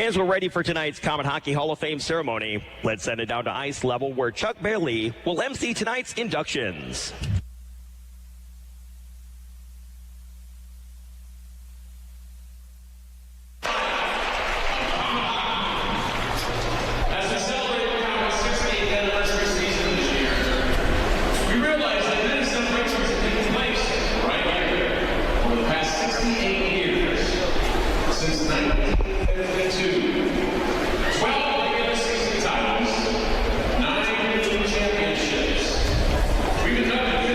As we're ready for tonight's Comet Hockey Hall of Fame ceremony, let's send it down to ice level where Chuck Bailey will MC tonight's inductions. We've been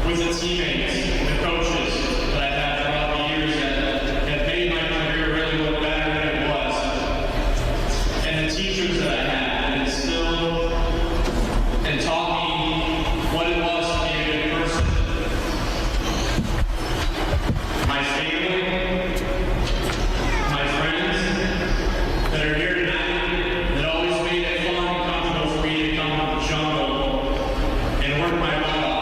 with the teammates, the coaches that I've had throughout the years that have made my career really look better than it was, and the teachers that I had that instilled and taught me what it was to be a good person. My family, my friends that are here tonight, that always made it fun and comfortable for me to come to the jungle and work my butt off.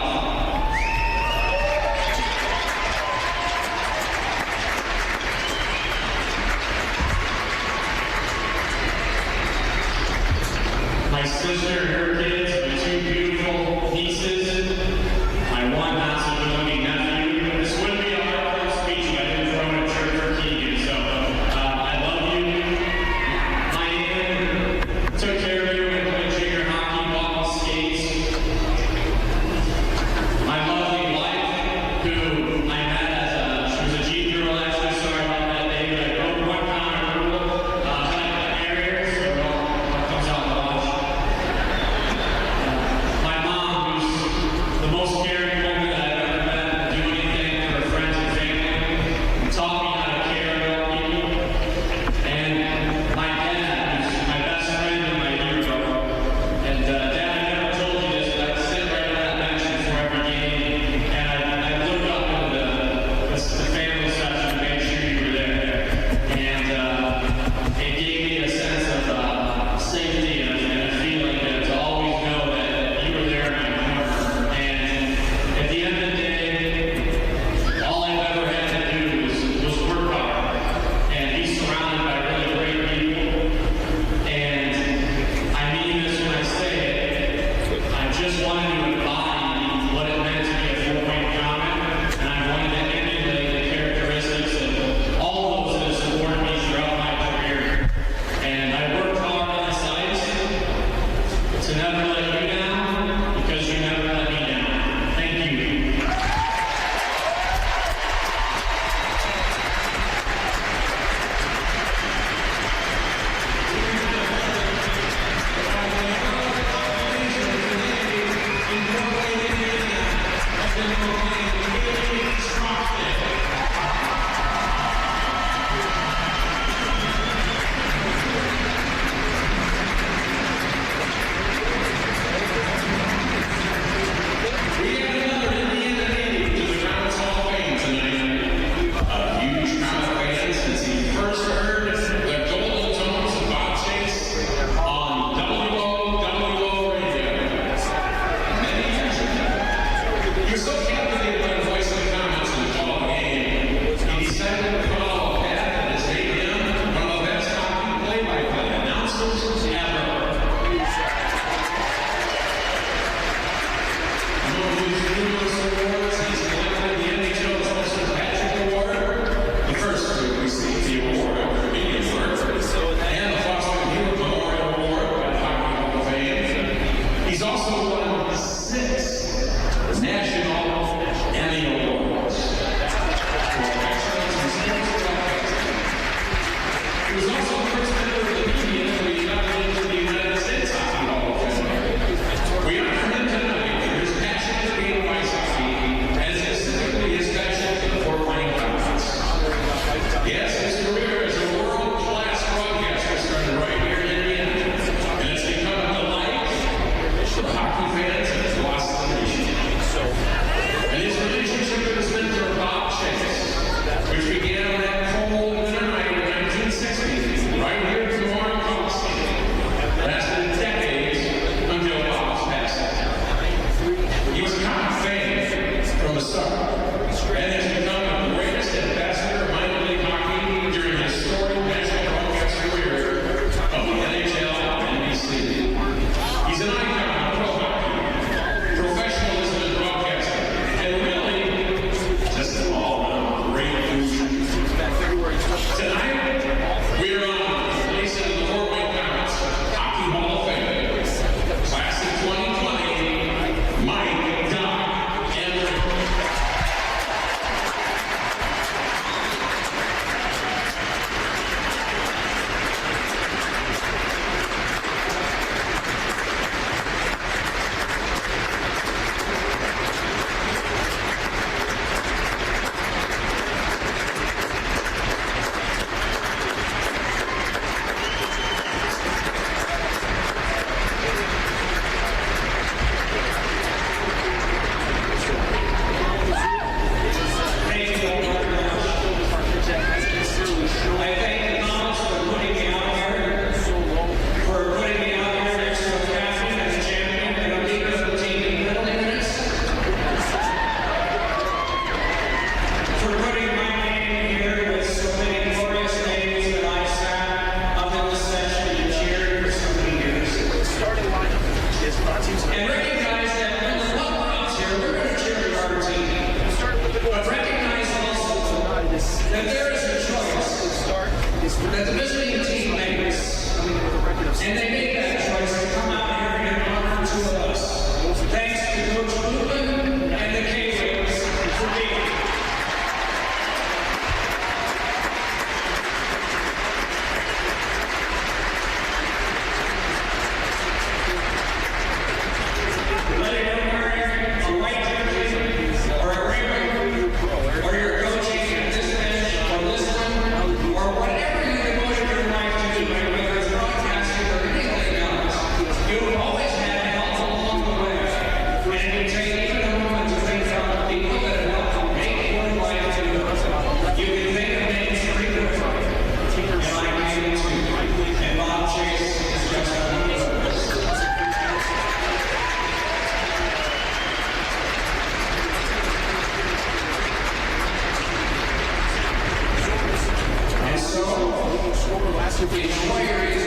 to be joyous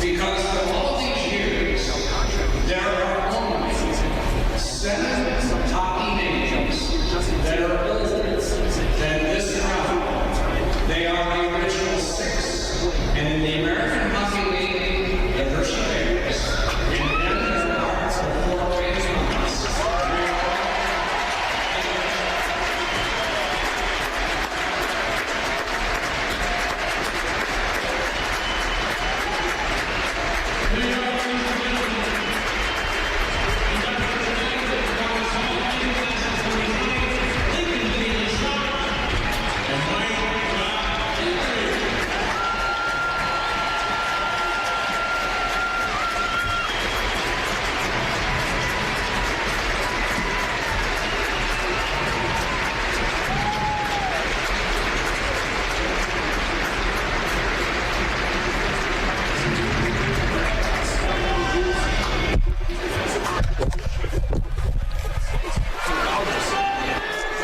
because of all these years, there are only 7 hockey names that are older than this crowd. They are the original 6. And in the American Hockey League, the Hershey Bears, in them there are the Fort Wayne Komets.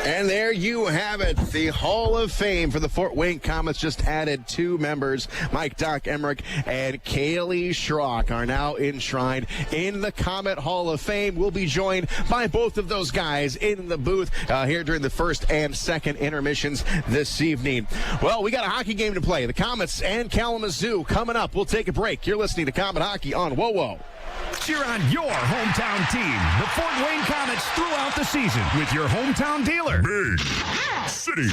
And there you have it. The Hall of Fame for the Fort Wayne Komets just added 2 members. Mike Doc Emmerich and Kaylee Schrock are now enshrined in the Komet Hall of Fame. We'll be joined by both of those guys in the booth here during the first and second intermissions this evening. Well, we got a hockey game to play. The Komets and Kalamazoo coming up. We'll take a break. You're listening to Komet Hockey on WoWo. Cheer on your hometown team, the Fort Wayne Komets, throughout the season with your hometown dealer. Big City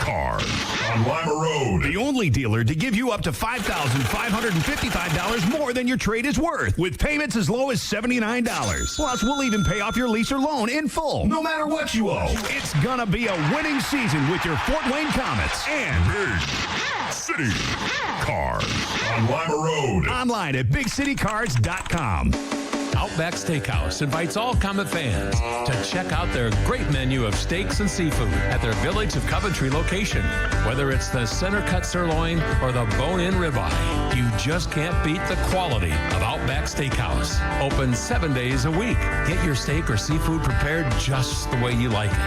Cars on Lima Road. The only dealer to give you up to $5,555 more than your trade is worth, with payments as low as $79. Plus, we'll even pay off your lease or loan in full, no matter what you owe. It's gonna be a winning season with your Fort Wayne Komets and Big City Cars on Lima Road. online at bigcitycards.com. Outback Steakhouse invites all Komet fans to check out their great menu of steaks and seafood at their Village of Coventry location. Whether it's the center cut sirloin or the bone-in ribeye, you just can't beat the quality of Outback Steakhouse. Open 7 days a week. Get your steak or seafood prepared just the way you like it.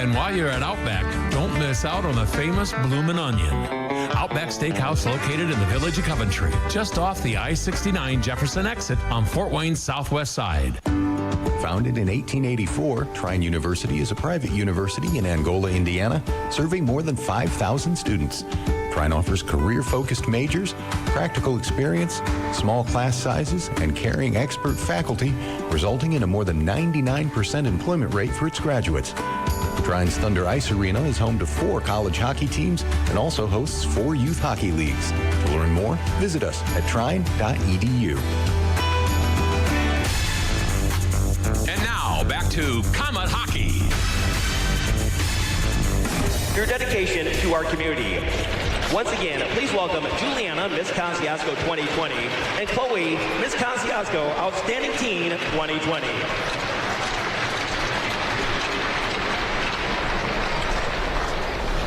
And while you're at Outback, don't miss out on the famous Bloomin' Onion. Outback Steakhouse located in the Village of Coventry, just off the I-69 Jefferson exit on Fort Wayne's southwest side. Founded in 1884, Trine University is a private university in Angola, Indiana, serving more than 5,000 students. Trine offers career-focused majors, practical experience, small class sizes, and caring expert faculty, resulting in a more than 99% employment rate for its graduates. Trine's Thunder Ice Arena is home to 4 college hockey teams and also hosts 4 youth hockey leagues. To learn more, visit us at trine.edu. And now, back to Komet Hockey. Your dedication to our community. Once again, please welcome Juliana, Miss Kosciuszko 2020, and Chloe, Miss Kosciuszko, Outstanding Teen 2020.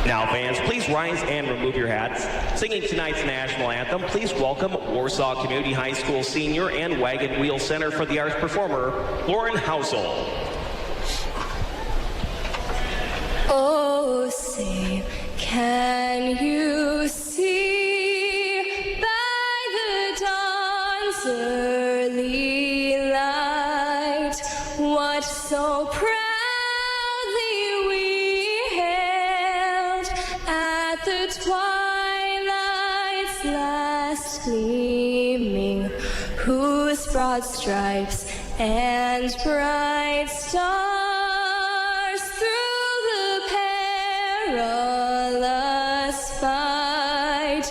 Now, fans, please rise and remove your hats. Singing tonight's national anthem, please welcome Warsaw Community High School senior and Wagon Wheel Center for the Arts performer, Lauren Housel. Oh, say, can you see by the dawn's early light what so proudly we hailed at the twilight's last gleaming, whose broad stripes and bright stars through the perilous fight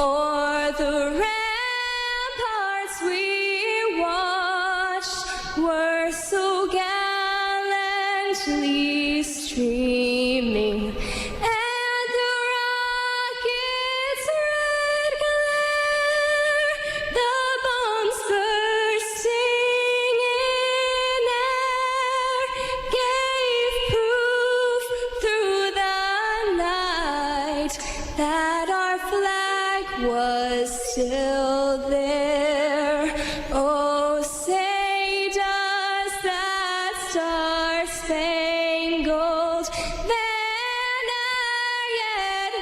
o'er the ramparts we watched were so gallantly streaming, and the rocket's red glare, the bombs bursting in air, gave proof through the night that our flag was still there. Oh, say does that star-spangled banner yet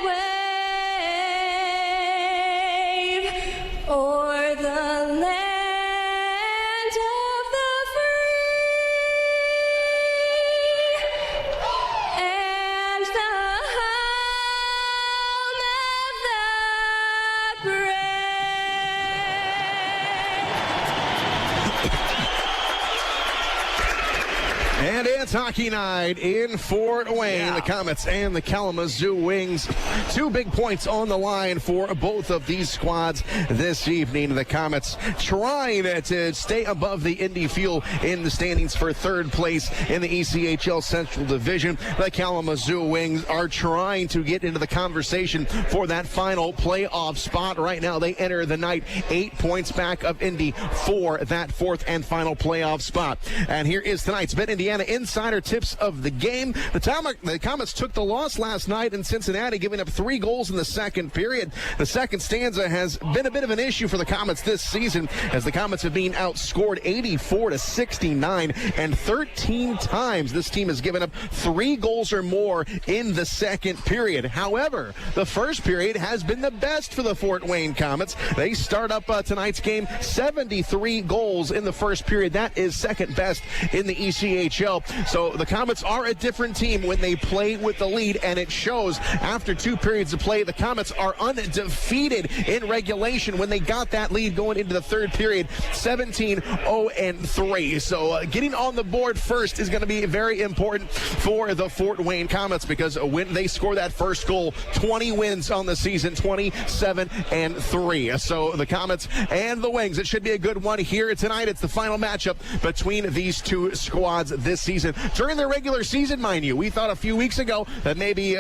Hockey Night in Fort Wayne. The Komets and the Kalamazoo Wings. 2 big points on the line for both of these squads this evening. The Komets trying to stay above the Indy Fuel in the standings for 3rd place in the ECHL Central Division. The Kalamazoo Wings are trying to get into the conversation for that final playoff spot. Right now, they enter the night 8 points back of Indy for that 4th and final playoff spot. And here is tonight's Bet Indiana Insider Tips of the game. The Komets took the loss last night in Cincinnati, giving up 3 goals in the second period. The second stanza has been a bit of an issue for the Komets this season, as the Komets have been outscored 84-69, and 13 times this team has given up 3 goals or more in the second period. However, the first period has been the best for the Fort Wayne Komets. They start up tonight's game 73 goals in the first period. That is second best in the ECHL. So the Komets are a different team when they play with the lead, and it shows. After 2 periods of play, the Komets are undefeated in regulation when they got that lead going into the 3rd period, 17-0-3. So getting on the board first is going to be very important for the Fort Wayne Komets, because when they score that first goal, 20 wins on the season, 27-3. So the Komets and the Wings, it should be a good one here tonight. It's the final matchup between these 2 squads this season. During the regular season, mind you, we thought a few weeks ago that maybe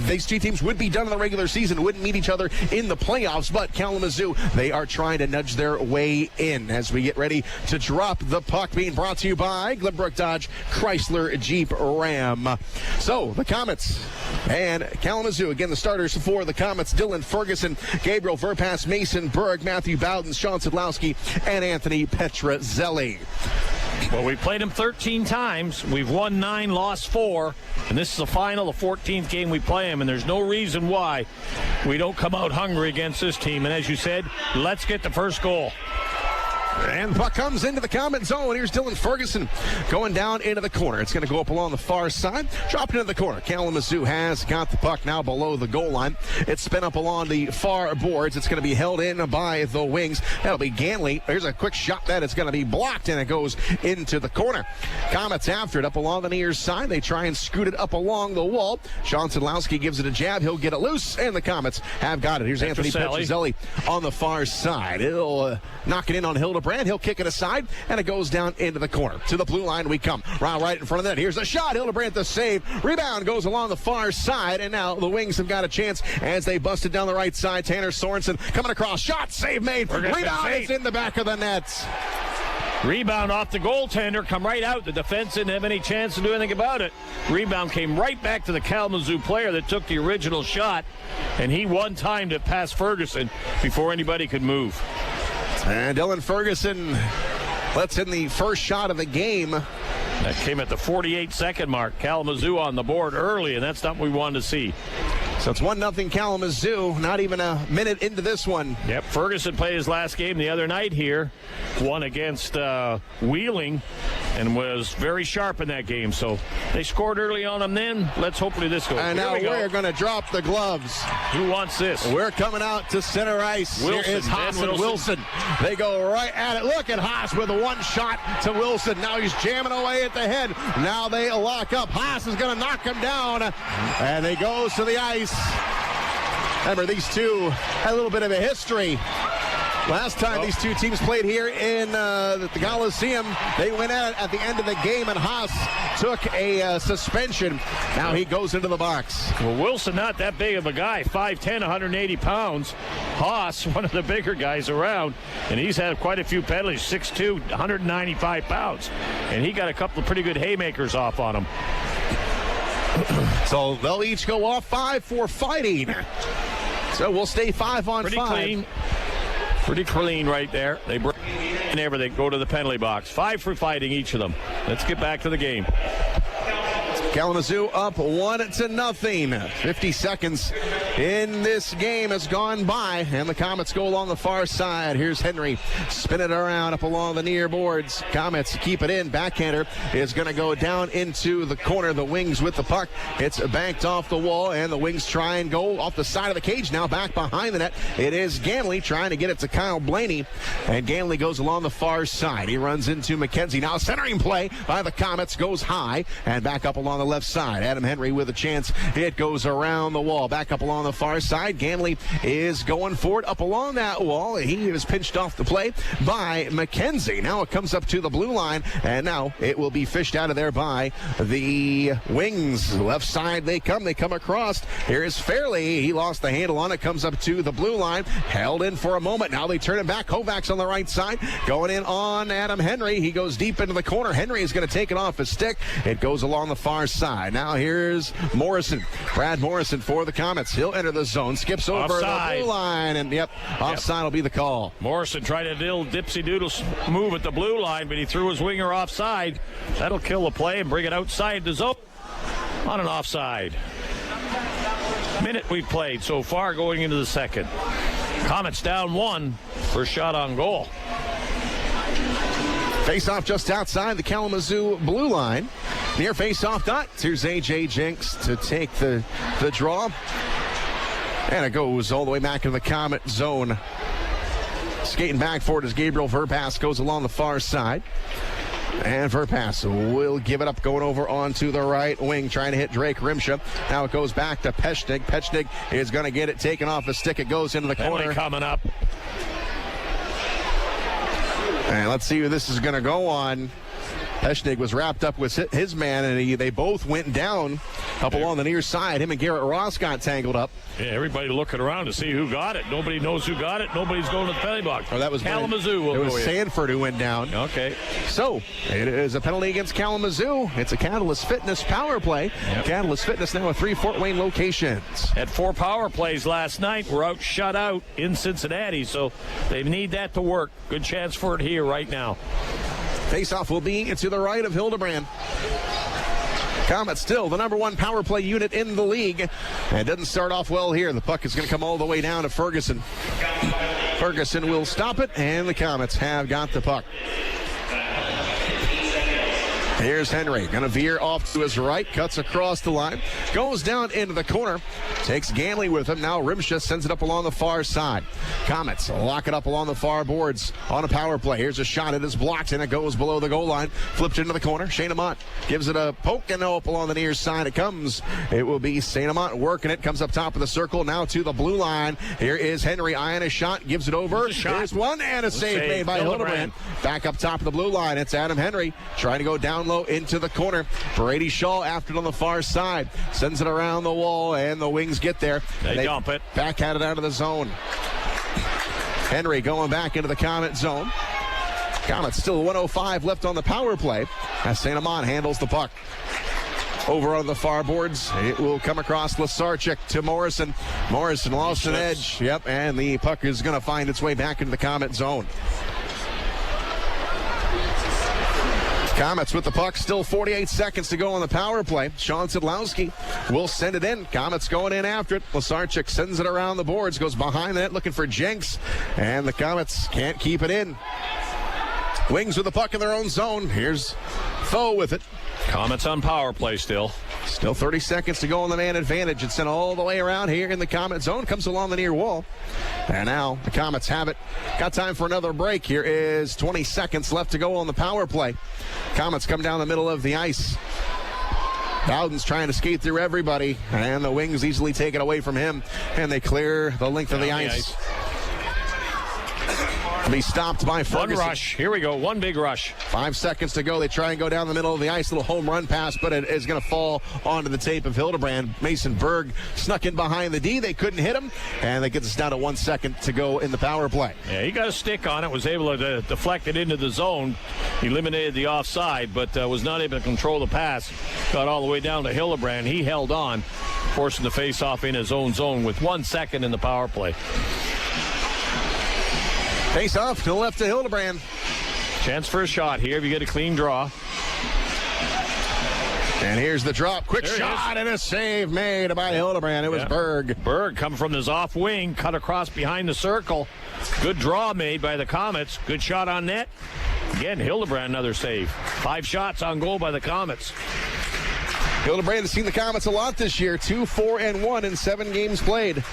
these 2 teams would be done in the regular season, wouldn't meet each other in the playoffs, but Kalamazoo, they are trying to nudge their way in as we get ready to drop the puck, being brought to you by Glenbrook Dodge Chrysler Jeep Ram. So the Komets and Kalamazoo, again, the starters for the Komets: Dylan Ferguson, Gabriel Verpass, Mason Bergh, Matthew Bowden, Sean Szydlowski, and Anthony Petruzzelli. Well, we played them 13 times. We've won 9, lost 4, and this is the final, the 14th game we play them, and there's no reason why we don't come out hungry against this team. And as you said, let's get the first goal. And the puck comes into the Komet zone. Here's Dylan Ferguson going down into the corner. It's going to go up along the far side, drop it into the corner. Kalamazoo has got the puck now below the goal line. It's spin up along the far boards. It's going to be held in by the Wings. That'll be Ganley. There's a quick shot that is going to be blocked, and it goes into the corner. Komets after it up along the near side. They try and scoot it up along the wall. Sean Szydlowski gives it a jab. He'll get it loose, and the Komets have got it. Here's Anthony Petruzzelli on the far side. He'll knock it in on Hildebrand. He'll kick it aside, and it goes down into the corner. To the blue line we come. Round right in front of that. Here's the shot. Hildebrand the save. Rebound goes along the far side, and now the Wings have got a chance as they busted down the right side. Tanner Sorensen coming across. Shot, save made. Rebound is in the back of the net. Rebound off the goaltender, come right out. The defense didn't have any chance to do anything about it. Rebound came right back to the Kalamazoo player that took the original shot, and he one-timed it past Ferguson before anybody could move. And Dylan Ferguson lets in the first shot of the game. That came at the 48-second mark. Kalamazoo on the board early, and that's not what we wanted to see. So it's 1-0 Kalamazoo, not even a minute into this one. Yep, Ferguson played his last game the other night here, won against Wheeling, and was very sharp in that game. So they scored early on him then. Let's hopefully this goes. And now we're going to drop the gloves. Who wants this? We're coming out to center ice. Wilson, here is Haas and Wilson. They go right at it. Look at Haas with a one shot to Wilson. Now he's jamming away at the head. Now they lock up. Haas is going to knock him down. And he goes to the ice. Remember, these two had a little bit of a history. Last time these two teams played here in the Coliseum, they went at it at the end of the game, and Haas took a suspension. Now he goes into the box. Well, Wilson, not that big of a guy, 5'10", 180 pounds. Haas, one of the bigger guys around, and he's had quite a few penalties, 6'2", 195 pounds. And he got a couple of pretty good haymakers off on him. So they'll each go off 5 for fighting. So we'll stay 5 on 5. Pretty clean. Pretty clean right there. They break and everything, go to the penalty box. 5 for fighting, each of them. Let's get back to the game. Kalamazoo up 1-0. 50 seconds in this game has gone by, and the Komets go along the far side. Here's Henry, spin it around up along the near boards. Komets keep it in. Backhander is going to go down into the corner. The Wings with the puck. It's banked off the wall, and the Wings try and go off the side of the cage. Now back behind the net. It is Ganley trying to get it to Kyle Blaney, and Ganley goes along the far side. He runs into McKenzie. Now centering play by the Komets goes high and back up along the left side. Adam Henry with a chance. It goes around the wall. Back up along the far side. Ganley is going for it up along that wall. He was pinched off the play by McKenzie. Now it comes up to the blue line, and now it will be fished out of there by the Wings. Left side they come across. Here is Fairley. He lost the handle on it. Comes up to the blue line. Held in for a moment. Now they turn it back. Kovacs on the right side. Going in on Adam Henry. He goes deep into the corner. Henry is going to take it off his stick. It goes along the far side. Now here's Morrison. Brad Morrison for the Komets. He'll enter the zone. Skips over Offside. the blue line. And offside will be the call. Morrison tried a little dipsy-doodle move at the blue line, but he threw his winger offside. That'll kill the play and bring it outside the zone on an offside. Minute we've played so far going into the second. Komets down 1. First shot on goal. Face-off just outside the Kalamazoo blue line. Near face-off dot. Here's A.J. Jenks to take the draw. And it goes all the way back into the Komet zone. Skating back for it as Gabriel Verpass goes along the far side. And Verpass will give it up, going over onto the right wing, trying to hit Drake Rimsha. Now it goes back to Pechnik. Pechnik is going to get it taken off his stick. It goes into the corner. Coming up. And let's see who this is going to go on. Pechnik was wrapped up with his man, and they both went down up along the near side. Him and Garrett Ross got tangled up. Yeah, everybody looking around to see who got it. Nobody knows who got it. Nobody's going to the penalty box. Oh, that was Kalamazoo. It was Sanford who went down. Okay. So it is a penalty against Kalamazoo. It's a Catalyst Fitness power play. Yep. Catalyst Fitness now with 3 Fort Wayne locations. Had 4 power plays last night. We're shut out in Cincinnati, so they need that to work. Good chance for it here right now. Faceoff will be to the right of Hildebrand. Komets still the number 1 power play unit in the league. And it doesn't start off well here. The puck is going to come all the way down to Ferguson. Ferguson will stop it, and the Komets have got the puck. Here's Henry, going to veer off to his right, cuts across the line, goes down into the corner, takes Ganley with him. Now Rimsha sends it up along the far side. Komets lock it up along the far boards on a power play. Here's a shot. It is blocked, and it goes below the goal line. Flipped into the corner. St-Amant gives it a poke, and up along the near side it comes. It will be St-Amant working it. Comes up top of the circle, now to the blue line. Here is Henry eyeing a shot, gives it over. There's one, and a save made by Hildebrand. Back up top of the blue line. It's Adam Henry trying to go down low into the corner. Brady Shaw after it on the far side. Sends it around the wall, and the Wings get there. They dump it. Back at it out of the zone. Henry going back into the Komet zone. Komets still 1:05 left on the power play as St-Amant handles the puck. Over on the far boards, it will come across Łyszczarczyk to Morrison. Morrison lost an edge. Yep, and the puck is going to find its way back into the Komet zone. Komets with the puck, still 48 seconds to go on the power play. Sean Szydlowski will send it in. Komets going in after it. Łyszczarczyk sends it around the boards, goes behind the net looking for Jenks, and the Komets can't keep it in. Wings with the puck in their own zone. Here's Foe with it. Komets on power play still. Still 30 seconds to go on the man advantage. It's sent all the way around here in the Komet zone. Comes along the near wall. And now the Komets have it. Got time for another break. Here is 20 seconds left to go on the power play. Komets come down the middle of the ice. Bowden's trying to skate through everybody. And the Wings easily take it away from him. And they clear the length of the ice. Be stopped by Ferguson. One rush. Here we go. One big rush. 5 seconds to go. They try and go down the middle of the ice. Little home run pass, but it is going to fall onto the tape of Hildebrand. Mason Bergh snuck in behind the D. They couldn't hit him, and that gets us down to 1 second to go in the power play. Yeah, he got a stick on it. Was able to deflect it into the zone. Eliminated the offside, but was not able to control the pass. Got all the way down to Hildebrand. He held on, forcing the face-off in his own zone with 1 second in the power play. Face off to the left to Hildebrand. Chance for a shot here if you get a clean draw. And here's the drop. Quick There shot and a save made by Hildebrand. It was Bergh. Bergh come from his off wing, cut across behind the circle. Good draw made by the Komets. Good shot on net. Again, Hildebrand, another save. 5 shots on goal by the Komets. Hildebrand has seen the Komets a lot this year. 2-4-1 in 7 games played.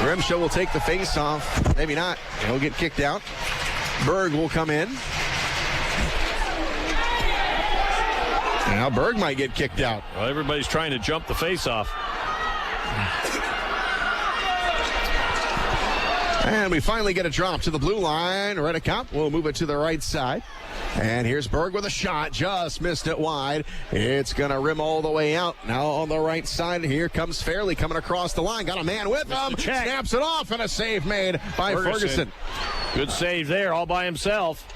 Grimshaw will take the face-off. Maybe not. He'll get kicked out. Bergh will come in. Now Bergh might get kicked out. Well, everybody's trying to jump the face-off. And we finally get a drop to the blue line. Redicop will move it to the right side. And here's Bergh with a shot. Just missed it wide. It's going to rim all the way out. Now on the right side, here comes Fairley coming across the line. Got a man with him. Snaps it off, and a save made by Ferguson. Good save there, all by himself.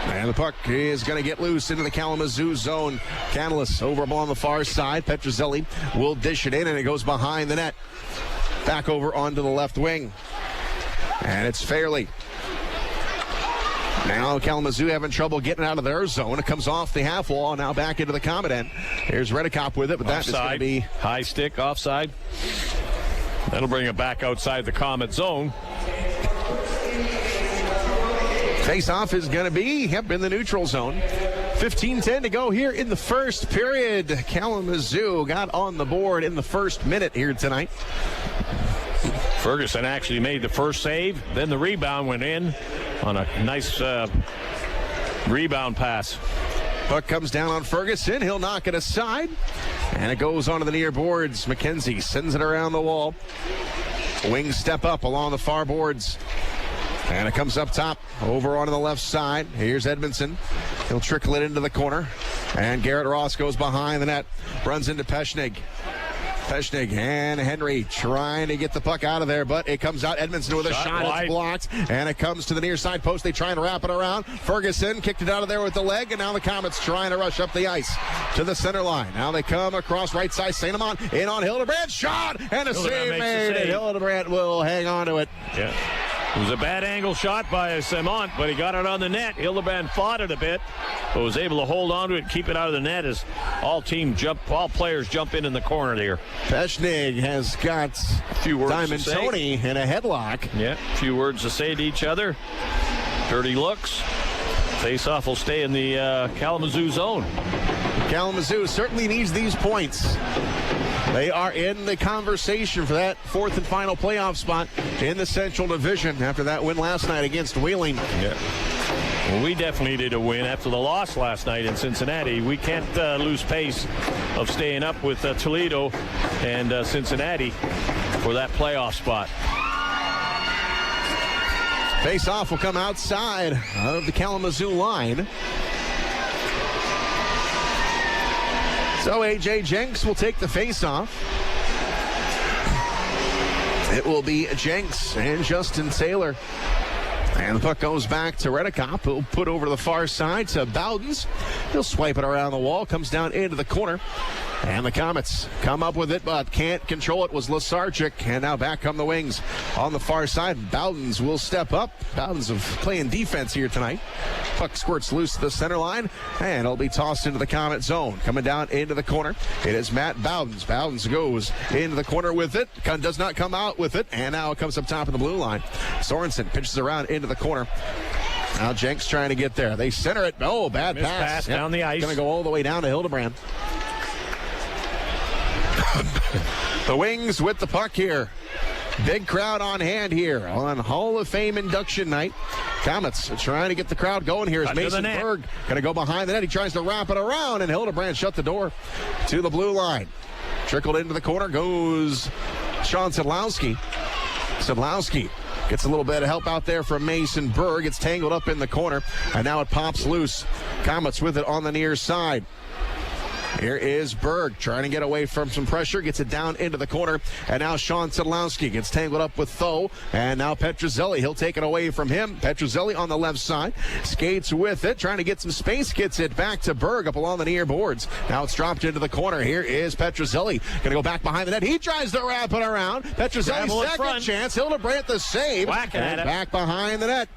And the puck is going to get loose into the Kalamazoo zone. Canlis over on the far side. Petruzzelli will dish it in, and it goes behind the net. Back over onto the left wing. And it's Fairley. Now Kalamazoo having trouble getting out of their zone. It comes off the half wall, now back into the Comet end. Here's Redicop with it, but that is going to be high stick, offside. That'll bring it back outside the Comet zone. Face-off is going to be, in the neutral zone. 15-10 to go here in the first period. Kalamazoo got on the board in the first minute here tonight. Ferguson actually made the first save. Then the rebound went in on a nice rebound pass. Puck comes down on Ferguson. He'll knock it aside. And it goes onto the near boards. McKenzie sends it around the wall. Wings step up along the far boards. And it comes up top, over onto the left side. Here's Edmondson. He'll trickle it into the corner. And Garrett Ross goes behind the net. Runs into Peshnig. Peshnig and Henry trying to get the puck out of there, but it comes out. Edmondson with a shot. It's blocked. And it comes to the near side post. They try and wrap it around. Ferguson kicked it out of there with the leg, and now the Komets trying to rush up the ice to the center line. Now they come across right side. St-Amant in on Hildebrand. Shot and a save made. And Hildebrand will hang on to it. Yeah. It was a bad angle shot by St-Amant, but he got it on the net. Hildebrand fought it a bit, but was able to hold on to it and keep it out of the net as all players jump in the corner there. Peshnig has got a few words Diamond to say. Tony in a headlock. Yeah, a few words to say to each other. Dirty looks. Face-off will stay in the Kalamazoo zone. Kalamazoo certainly needs these points. They are in the conversation for that fourth and final playoff spot in the Central Division after that win last night against Wheeling. Yeah. Well, we definitely needed a win after the loss last night in Cincinnati. We can't lose pace of staying up with Toledo and Cincinnati for that playoff spot. Face-off will come outside of the Kalamazoo line. So A.J. Jenks will take the face-off. It will be Jenks and Justin Taylor. And the puck goes back to Redicop. He'll put over to the far side to Bowdens. He'll swipe it around the wall. Comes down into the corner. And the Komets come up with it, but can't control it. Was Łyszczarczyk. And now back come the Wings on the far side. Bowdens will step up. Bowdens of playing defense here tonight. Puck squirts loose to the center line. And it'll be tossed into the Komet zone. Coming down into the corner. It is Matt Bowdens. Bowdens goes into the corner with it. Does not come out with it. And now it comes up top of the blue line. Sorensen pitches around into the corner. Now Jenks trying to get there. They center it. Oh, bad pass. Down the ice. Going to go all the way down to Hildebrand. The Wings with the puck here. Big crowd on hand here on Hall of Fame induction night. Komets trying to get the crowd going here. Is Mason Bergh going to go behind the net. He tries to wrap it around, and Hildebrand shut the door to the blue line. Trickled into the corner goes Sean Szydlowski. Szydlowski gets a little bit of help out there from Mason Bergh. Gets tangled up in the corner, and now it pops loose. Komets with it on the near side. Here is Bergh trying to get away from some pressure. Gets it down into the corner. And now Sean Szydlowski gets tangled up with Tho. And now Petruzzelli. He'll take it away from him. Petruzzelli on the left side. Skates with it. Trying to get some space. Gets it back to Bergh up along the near boards. Now it's dropped into the corner. Here is Petruzzelli. Going to go back behind the net. He tries to wrap it around. Petruzzelli's second chance. Hildebrand the save. Whacking at it. Back behind the net.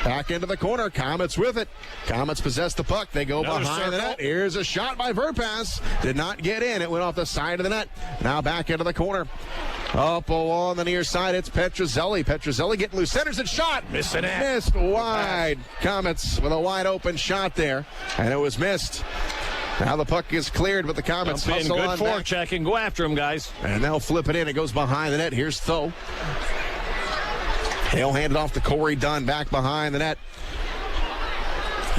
Back into the corner. Komets with it. Komets possess the puck. They go Another behind the circle. net. Here's a shot by Verpass. Did not get in. It went off the side of the net. Now back into the corner. Up along the near side, it's Petruzzelli. Petruzzelli getting loose. Centers it. Shot. Missing it. Missed wide. Komets with a wide open shot there. And it was missed. Now the puck is cleared, but the Komets Jump in, hustle good on back. forechecking. Go after him, guys. And they'll flip it in. It goes behind the net. Here's Tho. He'll hand it off to Corey Dunn back behind the net.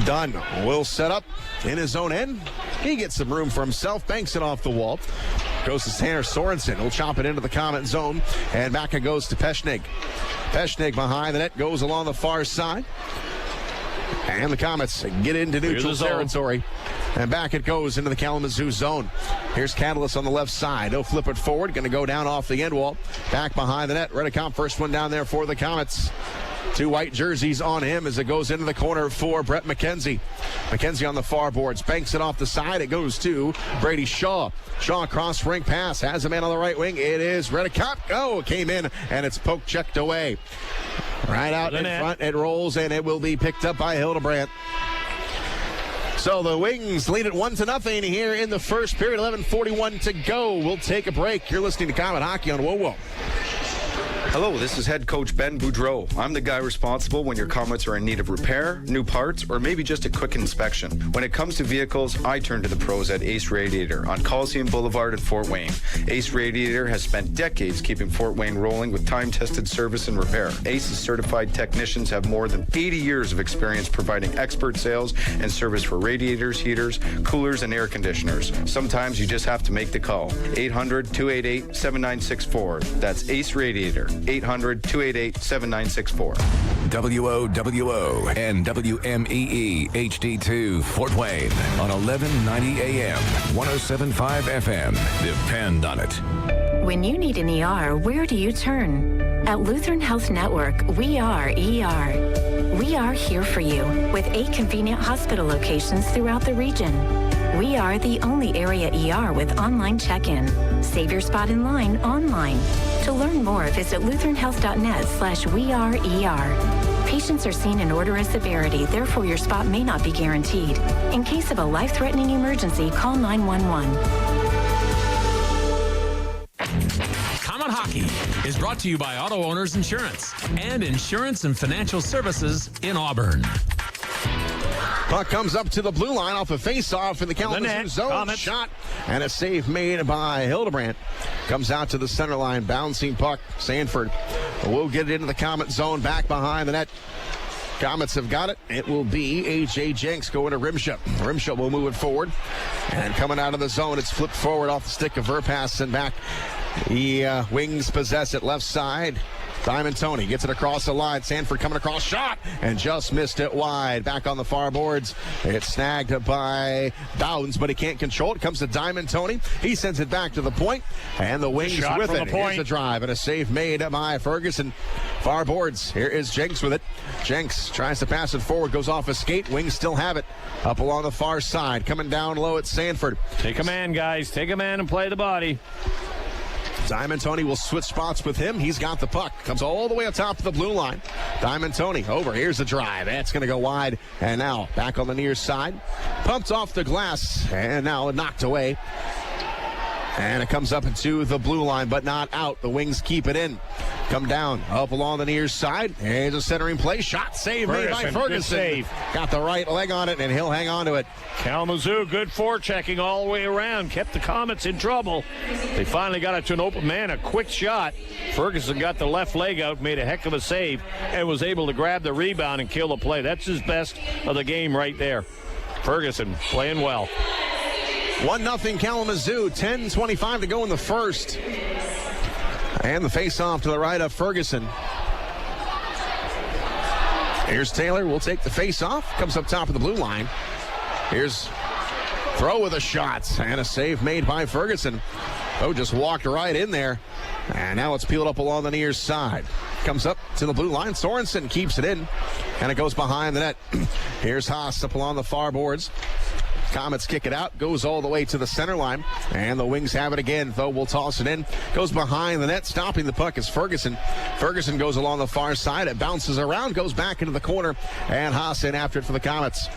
Dunn will set up in his own end. He gets some room for himself, banks it off the wall. Goes to Tanner Sorensen. He'll chop it into the Komet zone. And back it goes to Peshnig. Peshnig behind the net, goes along the far side. And the Komets get into neutral territory. And back it goes into the Kalamazoo zone. Here's Catalyst on the left side. He'll flip it forward. Going to go down off the end wall. Back behind the net. Redicomp, first one down there for the Komets. 2 white jerseys on him as it goes into the corner for Brett McKenzie. McKenzie on the far boards. Banks it off the side. It goes to Brady Shaw. Shaw cross ring pass. Has a man on the right wing. It is Redicomp. Oh, it came in and it's poke checked away. Right out in front. It rolls and it will be picked up by Hildebrandt. So the Wings lead it 1-0 here in the first period. 11:41 to go. We'll take a break. You're listening to Komet Hockey on WoWo. Hello, this is head coach Ben Boudreau. I'm the guy responsible when your Komets are in need of repair, new parts, or maybe just a quick inspection. When it comes to vehicles, I turn to the pros at Ace Radiator on Coliseum Boulevard in Fort Wayne. Ace Radiator has spent decades keeping Fort Wayne rolling with time-tested service and repair. Ace's certified technicians have more than 80 years of experience providing expert sales and service for radiators, heaters, coolers, and air conditioners. Sometimes you just have to make the call. 800-288-7964. That's Ace Radiator. 800-288-7964. WOWO and WMEE HD2 Fort Wayne on 1190 AM, 107.5 FM. Depend on it. When you need an ER, where do you turn? At Lutheran Health Network, we are ER. We are here for you with 8 convenient hospital locations throughout the region. We are the only area ER with online check-in. Save your spot in line online. To learn more, visit lutheranhealth.net/weareer. Patients are seen in order of severity, therefore your spot may not be guaranteed. In case of a life-threatening emergency, call 911. Komet Hockey is brought to you by Auto Owners Insurance and Insurance and Financial Services in Auburn. Puck comes up to the blue line off a face-off in the Kalamazoo zone. Komets. Shot and a save made by Hildebrandt. Comes out to the center line, bouncing puck. Sanford will get it into the Komet zone, back behind the net. Komets have got it. It will be A.J. Jenks going to Rimsha. Rimsha will move it forward. And coming out of the zone, it's flipped forward off the stick of Verpass and back. The Wings possess it left side. Diamond Tony gets it across the line. Sanford coming across, shot, and just missed it wide. Back on the far boards. It's snagged by Downs, but he can't control it. Comes to Diamond Tony. He sends it back to the point, and the Wings Shot with from it. the point. Here's a drive and a save made by Ferguson. Far boards. Here is Jenks with it. Jenks tries to pass it forward, goes off a skate. Wings still have it. Up along the far side. Coming down low at Sanford. Take a man, guys. Take a man and play the body. Diamond Tony will switch spots with him. He's got the puck. Comes all the way up top of the blue line. Diamond Tony over. Here's the drive. That's going to go wide. And now back on the near side. Pumped off the glass. And now knocked away. And it comes up into the blue line, but not out. The Wings keep it in. Come down, up along the near side. Here's a centering play. Shot save made by Ferguson, good Ferguson. save. Got the right leg on it, and he'll hang on to it. Kalamazoo, good forechecking all the way around. Kept the Komets in trouble. They finally got it to an open man. A quick shot. Ferguson got the left leg out, made a heck of a save, and was able to grab the rebound and kill the play. That's his best of the game right there. Ferguson playing well. 1-0 Kalamazoo, 10:25 to go in the first. And the face-off to the right of Ferguson. Here's Taylor, will take the face-off. Comes up top of the blue line. Here's throw with a shot. And a save made by Ferguson. Oh, just walked right in there. And now it's peeled up along the near side. Comes up to the blue line. Sorensen keeps it in. And it goes behind the net. Here's Haas up along the far boards. Komets kick it out, goes all the way to the center line, and the Wings have it again. Though will toss it in, goes behind the net, stopping the puck is Ferguson. Ferguson goes along the far side, it bounces around, goes back into the corner, and Haas in after it for the Komets.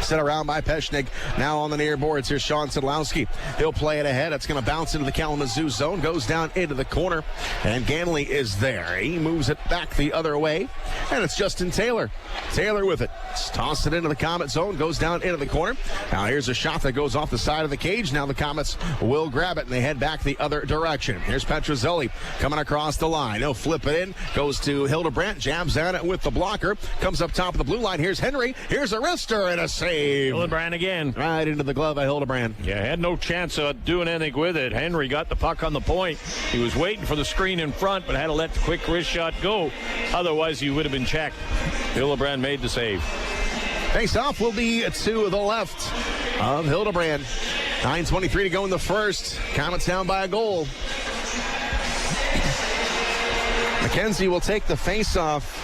Set around by Peshnik. Now on the near boards, here's Szydlowski. He'll play it ahead. It's going to bounce into the Kalamazoo zone. Goes down into the corner, and Ganley is there. He moves it back the other way, and it's Justin Taylor. Taylor with it. Toss it into the Komet zone. Goes down into the corner. Now here's a shot that goes off the side of the cage. Now the Komets will grab it, and they head back the other direction. Here's Petruzzelli coming across the line. He'll flip it in. Goes to Hildebrandt. Jabs at it with the blocker. Comes up top of the blue line. Here's Henry. Here's a wrister and a save. Hildebrandt again. Right into the glove of Hildebrandt. Yeah, had no chance of doing anything with it. Henry got the puck on the point. He was waiting for the screen in front, but had to let the quick wrist shot go. Otherwise, he would have been checked. Hildebrandt made the save. Face-off will be to the left of Hildebrandt. 9:23 to go in the first. Komets down by a goal. McKenzie will take the face-off.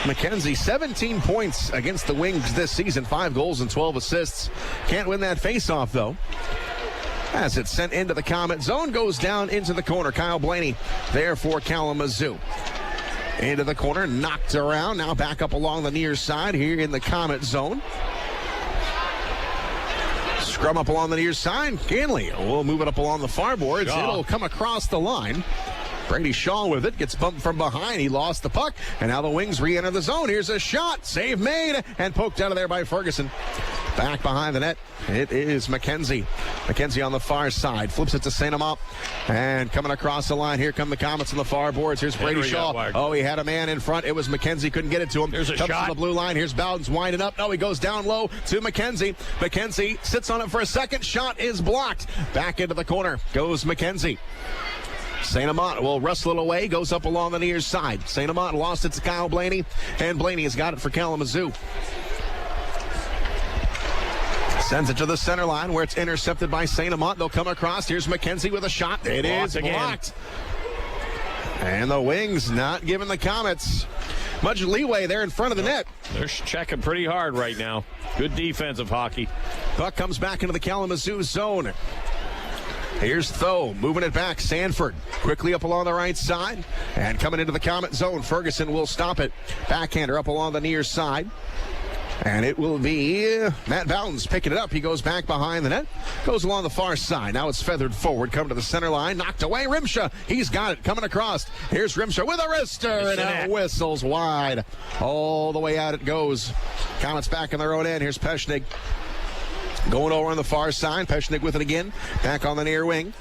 McKenzie, 17 points against the Wings this season, 5 goals and 12 assists. Can't win that face-off, though. As it's sent into the Komet zone, goes down into the corner. Kyle Blaney there for Kalamazoo. Into the corner, knocked around. Now back up along the near side here in the Komet zone. Scrum up along the near side. Ganley will move it up along the far boards. It'll come across the line. Brady Shaw with it, gets bumped from behind. He lost the puck, and now the Wings re-enter the zone. Here's a shot, save made, and poked out of there by Ferguson. Back behind the net, it is McKenzie. McKenzie on the far side, flips it to St-Amant, and coming across the line, here come the Komets on the far boards. Here's Brady Shaw. Oh, he had a man in front. It was McKenzie, couldn't get it to him. There's a shot. To the blue line, here's Bowden's winding up. No, he goes down low to McKenzie. McKenzie sits on it for a second. Shot is blocked. Back into the corner goes McKenzie. St-Amant will wrestle it away, goes up along the near side. St-Amant lost it to Kyle Blaney, and Blaney has got it for Kalamazoo. Sends it to the center line where it's intercepted by St-Amant. They'll come across. Here's McKenzie with a shot. It is blocked. And the Wings not giving the Komets much leeway there in front of the net. They're checking pretty hard right now. Good defensive hockey. Puck comes back into the Kalamazoo zone. Here's Tho moving it back. Sanford quickly up along the right side and coming into the Komet zone. Ferguson will stop it. Backhander up along the near side. And it will be Matt Bowden's picking it up. He goes back behind the net. Goes along the far side. Now it's feathered forward. Come to the center line. Knocked away. Rimsha. He's got it. Coming across. Here's Rimsha with a wrister. And it whistles wide. All the way out it goes. Komets back in their own end. Here's Peshnik. Going over on the far side. Peshnik with it again. Back on the near wing.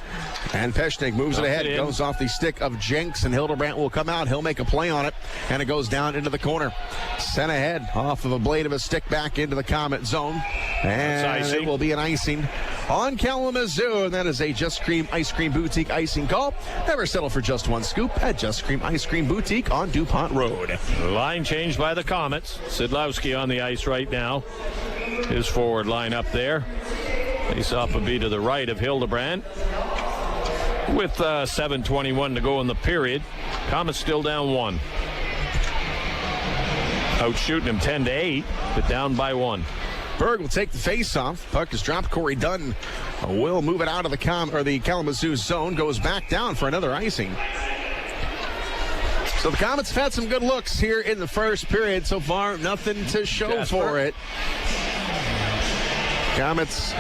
And Peshnik moves it ahead. Goes off the stick of Jenks, and Hildebrandt will come out. He'll make a play on it, and it goes down into the corner. Sent ahead off of a blade of a stick back into the Komet zone. And it will be an icing on Kalamazoo, and that is a Just Cream Ice Cream Boutique icing call. Never settle for just one scoop at Just Cream Ice Cream Boutique on DuPont Road. Line changed by the Komets. Szydlowski on the ice right now. His forward line up there. Face off would be to the right of Hildebrandt. With 7:21 to go in the period. Komets still down 1. Out shooting him 10-8, but down by 1. Bergh will take the face-off. Puck is dropped. Corey Dunn will move it out of the Kalamazoo zone. Goes back down for another icing. So the Komets have had some good looks here in the first period. So far, nothing to show for it. Komets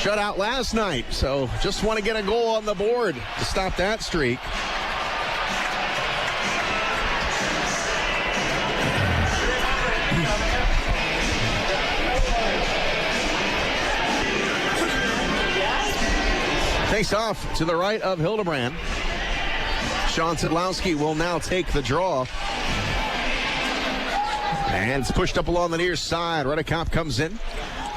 shut out last night, so just want to get a goal on the board to stop that streak. Face off to the right of Hildebrandt. Szydlowski will now take the draw. And it's pushed up along the near side. Redekop comes in.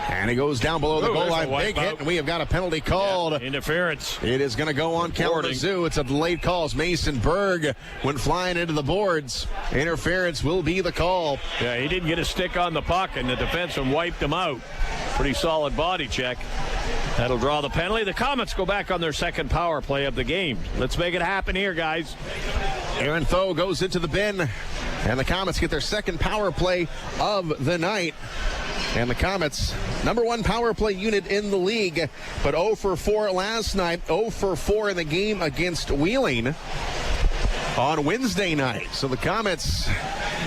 And he goes down below the goal line. Big hit, and we have got a penalty called. Yeah, interference. It is going to go on Kalamazoo. It's a delayed call. Mason Bergh went flying into the boards. Interference will be the call. Yeah, he didn't get a stick on the puck, and the defenseman wiped him out. Pretty solid body check. That'll draw the penalty. The Komets go back on their second power play of the game. Let's make it happen here, guys. Aaron Tho goes into the bin, and the Komets get their second power play of the night. And the Komets, number one power play unit in the league, but 0 for 4 last night, 0 for 4 in the game against Wheeling on Wednesday night. So the Komets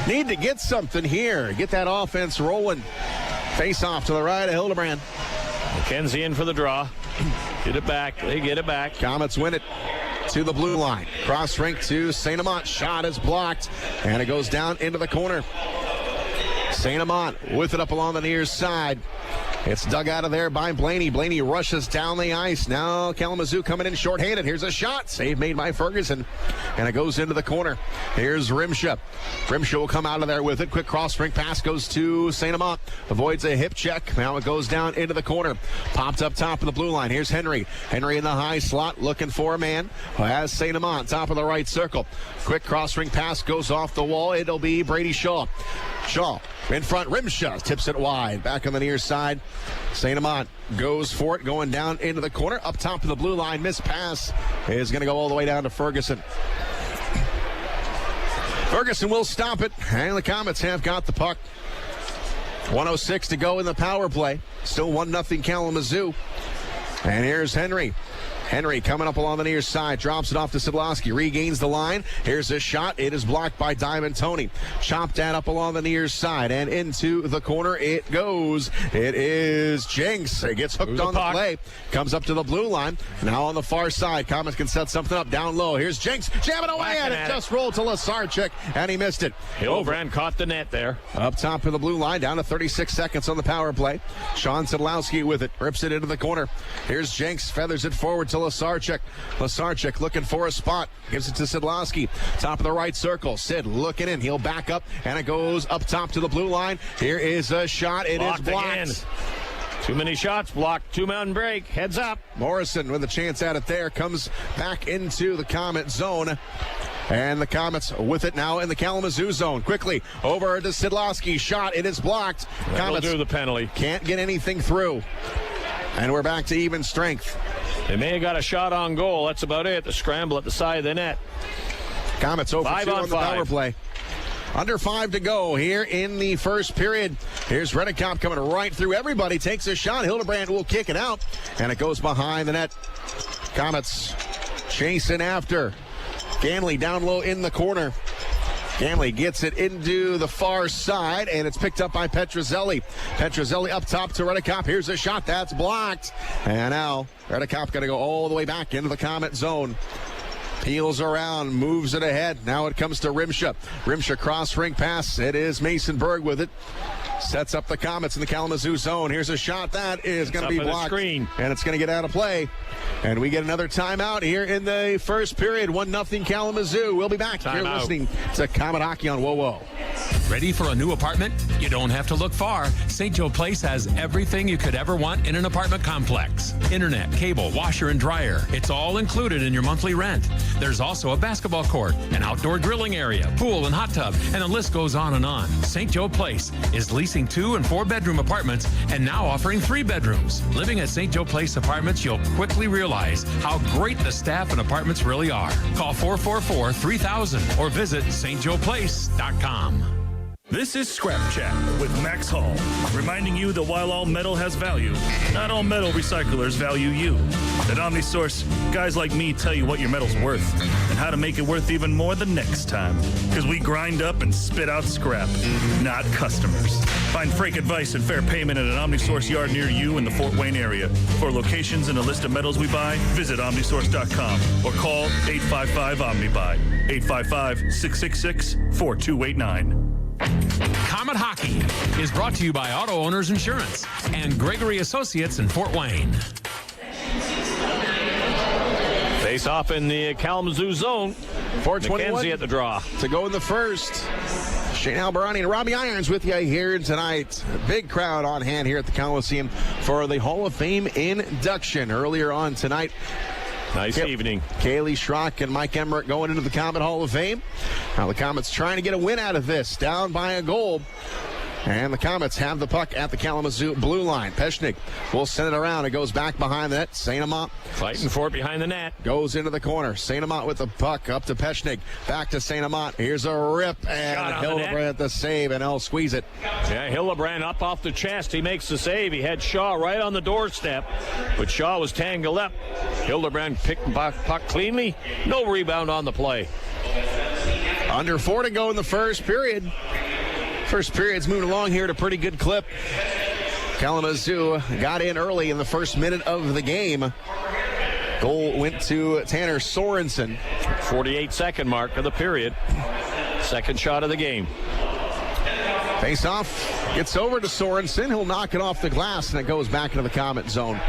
need to get something here, get that offense rolling. Face off to the right of Hildebrand. McKenzie in for the draw. Get it back. They get it back. Komets win it to the blue line. Cross rink to St-Amant. Shot is blocked, and it goes down into the corner. St-Amant with it up along the near side. It's dug out of there by Blaney. Blaney rushes down the ice. Now Kalamazoo coming in shorthanded. Here's a shot. Save made by Ferguson. And it goes into the corner. Here's Rimsha. Rimsha will come out of there with it. Quick cross-rink pass goes to St-Amant. Avoids a hip check. Now it goes down into the corner. Popped up top of the blue line. Here's Henry. Henry in the high slot looking for a man. Has St-Amant top of the right circle. Quick cross-rink pass goes off the wall. It'll be Brady Shaw. Shaw in front. Rimsha tips it wide. Back on the near side. St-Amant goes for it, going down into the corner. Up top of the blue line, missed pass is going to go all the way down to Ferguson. Ferguson will stop it, and the Komets have got the puck. 1:06 to go in the power play. Still 1-0 Kalamazoo. And here's Henry. Henry coming up along the near side, drops it off to Szydlowski, regains the line. Here's a shot. It is blocked by Diamond Tony. Chopped that up along the near side and into the corner it goes. It is Jenks. It gets hooked on the play. Comes up to the blue line. Now on the far side, Komets can set something up down low. Here's Jenks jamming away at it. Just rolled to Łyszczarczyk, and he missed it. Hildebrand caught the net there. Up top of the blue line, down to 36 seconds on the power play. Sean Szydlowski with it, rips it into the corner. Here's Jenks, feathers it forward to Łyszczarczyk. Łyszczarczyk looking for a spot. Gives it to Szydlowski. Top of the right circle. Sid looking in. He'll back up, and it goes up top to the blue line. Here is a shot. It is blocked. Again. Too many shots blocked. 2-man break. Heads up. Morrison with a chance at it there. Comes back into the Komet zone. And the Komets with it now in the Kalamazoo zone. Quickly over to Szydlowski. Shot. It is blocked. Komets do the penalty. Can't get anything through. And we're back to even strength. They may have got a shot on goal. That's about it. The scramble at the side of the net. Komets over 2 on the power play. Under 5 to go here in the first period. Here's Redekop coming right through everybody. Takes a shot. Hildebrand will kick it out. And it goes behind the net. Komets chasing after. Ganley down low in the corner. Ganley gets it into the far side, and it's picked up by Petruzzelli. Petruzzelli up top to Redekop. Here's a shot. That's blocked. And now Redekop going to go all the way back into the Komet zone. Peels around, moves it ahead. Now it comes to Rimsha. Rimsha cross-ring pass. It is Mason Bergh with it. Sets up the Komets in the Kalamazoo zone. Here's a shot that is going to be blocked. And it's going to get out of play. And we get another timeout here in the first period. 1-0 Kalamazoo. We'll be back. You're listening to Komet Hockey on WoWo. Ready for a new apartment? You don't have to look far. St. Joe Place has everything you could ever want in an apartment complex. Internet, cable, washer, and dryer. It's all included in your monthly rent. There's also a basketball court, an outdoor grilling area, pool and hot tub, and the list goes on and on. St. Joe Place is leasing 2- and 4-bedroom apartments and now offering 3 bedrooms. Living at St. Joe Place Apartments, you'll quickly realize how great the staff and apartments really are. Call 444-3000 or visit stjoeplace.com. This is Scrap Chat with Max Hall, reminding you that while all metal has value, not all metal recyclers value you. At OmniSource, guys like me tell you what your metal's worth and how to make it worth even more the next time. Because we grind up and spit out scrap, not customers. Find freight advice and fair payment at an OmniSource yard near you in the Fort Wayne area. For locations and a list of metals we buy, visit OmniSource.com or call 855-OmniBuy, 855-666-4289. Komet Hockey is brought to you by Auto Owners Insurance and Gregory Associates in Fort Wayne. Face off in the Kalamazoo zone. 4:21 McKenzie at the draw. To go in the first. Shane Albarani and Robbie Irons with you here tonight. A big crowd on hand here at the Coliseum for the Hall of Fame induction earlier on tonight. Nice evening. Kaylee Schrock and Mike Emmerich going into the Komet Hall of Fame. Now the Komets trying to get a win out of this, down by a goal. And the Komets have the puck at the Kalamazoo blue line. Peshnik will send it around. It goes back behind the net. St-Amant fighting for it behind the net. Goes into the corner. St-Amant with the puck up to Peshnik. Back to St-Amant. Here's a rip. And Hildebrand the save, and he'll squeeze it. Yeah, Hildebrand up off the chest. He makes the save. He had Shaw right on the doorstep, but Shaw was tangled up. Hildebrand picked the puck cleanly. No rebound on the play. Under 4 to go in the first period. First period's moving along here at a pretty good clip. Kalamazoo got in early in the first minute of the game. Goal went to Tanner Sorensen. 48-second mark of the period. Second shot of the game. Face-off gets over to Sorensen. He'll knock it off the glass, and it goes back into the Komet zone.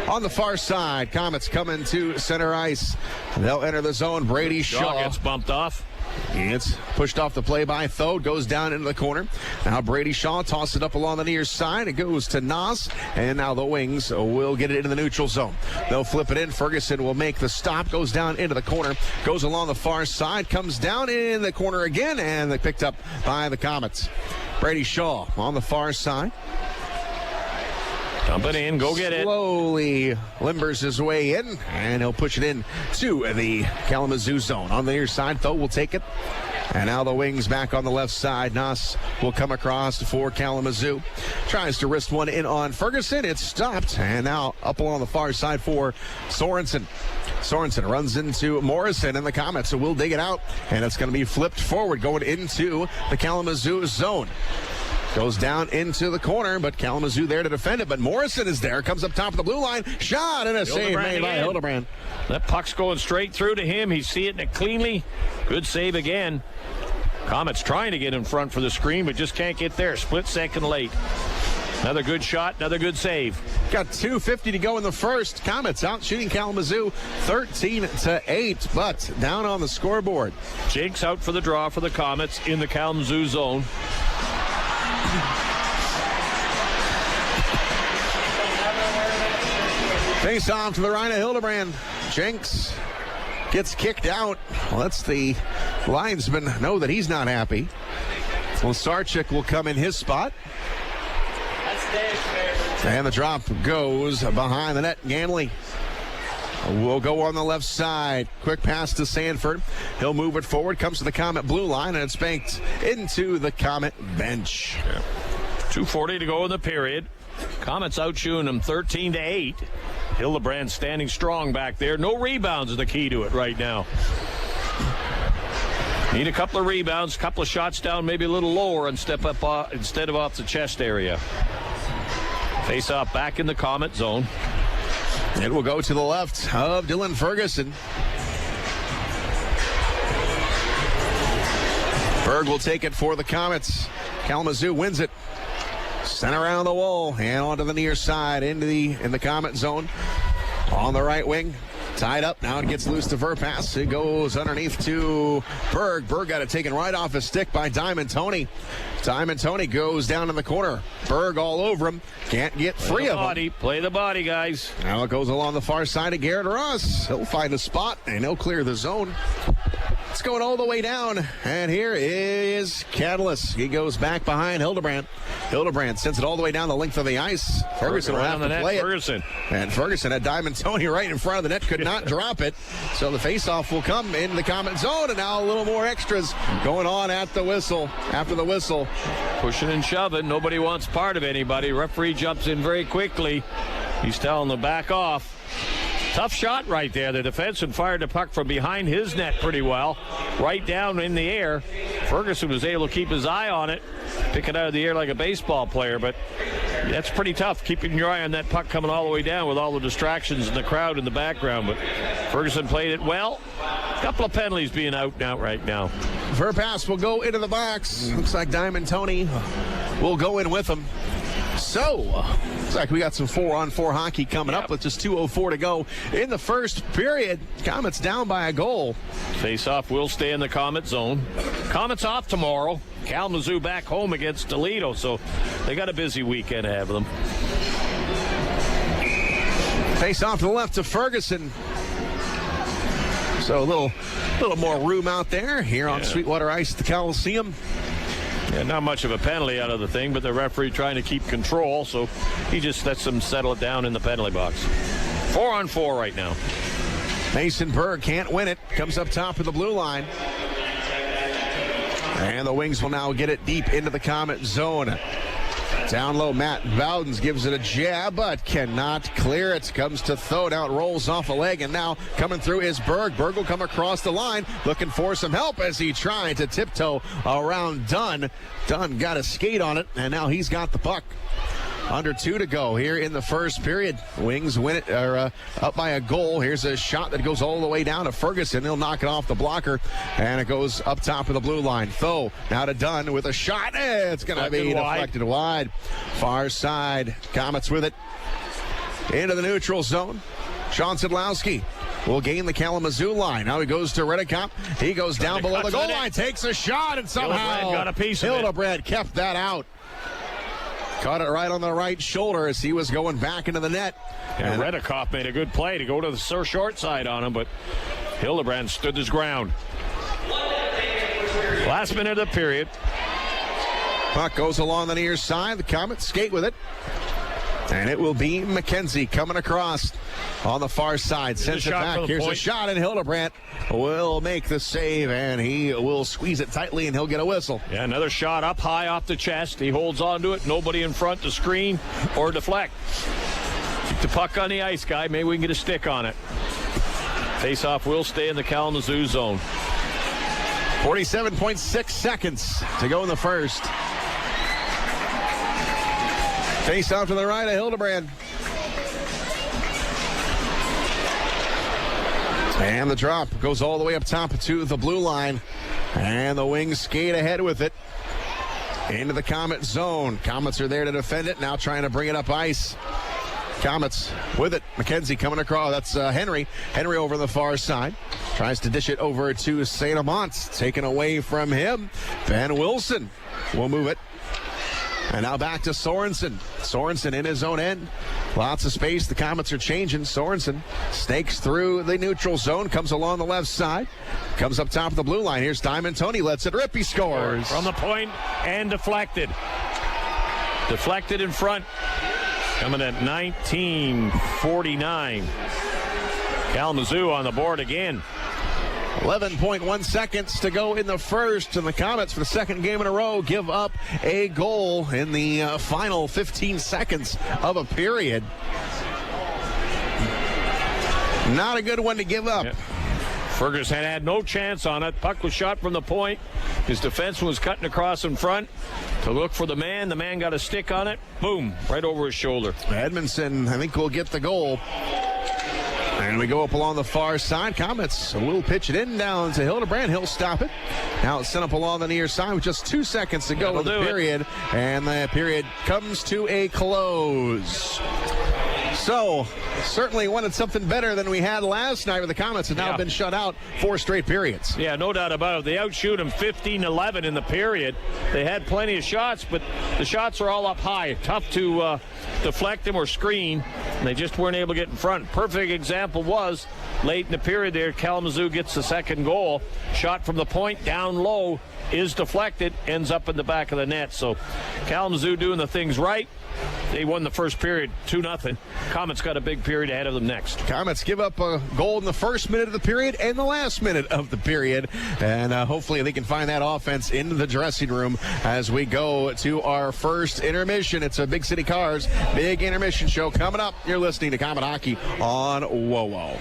On the far side, Komets coming to center ice. They'll enter the zone. Brady Shaw gets bumped off. It's pushed off the play by Thode, goes down into the corner. Now Brady Shaw tosses it up along the near side. It goes to Nas, and now the Wings will get it into the neutral zone. They'll flip it in. Ferguson will make the stop, goes down into the corner, goes along the far side, comes down in the corner again, and they picked up by the Komets. Brady Shaw on the far side. Dump it in, go get it. Slowly limbers his way in, and he'll push it in to the Kalamazoo zone. On the near side, Thode will take it. And now the Wings back on the left side. Nas will come across for Kalamazoo. Tries to wrist one in on Ferguson. It's stopped. And now up along the far side for Sorensen. Sorensen runs into Morrison, and the Komets will dig it out. And it's going to be flipped forward, going into the Kalamazoo zone. Goes down into the corner, but Kalamazoo there to defend it. But Morrison is there, comes up top of the blue line. Shot, and a save made by Hildebrand. That puck's going straight through to him. He's seeing it cleanly. Good save again. Komets trying to get in front for the screen, but just can't get there. Split second late. Another good shot, another good save. Got 2:50 to go in the first. Komets out shooting Kalamazoo 13-8, but down on the scoreboard. Jinx out for the draw for the Komets in the Kalamazoo zone. Face off to the right of Hildebrand. Jenks gets kicked out. Well, that's the linesman know that he's not happy. Łyszczarczyk will come in his spot. And the drop goes behind the net. Ganley will go on the left side. Quick pass to Sanford. He'll move it forward. Comes to the Komet blue line, and it's banked into the Komet bench. 2:40 to go in the period. Komets out shooting them 13-8. Hildebrand standing strong back there. No rebounds are the key to it right now. Need a couple of rebounds, couple of shots down, maybe a little lower, and step up instead of off the chest area. Face off back in the Komet zone. It will go to the left of Dylan Ferguson. Bergh will take it for the Komets. Kalamazoo wins it. Sent around the wall and onto the near side in the Komet zone. On the right wing. Tied up. Now it gets loose to Verpass. It goes underneath to Bergh. Bergh got it taken right off his stick by Diamond Tony. Diamond Tony goes down in the corner. Bergh all over him. Can't get free of him. Play the body, guys. Now it goes along the far side of Garrett Ross. He'll find a spot and he'll clear the zone. It's going all the way down. And here is Catalyst. He goes back behind Hildebrand. Hildebrand sends it all the way down the length of the ice. Ferguson will have to play it. And Ferguson had Diamond Tony right in front of the net. Could not drop it. So the faceoff will come in the Komet zone. And now a little more extras going on at the whistle. After the whistle. Pushing and shoving. Nobody wants part of anybody. Referee jumps in very quickly. He's telling them to back off. Tough shot right there. The defenseman fired the puck from behind his net pretty well. Right down in the air. Ferguson was able to keep his eye on it. Pick it out of the air like a baseball player. But that's pretty tough, keeping your eye on that puck coming all the way down with all the distractions and the crowd in the background. But Ferguson played it well. A couple of penalties being out and out right now. Verpass will go into the box. Looks like Diamond Tony will go in with him. So, looks like we got some 4-on-4 hockey coming up with just 2:04 to go in the first period. Komets down by a goal. Face-off will stay in the Komet zone. Komets off tomorrow. Kalamazoo back home against Toledo, so they got a busy weekend ahead of them. Face-off to the left to Ferguson. So a little more room out there here on Sweetwater Ice at the Coliseum. Yeah, not much of a penalty out of the thing, but the referee trying to keep control, so he just lets them settle it down in the penalty box. 4-on-4 right now. Mason Bergh can't win it. Comes up top of the blue line. And the Wings will now get it deep into the Comet zone. Down low, Matt Bowdens gives it a jab, but cannot clear it. Comes to Tho, now it rolls off a leg, and now coming through is Bergh. Bergh will come across the line, looking for some help as he tried to tiptoe around Dunn. Dunn got a skate on it, and now he's got the puck. Under 2 to go here in the first period. Wings win it, up by a goal. Here's a shot that goes all the way down to Ferguson. He'll knock it off the blocker, and it goes up top of the blue line. Tho now to Dunn with a shot. It's going to be deflected wide. Far side. Komets with it. Into the neutral zone. Sean Szydlowski will gain the Kalamazoo line. Now he goes to Redicop. He goes down below the goal line, takes a shot, and somehow got a piece of Hildebrand kept that out. Caught it right on the right shoulder as he was going back into the net. And Redicop made a good play to go to the short side on him, but Hildebrand stood his ground. Last minute of the period. Puck goes along the near side. The Komets skate with it. And it will be McKenzie coming across on the far side. Sends it back. Here's a shot, and Hildebrand will make the save, and he will squeeze it tightly, and he'll get a whistle. Yeah, another shot up high off the chest. He holds on to it. Nobody in front to screen or deflect. Keep the puck on the ice, guy. Maybe we can get a stick on it. Face-off will stay in the Kalamazoo zone. 47.6 seconds to go in the first. Face off to the right of Hildebrand. And the drop goes all the way up top to the blue line. And the Wings skate ahead with it. Into the Komet zone. Komets are there to defend it. Now trying to bring it up ice. Komets with it. McKenzie coming across. That's Henry. Henry over on the far side. Tries to dish it over to St-Amant. Taken away from him. Ben Wilson will move it. And now back to Sorensen. Sorensen in his own end. Lots of space. The Komets are changing. Sorensen snakes through the neutral zone. Comes along the left side. Comes up top of the blue line. Here's Diamond Tony. Lets it rip. He scores. From the point and deflected. Deflected in front. Coming at 19:49. Kalamazoo on the board again. 11.1 seconds to go in the first, and the Komets, for the second game in a row, give up a goal in the final 15 seconds of a period. Not a good one to give up. Yep. Ferguson had no chance on it. Puck was shot from the point. His defenseman was cutting across in front to look for the man. The man got a stick on it. Boom, right over his shoulder. Edmondson, I think, will get the goal. And we go up along the far side. Komets will pitch it in down to Hildebrand. He'll stop it. Now it's sent up along the near side with just 2 seconds to go in the period. And the period comes to a close. So, certainly wanted something better than we had last night, where the Komets have now been shut out 4 straight periods. Yeah, no doubt about it. They outshoot them 15-11 in the period. They had plenty of shots, but the shots are all up high. Tough to deflect them or screen. And they just weren't able to get in front. Perfect example was late in the period there. Kalamazoo gets the second goal. Shot from the point down low is deflected, ends up in the back of the net. So Kalamazoo doing the things right. They won the first period 2-0. Komets got a big period ahead of them next. Komets give up a goal in the first minute of the period and the last minute of the period. And hopefully they can find that offense in the dressing room as we go to our first intermission. It's a Big City Cars big intermission show coming up. You're listening to Komet Hockey on WOWO.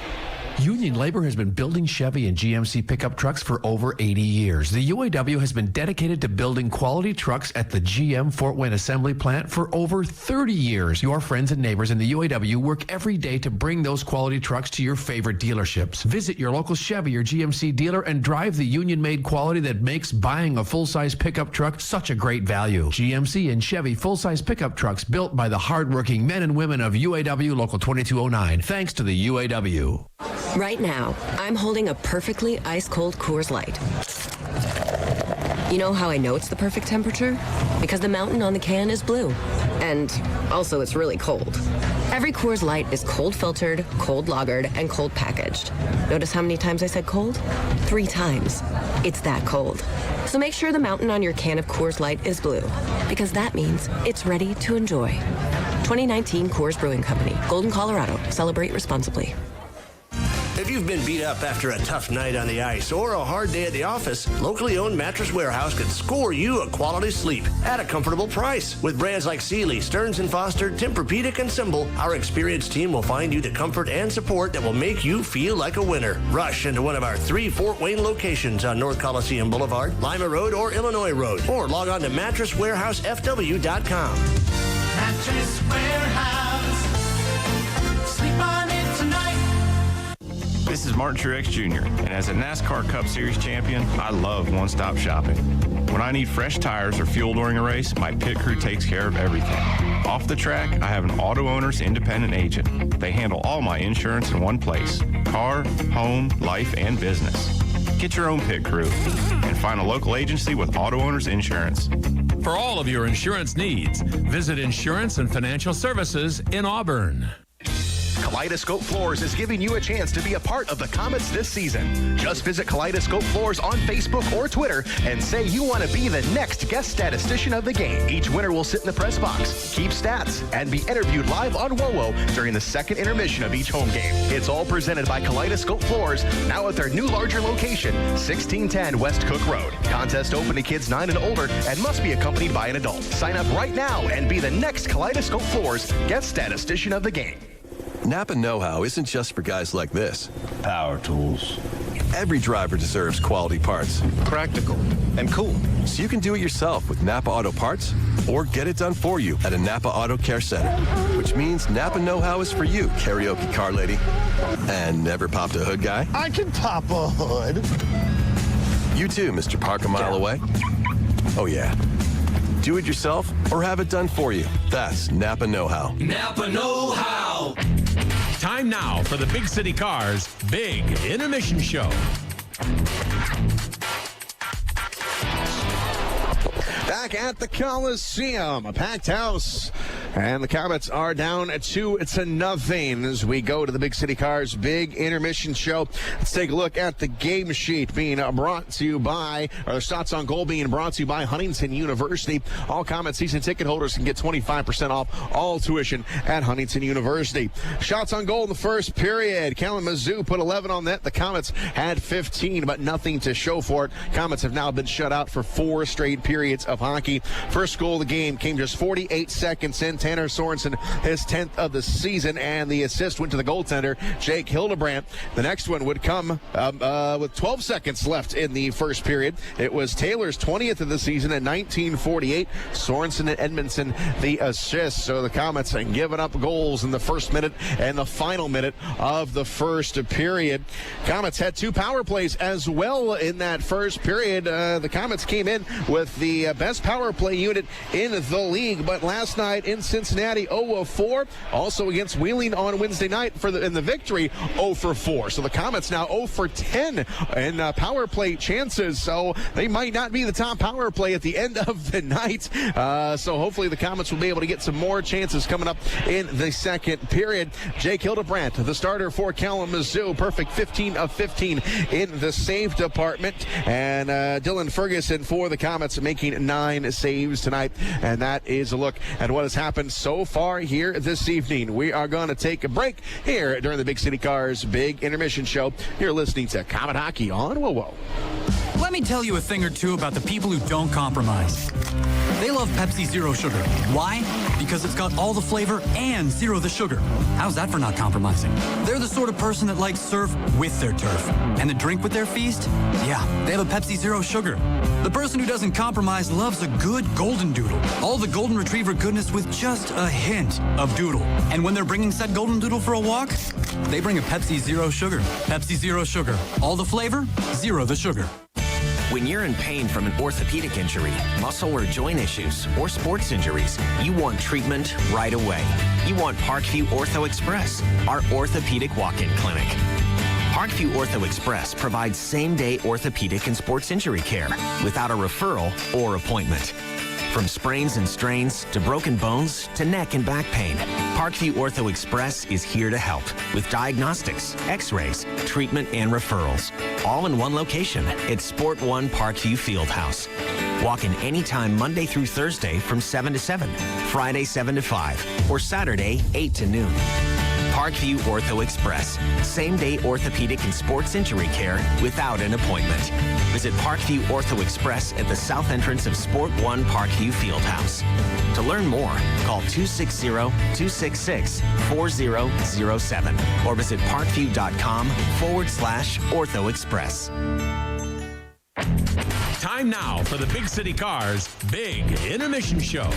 Union Labor has been building Chevy and GMC pickup trucks for over 80 years. The UAW has been dedicated to building quality trucks at the GM Fort Wayne Assembly Plant for over 30 years. Your friends and neighbors in the UAW work every day to bring those quality trucks to your favorite dealerships. Visit your local Chevy or GMC dealer and drive the union-made quality that makes buying a full-size pickup truck such a great value. GMC and Chevy full-size pickup trucks built by the hardworking men and women of UAW Local 2209. Thanks to the UAW. Right now, I'm holding a perfectly ice-cold Coors Light. You know how I know it's the perfect temperature? Because the mountain on the can is blue. And also, it's really cold. Every Coors Light is cold filtered, cold lagered, and cold packaged. Notice how many times I said cold? 3 times. It's that cold. So make sure the mountain on your can of Coors Light is blue, because that means it's ready to enjoy. 2019 Coors Brewing Company, Golden, Colorado. Celebrate responsibly. If you've been beat up after a tough night on the ice or a hard day at the office, locally owned Mattress Warehouse can score you a quality sleep at a comfortable price. With brands like Sealy, Stearns & Foster, Tempur-Pedic, and Symbol, our experienced team will find you the comfort and support that will make you feel like a winner. Rush into one of our 3 Fort Wayne locations on North Coliseum Boulevard, Lima Road, or Illinois Road, or log on to mattresswarehousefw.com. Mattress Warehouse. Sleep on it tonight. This is Martin Truex Jr., and as a NASCAR Cup Series champion, I love one-stop shopping. When I need fresh tires or fuel during a race, my pit crew takes care of everything. Off the track, I have an Auto Owners independent agent. They handle all my insurance in one place: car, home, life, and business. Get your own pit crew and find a local agency with Auto Owners Insurance. For all of your insurance needs, visit Insurance and Financial Services in Auburn. Kaleidoscope Floors is giving you a chance to be a part of the Komets this season. Just visit Kaleidoscope Floors on Facebook or Twitter and say you want to be the next guest statistician of the game. Each winner will sit in the press box, keep stats, and be interviewed live on WOWO during the second intermission of each home game. It's all presented by Kaleidoscope Floors, now at their new larger location, 1610 West Cook Road. Contest open to kids 9 and older and must be accompanied by an adult. Sign up right now and be the next Kaleidoscope Floors guest statistician of the game. Napa know-how isn't just for guys like this. Power tools. Every driver deserves quality parts. Practical and cool. So you can do it yourself with Napa Auto Parts or get it done for you at a Napa Auto Care Center. Which means Napa know-how is for you, karaoke car lady. And never popped a hood guy? I can pop a hood. You too, Mr. Park a mile away. Oh yeah. Do it yourself or have it done for you. That's Napa know-how. Napa know-how. Time now for the Big City Cars Big Intermission Show. Back at the Coliseum, a packed house, and the Komets are down 2-0 as we go to the Big City Cars Big Intermission Show. Let's take a look at the game sheet being brought to you by, or the shots on goal being brought to you by Huntington University. All Komets season ticket holders can get 25% off all tuition at Huntington University. Shots on goal in the first period. Kalamazoo put 11 on net. The Komets had 15, but nothing to show for it. Komets have now been shut out for 4 straight periods of hockey. First goal of the game came just 48 seconds in. Tanner Sorensen, his 10th of the season, and the assist went to the goaltender, Jake Hildebrandt. The next one would come with 12 seconds left in the first period. It was Taylor's 20th of the season at 1948. Sorensen and Edmondson the assist. So the Komets giving up goals in the first minute and the final minute of the first period. Komets had 2 power plays as well in that first period. The Komets came in with the best power play unit in the league, but last night in Cincinnati, 0-4. Also against Wheeling on Wednesday night in the victory, 0-4. So the Komets now 0-10 in power play chances. So they might not be the top power play at the end of the night. So hopefully the Komets will be able to get some more chances coming up in the second period. Jake Hildebrandt, the starter for Kalamazoo, perfect 15 of 15 in the save department. And Dylan Ferguson for the Komets making 9 saves tonight. And that is a look at what has happened so far here this evening. We are going to take a break here during the Big City Cars Big Intermission Show. You're listening to Komet Hockey on WOWO. Let me tell you a thing or two about the people who don't compromise. They love Pepsi Zero Sugar. Why? Because it's got all the flavor and zero the sugar. How's that for not compromising? They're the sort of person that likes surf with their turf. And the drink with their feast? Yeah, they have a Pepsi Zero Sugar. The person who doesn't compromise loves a good golden doodle. All the golden retriever goodness with just a hint of doodle. And when they're bringing said golden doodle for a walk, they bring a Pepsi Zero Sugar. Pepsi Zero Sugar. All the flavor, zero the sugar. When you're in pain from an orthopedic injury, muscle or joint issues, or sports injuries, you want treatment right away. You want Parkview Ortho Express, our orthopedic walk-in clinic. Parkview Ortho Express provides same-day orthopedic and sports injury care without a referral or appointment. From sprains and strains to broken bones to neck and back pain, Parkview Ortho Express is here to help with diagnostics, x-rays, treatment, and referrals. All in one location at Sport One Parkview Fieldhouse. Walk in anytime Monday through Thursday from 7 to 7, Friday 7 to 5, or Saturday 8 to noon. Parkview Ortho Express. Same-day orthopedic and sports injury care without an appointment. Visit Parkview Ortho Express at the south entrance of Sport One Parkview Fieldhouse. To learn more, call 260-266-4007 or visit parkview.com/Ortho Express. Time now for the Big City Cars Big Intermission Show.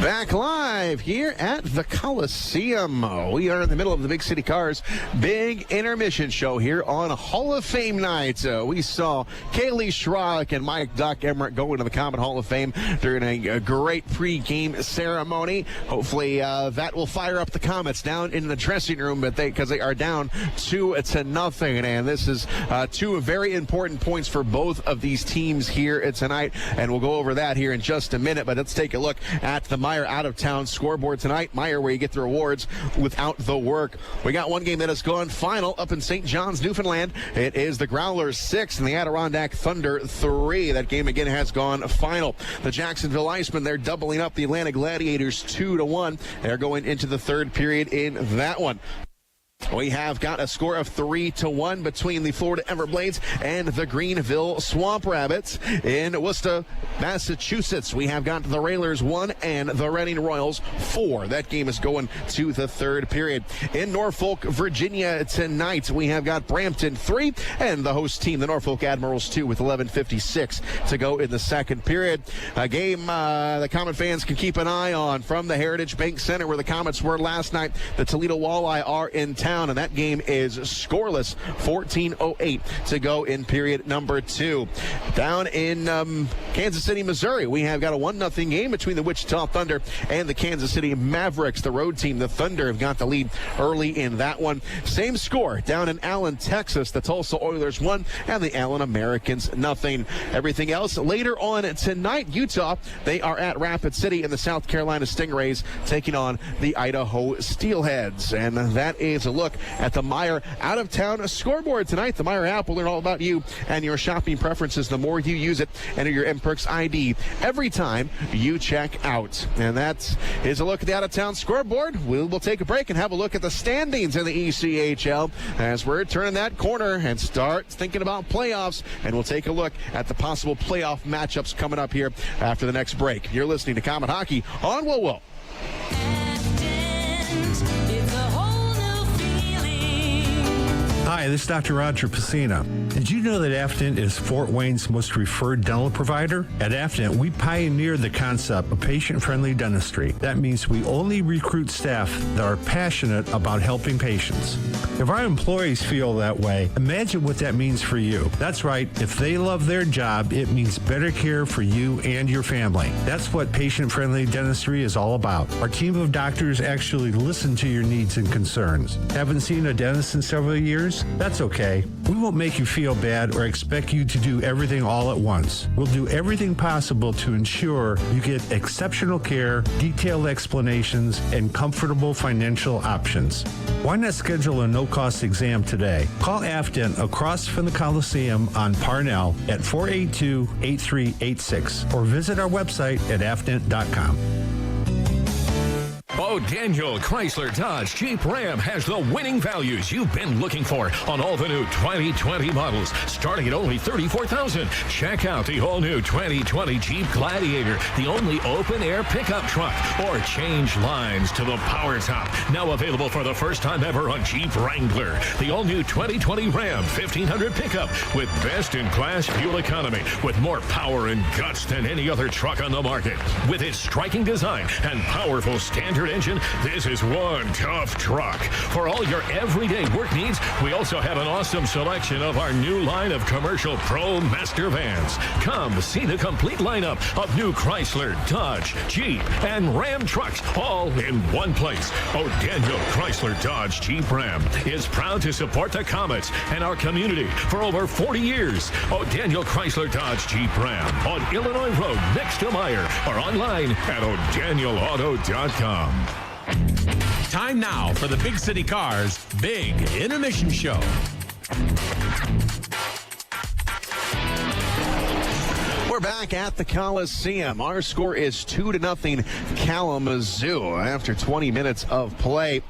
Back live here at the Coliseum. We are in the middle of the Big City Cars Big Intermission Show here on Hall of Fame night. We saw Kaylee Schrock and Mike Doc Emmerich go into the Comet Hall of Fame during a great pre-game ceremony. Hopefully that will fire up the Comets down in the dressing room, because they are down 2-0. And this is two very important points for both of these teams here tonight. And we'll go over that here in just a minute. But let's take a look at the Meyer out-of-town scoreboard tonight. Meyer, where you get the rewards without the work. We got one game that has gone final up in St. John's, Newfoundland. It is the Growlers 6 and the Adirondack Thunder 3. That game again has gone final. The Jacksonville Icemen, they're doubling up the Atlanta Gladiators 2-1. They're going into the third period in that one. We have got a score of 3-1 between the Florida Everblades and the Greenville Swamp Rabbits. In Worcester, Massachusetts, we have got the Railers 1 and the Reading Royals 4. That game is going to the third period. In Norfolk, Virginia tonight, we have got Brampton 3 and the host team, the Norfolk Admirals 2, with 11:56 to go in the second period. A game the Comet fans can keep an eye on from the Heritage Bank Center, where the Comets were last night. The Toledo Walleye are in town, and that game is scoreless. 14:08 to go in period number 2. Down in Kansas City, Missouri, we have got a 1-0 game between the Wichita Thunder and the Kansas City Mavericks. The road team, the Thunder, have got the lead early in that one. Same score down in Allen, Texas. The Tulsa Oilers 1 and the Allen Americans 0. Everything else later on tonight. Utah, they are at Rapid City, and the South Carolina Stingrays taking on the Idaho Steelheads. And that is a look at the Meyer out-of-town scoreboard tonight. The Meyer app will learn all about you and your shopping preferences. The more you use it, enter your MPerks ID every time you check out. And that is a look at the out-of-town scoreboard. We will take a break and have a look at the standings in the ECHL as we're turning that corner and start thinking about playoffs. And we'll take a look at the possible playoff matchups coming up here after the next break. You're listening to Comet Hockey on WoWo. Hi, this is Dr. Roger Pacina. Did you know that Afton is Fort Wayne's most referred dental provider? At Afton, we pioneered the concept of patient-friendly dentistry. That means we only recruit staff that are passionate about helping patients. If our employees feel that way, imagine what that means for you. That's right. If they love their job, it means better care for you and your family. That's what patient-friendly dentistry is all about. Our team of doctors actually listen to your needs and concerns. Haven't seen a dentist in several years? That's okay. We won't make you feel bad or expect you to do everything all at once. We'll do everything possible to ensure you get exceptional care, detailed explanations, and comfortable financial options. Why not schedule a no-cost exam today? Call Afton across from the Coliseum on Parnell at 482-8386 or visit our website at afton.com. Bo Daniel Chrysler Dodge Jeep Ram has the winning values you've been looking for on all the new 2020 models, starting at only $34,000. Check out the all-new 2020 Jeep Gladiator, the only open-air pickup truck, or change lines to the Power Top, now available for the first time ever on Jeep Wrangler. The all-new 2020 Ram 1500 pickup with best-in-class fuel economy, with more power and guts than any other truck on the market. With its striking design and powerful standard engine engine, this is one tough truck. For all your everyday work needs, we also have an awesome selection of our new line of commercial Pro Master vans. Come see the complete lineup of new Chrysler, Dodge, Jeep, and Ram trucks, all in one place. O'Daniel Chrysler Dodge Jeep Ram is proud to support the Komets and our community for over 40 years. O'Daniel Chrysler Dodge Jeep Ram on Illinois Road next to Meyer or online at o'danielauto.com. Time now for the Big City Cars Big Intermission Show. We're back at the Coliseum. Our score is 2-0 Kalamazoo after 20 minutes of play.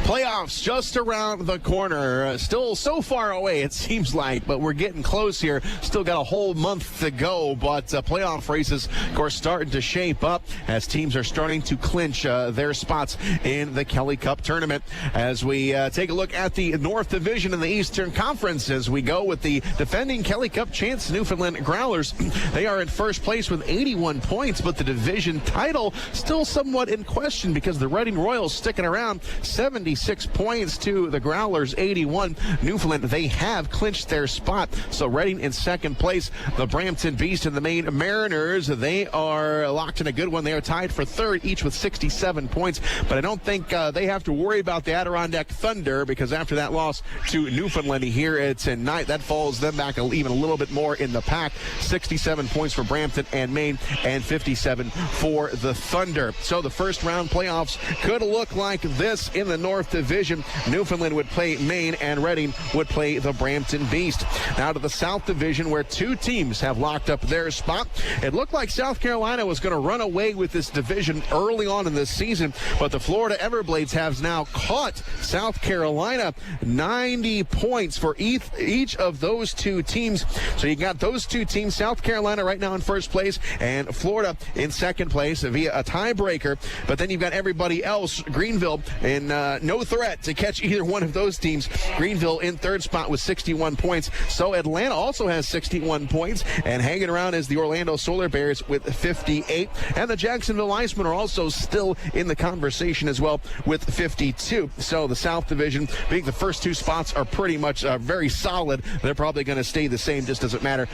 Playoffs just around the corner. Still so far away, it seems like, but we're getting close here. Still got a whole month to go, but playoff races, of course, starting to shape up as teams are starting to clinch their spots in the Kelly Cup tournament. As we take a look at the North Division in the Eastern Conference, as we go with the defending Kelly Cup champs, Newfoundland Growlers. They are in first place with 81 points, but the division title still somewhat in question because the Reading Royals sticking around, 76 points to the Growlers, 81. Newfoundland, they have clinched their spot. So Reading in second place. The Brampton Beast and the Maine Mariners, they are locked in a good one. They are tied for third, each with 67 points. But I don't think they have to worry about the Adirondack Thunder because after that loss to Newfoundland here tonight, that falls them back even a little bit more in the pack. 67 points for Brampton and Maine and 57 for the Thunder. So the first round playoffs could look like this in the North Division. Newfoundland would play Maine and Reading would play the Brampton Beast. Now to the South Division where two teams have locked up their spot. It looked like South Carolina was going to run away with this division early on in this season, but the Florida Everblades have now caught South Carolina. 90 points for each of those two teams. So you got those two teams, South Carolina right now in first place and Florida in second place via a tiebreaker. But then you've got everybody else. Greenville in no threat to catch either one of those teams. Greenville in third spot with 61 points. So Atlanta also has 61 points, and hanging around is the Orlando Solar Bears with 58. And the Jacksonville Icemen are also still in the conversation as well with 52. So the South Division, I think the first two spots are pretty much very solid. They're probably going to stay the same, just doesn't matter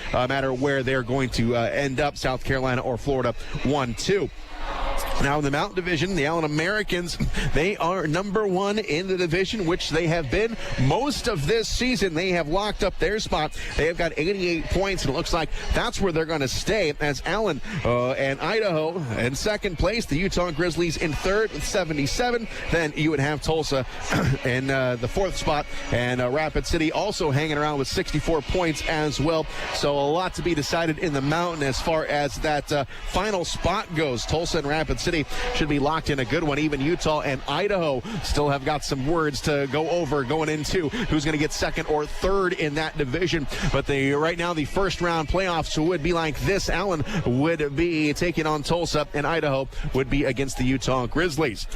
where they're going to end up, South Carolina or Florida, 1-2. Now in the Mountain Division, the Allen Americans, they are number one in the division, which they have been most of this season. They have locked up their spot. They have got 88 points, and it looks like that's where they're going to stay as Allen and Idaho in second place. The Utah Grizzlies in third with 77. Then you would have Tulsa in the fourth spot, and Rapid City also hanging around with 64 points as well. So a lot to be decided in the Mountain as far as that final spot goes. Tulsa and Rapid City should be locked in a good one. Even Utah and Idaho still have got some words to go over going into who's going to get second or third in that division. But right now the first round playoffs would be like this. Allen would be taking on Tulsa, and Idaho would be against the Utah Grizzlies.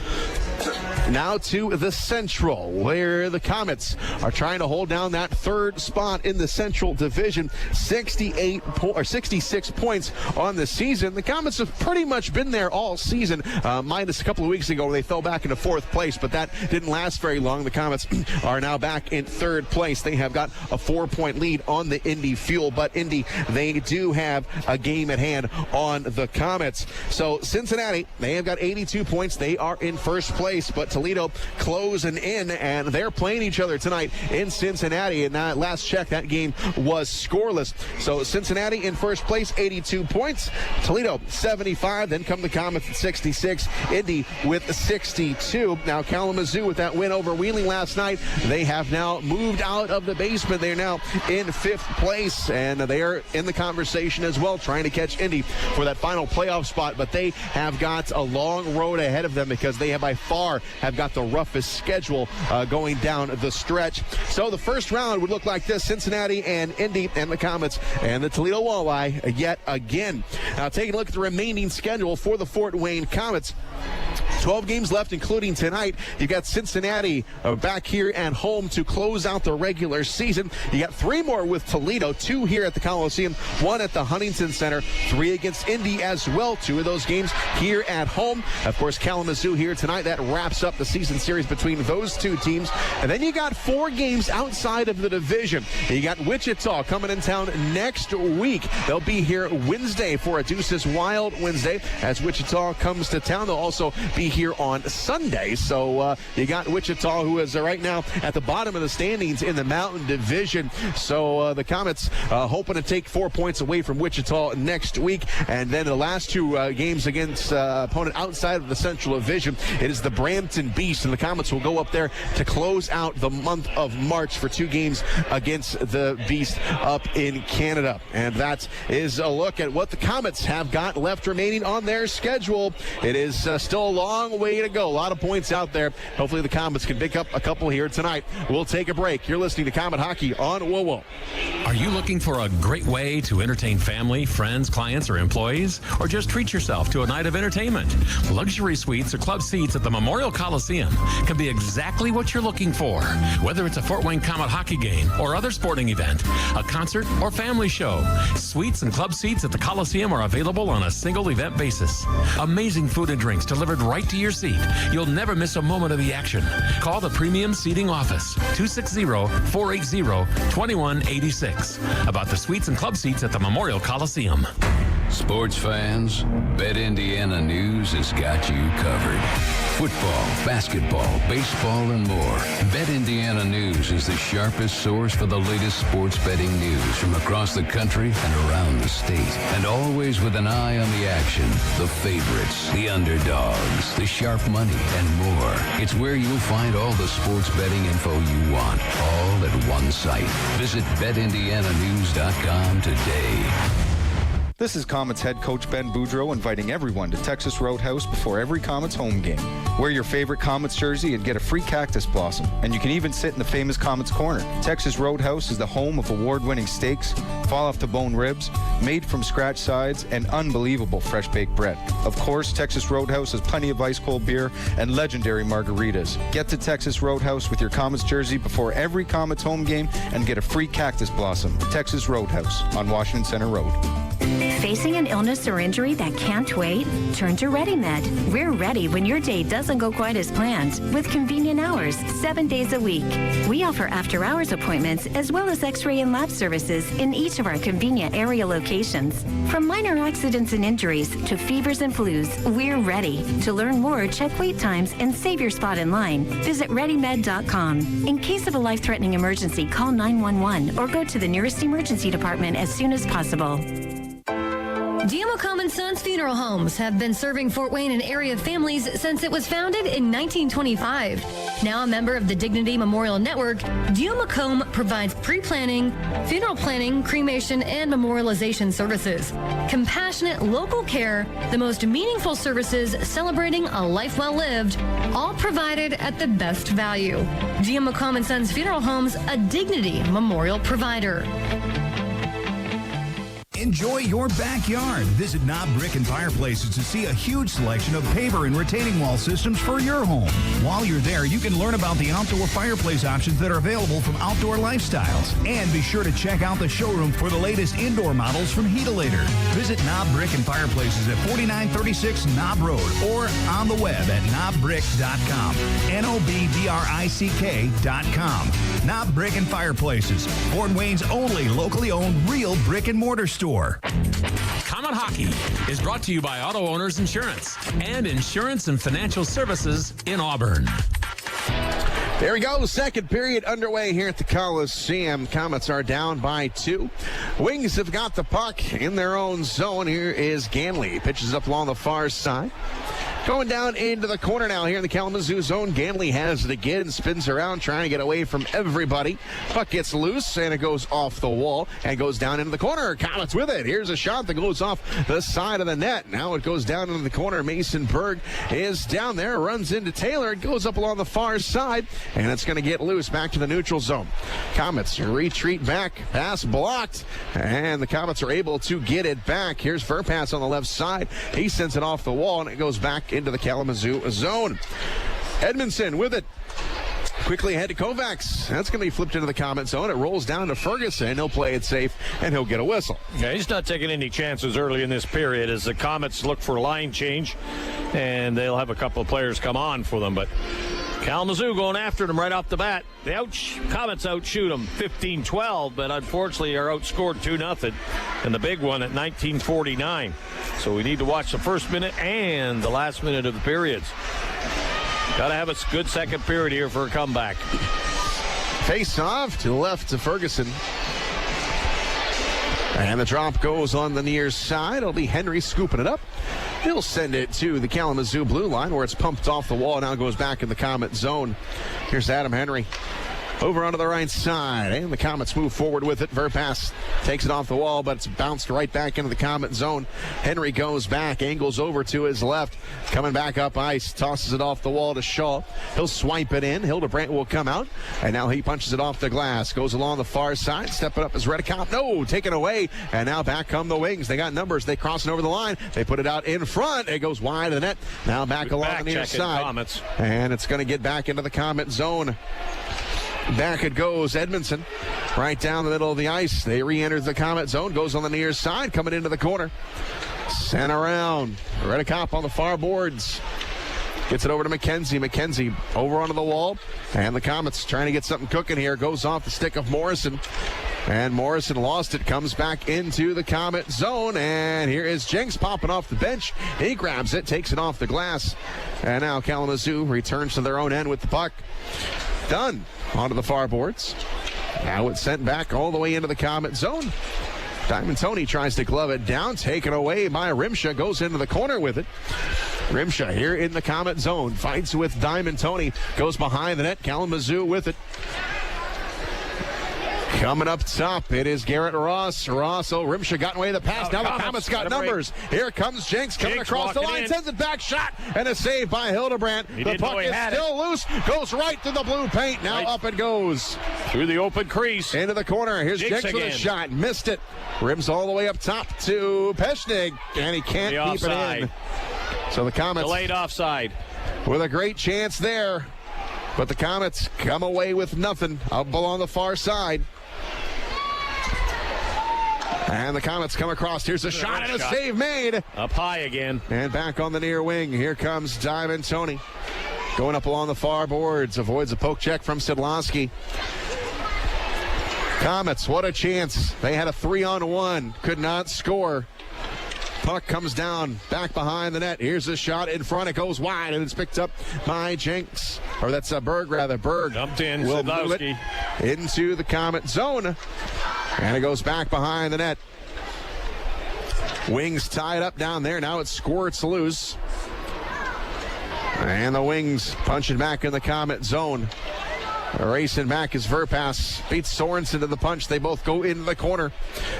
Now to the Central, where the Komets are trying to hold down that third spot in the Central Division. 66 points on the season. The Komets have pretty much been there all season, minus a couple of weeks ago where they fell back into fourth place, but that didn't last very long. The Komets are now back in third place. They have got a 4-point lead on the Indy Fuel, but Indy, they do have a game at hand on the Komets. So Cincinnati, they have got 82 points. They are in first place, but Toledo closing in, and they're playing each other tonight in Cincinnati. And last check, that game was scoreless. So Cincinnati in first place, 82 points. Toledo 75. Then come the Komets at 66. Indy with 62. Now Kalamazoo with that win over Wheeling last night. They have now moved out of the basement. They're now in fifth place, and they are in the conversation as well, trying to catch Indy for that final playoff spot. But they have got a long road ahead of them because they have by far have got the roughest schedule going down the stretch. So the first round would look like this: Cincinnati and Indy and the Komets and the Toledo Walleye yet again. Now taking a look at the remaining schedule for the Fort Wayne Komets. 12 games left, including tonight. You got Cincinnati back here at home to close out the regular season. You got 3 more with Toledo, 2 here at the Coliseum, 1 at the Huntington Center, 3 against Indy as well. 2 of those games here at home. Of course, Kalamazoo here tonight. That wraps up the season series between those 2 teams. And then you got 4 games outside of the division. You got Wichita coming in town next week. They'll be here Wednesday for a Deuces Wild Wednesday as Wichita comes to town. They'll also be here on Sunday. So you got Wichita, who is right now at the bottom of the standings in the Mountain Division. So the Komets hoping to take 4 points away from Wichita next week. And then the last 2 games against opponent outside of the Central Division, it is the Brampton Beast, and the Komets will go up there to close out the month of March for 2 games against the Beast up in Canada. And that is a look at what the Komets have got left remaining on their schedule. It is still a long way to go. A lot of points out there. Hopefully the Komets can pick up a couple here tonight. We'll take a break. You're listening to Komet Hockey on WOWO. Are you looking for a great way to entertain family, friends, clients, or employees? Or just treat yourself to a night of entertainment? Luxury suites or club seats at the Memorial Coliseum can be exactly what you're looking for. Whether it's a Fort Wayne Komet hockey game or other sporting event, a concert or family show, suites and club seats at the Coliseum are available on a single event basis. Amazing food and drinks delivered right to your seat. You'll never miss a moment of the action. Call the Premium Seating Office, 260-480-2186, about the suites and club seats at the Memorial Coliseum. Sports fans, Bet Indiana News has got you covered. Football, basketball, baseball, and more. Bet Indiana News is the sharpest source for the latest sports betting news from across the country and around the state. And always with an eye on the action, the favorites, the underdogs, the sharp money, and more. It's where you'll find all the sports betting info you want, all at one site. Visit BetIndianaNews.com today. This is Komets head coach Ben Boudreau inviting everyone to Texas Roadhouse before every Komets home game. Wear your favorite Komets jersey and get a free cactus blossom. And you can even sit in the famous Komets Corner. Texas Roadhouse is the home of award-winning steaks, fall-off-the-bone ribs, made-from-scratch sides, and unbelievable fresh-baked bread. Of course, Texas Roadhouse has plenty of ice-cold beer and legendary margaritas. Get to Texas Roadhouse with your Komets jersey before every Komets home game and get a free cactus blossom. Texas Roadhouse on Washington Center Road. Facing an illness or injury that can't wait? Turn to ReadyMed. We're ready when your day doesn't go quite as planned, with convenient hours, 7 days a week. We offer after-hours appointments as well as x-ray and lab services in each of our convenient area locations. From minor accidents and injuries to fevers and flus, we're ready. To learn more, check wait times and save your spot in line. Visit ReadyMed.com. In case of a life-threatening emergency, call 911 or go to the nearest emergency department as soon as possible. Komets Sons Funeral Homes have been serving Fort Wayne and area families since it was founded in 1925. Now a member of the Dignity Memorial Network, Macomb provides pre-planning, funeral planning, cremation, and memorialization services. Compassionate local care, the most meaningful services celebrating a life well lived, all provided at the best value. Macomb & Sons Funeral Homes, a Dignity Memorial provider. Enjoy your backyard. Visit Knob Brick and Fireplaces to see a huge selection of paver and retaining wall systems for your home. While you're there, you can learn about the outdoor fireplace options that are available from Outdoor Lifestyles. And be sure to check out the showroom for the latest indoor models from Heatolator. Visit Knob Brick and Fireplaces at 4936 Knob Road or on the web at knobbrick.com. NOBDRICK.com. Knob Brick and Fireplaces, Fort Wayne's only locally owned real brick and mortar store. Komet Hockey is brought to you by Auto Owners Insurance and Insurance and Financial Services in Auburn. There we go. Second period underway here at the Coliseum. Komets are down by 2. Wings have got the puck in their own zone. Here is Ganley. Pitches up along the far side. Going down into the corner now here in the Kalamazoo zone. Ganley has it again, spins around, trying to get away from everybody. Puck gets loose, and it goes off the wall and goes down into the corner. Komets with it. Here's a shot that goes off the side of the net. Now it goes down into the corner. Mason Bergh is down there, runs into Taylor. It goes up along the far side, and it's going to get loose back to the neutral zone. Komets retreat back. Pass blocked, and the Komets are able to get it back. Here's Verpass on the left side. He sends it off the wall, and it goes back into the Kalamazoo zone. Edmondson with it. Quickly ahead to Kovacs. That's going to be flipped into the Komet zone. It rolls down to Ferguson. He'll play it safe, and he'll get a whistle. Yeah, he's not taking any chances early in this period as the Komets look for line change, and they'll have a couple of players come on for them. But Kalamazoo going after them right off the bat. The Komets outshoot them 15-12, but unfortunately are outscored 2-0 in the big one at 19:49. So we need to watch the first minute and the last minute of the periods. Got to have a good second period here for a comeback. Face off to the left to Ferguson. And the drop goes on the near side. It'll be Henry scooping it up. He'll send it to the Kalamazoo blue line where it's pumped off the wall. Now goes back in the Komet zone. Here's Adam Henry. Over onto the right side, and the Komets move forward with it. Verpass takes it off the wall, but it's bounced right back into the Komet zone. Henry goes back, angles over to his left, coming back up ice, tosses it off the wall to Shaw. He'll swipe it in. Hildebrandt will come out, and now he punches it off the glass. Goes along the far side, stepping up is Redicop. No, taken away, and now back come the Wings. They got numbers. They cross it over the line. They put it out in front. It goes wide of the net. Now back along the near side, Komets. and it's going to get back into the Komet zone. Back it goes, Edmondson, right down the middle of the ice. They re-enter the Komet zone, goes on the near side, coming into the corner. Sent around. Redicop on the far boards. Gets it over to McKenzie. McKenzie over onto the wall. And the Komets trying to get something cooking here. Goes off the stick of Morrison. And Morrison lost it. Comes back into the Komet zone. And here is Jenks popping off the bench. He grabs it, takes it off the glass. And now Kalamazoo returns to their own end with the puck. Done. Onto the far boards. Now it's sent back all the way into the Komet zone. Diamond Tony tries to glove it down. Taken away by Rimsha. Goes into the corner with it. Rimsha here in the Komet zone. Fights with Diamond Tony. Goes behind the net. Kalamazoo with it. Coming up top, it is Garrett Ross. Rimsha got away the pass. Now the Komets got numbers. Here comes Jenks coming across the line. Sends it back, shot, and a save by Hildebrandt. The puck is still loose. Goes right to the blue paint. Now up it goes. Through the open crease. Into the corner. Here's Jenks with a shot. Missed it. Rims all the way up top to Peshnig, and he can't keep it in. So the Komets. Delayed offside. With a great chance there. But the Komets come away with nothing. Up along the far side. And the Komets come across. Here's a shot and a save made. Up high again. And back on the near wing. Here comes Diamond Tony. Going up along the far boards. Avoids a poke check from Szydlowski. Komets, what a chance. They had a 3-on-1. Could not score. Puck comes down back behind the net. Here's a shot in front. It goes wide, and it's picked up by Jenks. Or that's Bergh, rather. Bergh dumped in. Will move it into the Komet zone. And it goes back behind the net. Wings tied up down there. Now it squirts loose. And the Wings punching back in the Komet zone. Racing back is Verpass. Beats Sorensen to the punch. They both go into the corner.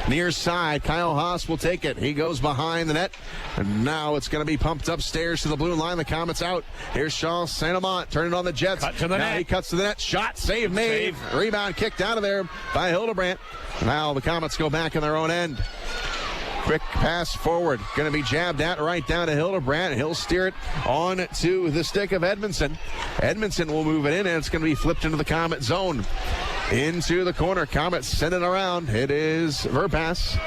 Near side, Kyle Haas will take it. He goes behind the net. And now it's going to be pumped upstairs to the blue line. The Komets out. Here's Shaw, St-Amant turning on the Jets. Cut to the net. He cuts to the net. Shot, save made. Rebound kicked out of there by Hildebrandt. Now the Komets go back in their own end. Quick pass forward. Going to be jabbed at right down to Hildebrandt. He'll steer it on to the stick of Edmondson. Edmondson will move it in, and it's going to be flipped into the Komet zone. Into the corner. Komets send it around. It is Verpass.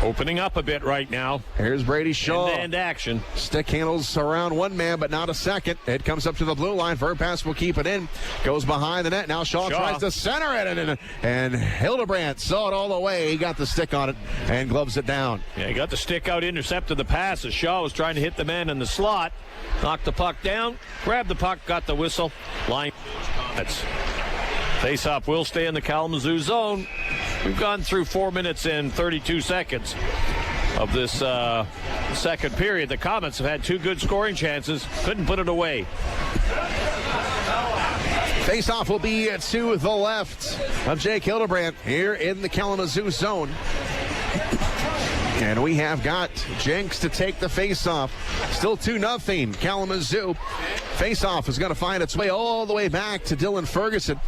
Opening up a bit right now. Here's Brady Shaw. End-to-end action. Stick handles around one man, but not a second. It comes up to the blue line. Verpass will keep it in. Goes behind the net. Now Shaw tries to center it, and Hildebrandt saw it all the way. He got the stick on it and gloves it down. Yeah, he got the stick out, intercepted the pass as Shaw was trying to hit the man in the slot. Knocked the puck down, grabbed the puck, got the whistle. Line. That's face-off will stay in the Kalamazoo zone. We've gone through 4 minutes and 32 seconds of this second period. The Komets have had two good scoring chances. Couldn't put it away. Face-off will be to the left of Jake Hildebrandt here in the Kalamazoo zone. And we have got Jenks to take the face-off. Still 2-0 Kalamazoo. Faceoff is going to find its way all the way back to Dylan Ferguson.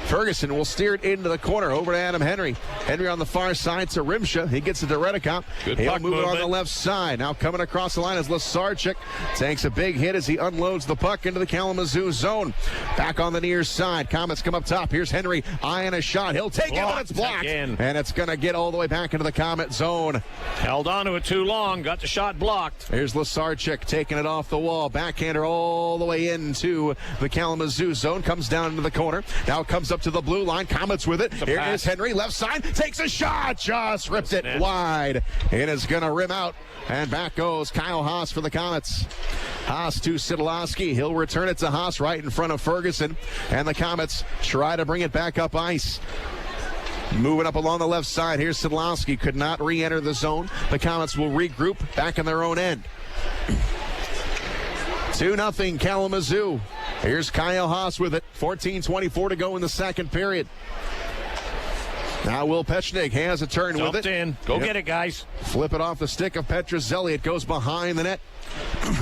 Ferguson will steer it into the corner over to Adam Henry. Henry on the far side to Rimsha. He gets it to Redicott. He'll move it on the left side. Now coming across the line is Łyszczarczyk. Takes a big hit as he unloads the puck into the Kalamazoo zone. Back on the near side. Komets come up top. Here's Henry eyeing a shot. He'll take it, but it's blocked. Again. And it's going to get all the way back into the Komet zone. Held on to it too long. Got the shot blocked. Here's Łyszczarczyk taking it off the wall. Backhander all the way into the Kalamazoo zone. Comes down into the corner. Now comes up to the blue line. Komets with it. Here is Henry. Left side. Takes a shot. Just ripped it wide. It is going to rim out. And back goes Kyle Haas for the Komets. Haas to Szydlowski. He'll return it to Haas right in front of Ferguson. And the Komets try to bring it back up ice. Moving up along the left side. Here's Szydlowski. Could not re-enter the zone. The Komets will regroup back in their own end. 2-0 Kalamazoo. Here's Kyle Haas with it. 14:24 to go in the second period. Now Will Pechnik has a turn with it. In. Go get it, guys. Flip it off the stick of Petruzzelli. It goes behind the net.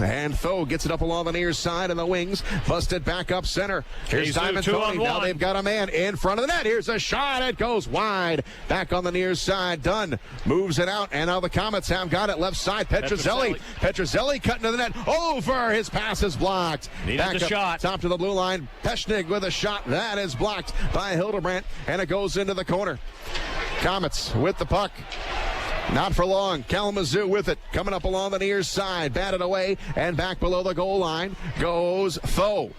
And Tho gets it up along the near side and the wings. Busted back up center. Here's Diamond Tony. Now they've got a man in front of the net. Here's a shot. It goes wide. Back on the near side. Dunn moves it out. And now the Komets have got it left side. Petruzzelli. Petruzzelli cutting to the net. Over. His pass is blocked. Back the shot. Top to the blue line. Pechnik with a shot. That is blocked by Hildebrandt. And it goes into the corner. Komets with the puck. Not for long. Kalamazoo with it. Coming up along the near side. Batted away. And back below the goal line goes Tho.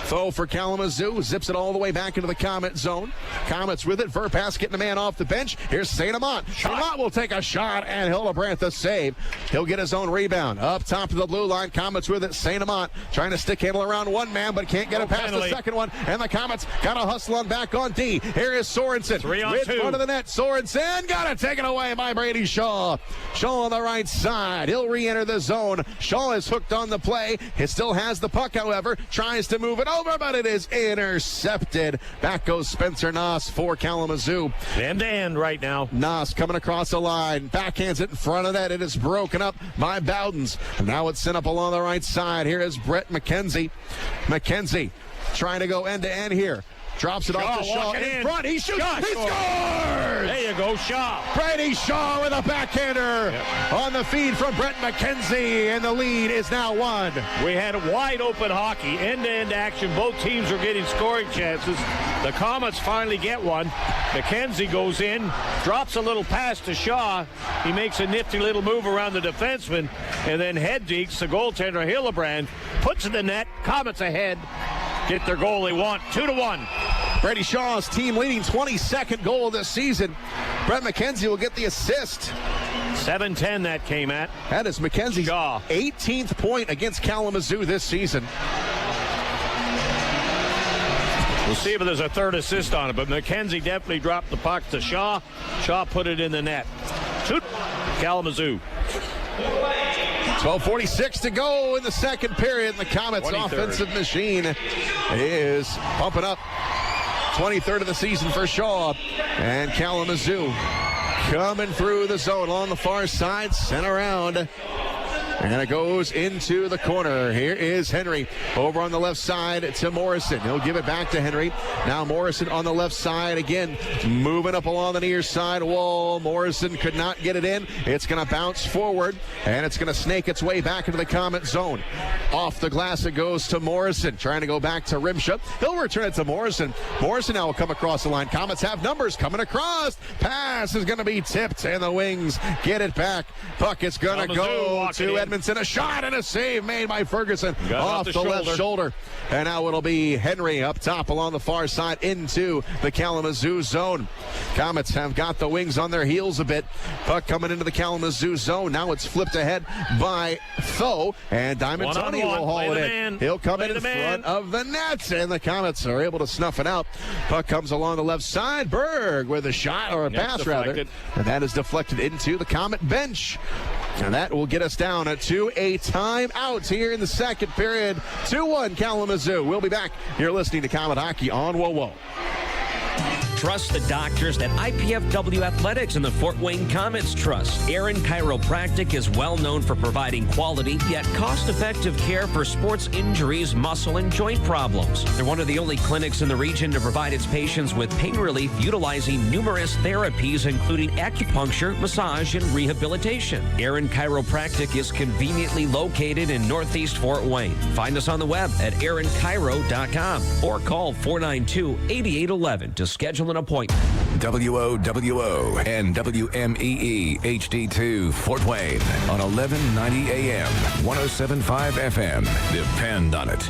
Tho for Kalamazoo. Zips it all the way back into the Komet zone. Komets with it. Verpass getting a man off the bench. Here's St-Amant. St-Amant will take a shot. And Hildebrandt the save. He'll get his own rebound. Up top to the blue line. Komets with it. St-Amant trying to stick handle around one man, but can't get it past the second one. And the Komets got a hustle on back on D. Here is Sorensen. 3-on-2. Front of the net. Sorensen got it taken away by Brady Shaw. Shaw on the right side. He'll re-enter the zone. Shaw is hooked on the play. He still has the puck, however. Tries to move it over, but it is intercepted. Back goes Spencer Noss for Kalamazoo. End to end right now. Noss coming across the line. Backhands it in front of that. It is broken up by Bowdens. And now it's sent up along the right side. Here is Brett McKenzie. McKenzie trying to go end to end here. Drops it off to Shaw in front. He shoots. He scores! There you go, Shaw. Brady Shaw with a backhander on the feed from Brett McKenzie, and the lead is now 1. We had wide open hockey, end-to-end action. Both teams are getting scoring chances. The Komets finally get one. McKenzie goes in, drops a little pass to Shaw. He makes a nifty little move around the defenseman, and then Heddeeks, the goaltender Hildebrandt, puts it in the net. Komets ahead. Get their goal they want. 2-1. Brady Shaw's team leading 22nd goal of this season. Brett McKenzie will get the assist. 7-10 that came at. That is McKenzie's 18th point against Kalamazoo this season. We'll see if there's a third assist on it, but McKenzie definitely dropped the puck to Shaw. Shaw put it in the net. Kalamazoo. 12:46 to go in the second period. The Komets' offensive machine is pumping up. 23rd of the season for Shaw. And Kalamazoo coming through the zone on the far side, sent around. And it goes into the corner. Here is Henry over on the left side to Morrison. He'll give it back to Henry. Now Morrison on the left side again, moving up along the near side wall. Morrison could not get it in. It's going to bounce forward, and it's going to snake its way back into the Komet zone. Off the glass it goes to Morrison, trying to go back to Rimsha. He'll return it to Morrison. Morrison now will come across the line. Komets have numbers coming across. Pass is going to be tipped, and the Wings get it back. Puck is going to go to Edmondson. A shot and a save made by Ferguson off the left shoulder. And now it'll be Henry up top along the far side into the Kalamazoo zone. Komets have got the Wings on their heels a bit. Puck coming into the Kalamazoo zone. Now it's flipped ahead by Tho, and Diamond Tony will haul it in. He'll come in front of the nets, and the Komets are able to snuff it out. Puck comes along the left side. Bergh with a shot, or a pass rather, and that is deflected into the Komet bench. And that will get us down to a timeout here in the second period. 2-1 Kalamazoo. We'll be back. You're listening to Komet Hockey on WoWo. Trust the doctors at IPFW Athletics and the Fort Wayne Komets Trust. Aaron Chiropractic is well known for providing quality yet cost-effective care for sports injuries, muscle, and joint problems. They're one of the only clinics in the region to provide its patients with pain relief utilizing numerous therapies, including acupuncture, massage, and rehabilitation. Aaron Chiropractic is conveniently located in Northeast Fort Wayne. Find us on the web at aaronchiro.com or call 492-8811 to schedule an appointment. WOWO and WMEE HD2 Fort Wayne on 1190 AM, 107.5 FM. Depend on it.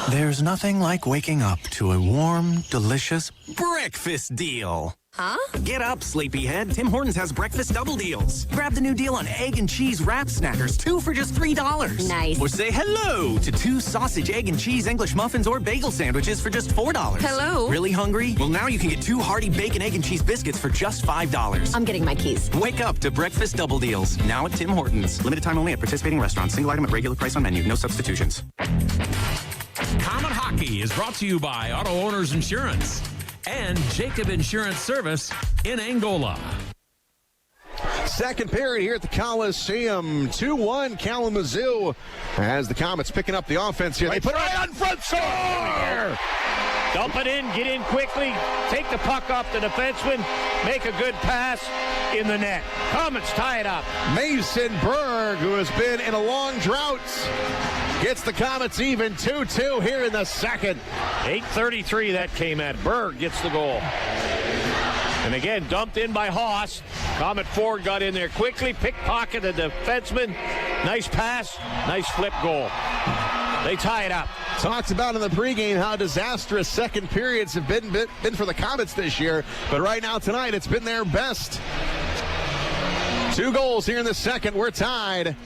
There's nothing like waking up to a warm, delicious breakfast deal. Huh? Get up, sleepyhead. Tim Hortons has breakfast double deals. Grab the new deal on egg and cheese wrap snackers, 2 for just $3. Nice. Or say hello to 2 sausage, egg, and cheese English muffins or bagel sandwiches for just $4. Hello. Really hungry? Well, now you can get 2 hearty bacon, egg, and cheese biscuits for just $5. I'm getting my keys. Wake up to breakfast double deals. Now at Tim Hortons. Limited time only at participating restaurants. Single item at regular price on menu. No substitutions. Comet Hockey is brought to you by Auto Owners Insurance and Jacob Insurance Service in Angola. Second period here at the Coliseum. 2-1 Kalamazoo as the Komets picking up the offense here. They put it right on front. Score! Dump it in, get in quickly, take the puck off the defenseman, make a good pass in the net. Komets tie it up. Mason Bergh, who has been in a long drought, gets the Komets even 2-2 here in the second. 8:33 that came at. Bergh gets the goal. And again, dumped in by Haas. Komet Ford got in there quickly, pickpocketed the defenseman. Nice pass, nice flip goal. They tie it up. Talked about in the pregame how disastrous second periods have been for the Komets this year. But right now tonight, it's been their best. 2 goals here in the second. We're tied.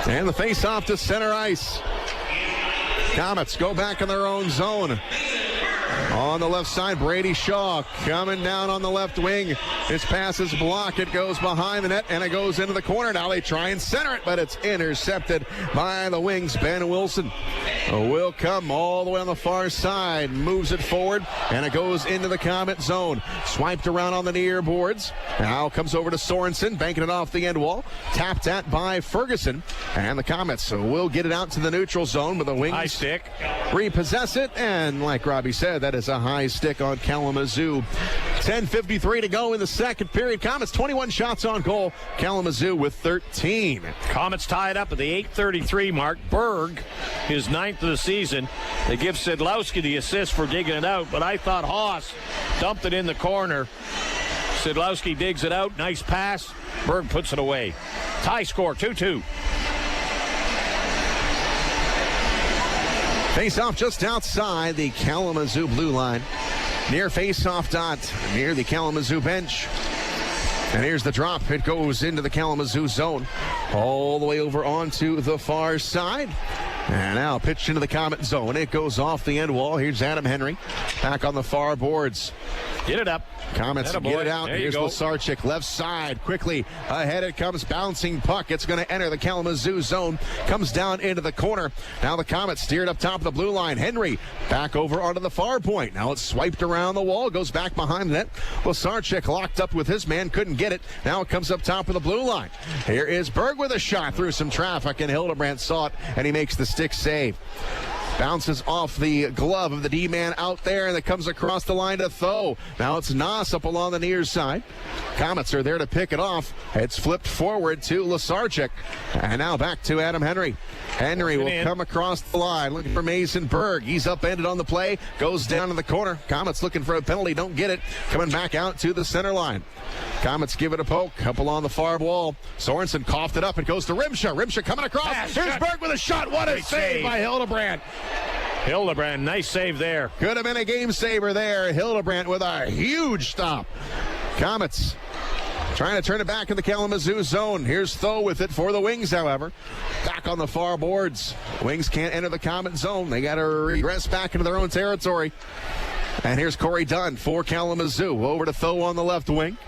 And the face-off to center ice. Komets go back in their own zone. On the left side, Brady Shaw coming down on the left wing. His pass is blocked. It goes behind the net, and it goes into the corner. Now they try and center it, but it's intercepted by the wings. Ben Wilson will come all the way on the far side, moves it forward, and it goes into the Komet zone. Swiped around on the near boards. Now comes over to Sorensen, banking it off the end wall. Tapped at by Ferguson, and the Komets will get it out to the neutral zone, but the wings high stick repossess it, and like Robbie said, that is a high stick on Kalamazoo. 10:53 to go in the second period. Komets 21 shots on goal. Kalamazoo with 13. Komets tied up at the 8:33 mark. Bergh, his 9th of the season. They give Szydlowski the assist for digging it out, but I thought Haas dumped it in the corner. Szydlowski digs it out. Nice pass. Bergh puts it away. Tie score, 2-2. Face-off just outside the Kalamazoo blue line. Near face-off dot, near the Kalamazoo bench. And here's the drop. It goes into the Kalamazoo zone. All the way over onto the far side. And now pitched into the Komet zone. It goes off the end wall. Here's Adam Henry back on the far boards. Get it up. Komets get it out. Here's Łyszczarczyk left side. Quickly ahead it comes. Bouncing puck. It's going to enter the Kalamazoo zone. Comes down into the corner. Now the Komets steered up top of the blue line. Henry back over onto the far point. Now it's swiped around the wall. Goes back behind the net. Łyszczarczyk locked up with his man. Couldn't get it. Now it comes up top of the blue line. Here is Bergh with a shot through some traffic. And Hildebrandt saw it. And he makes the stick save. Bounces off the glove of the D-man out there, and it comes across the line to Tho. Now it's Nas up along the near side. Komets are there to pick it off. It's flipped forward to Łyszczarczyk. And now back to Adam Henry. Henry will come across the line, looking for Mason Bergh. He's upended on the play, goes down to the corner. Komets looking for a penalty, don't get it. Coming back out to the center line. Komets give it a poke, up along the far wall. Sorensen coughed it up, it goes to Rimsha. Rimsha coming across. Here's Bergh with a shot. What a save by Hildebrandt. Hildebrandt, nice save there. Could have been a game saver there. Hildebrandt with a huge stop. Komets trying to turn it back in the Kalamazoo zone. Here's Tho with it for the Wings, however. Back on the far boards. Wings can't enter the Komet zone. They got to regress back into their own territory. And here's Corey Dunn for Kalamazoo. Over to Tho on the left wing.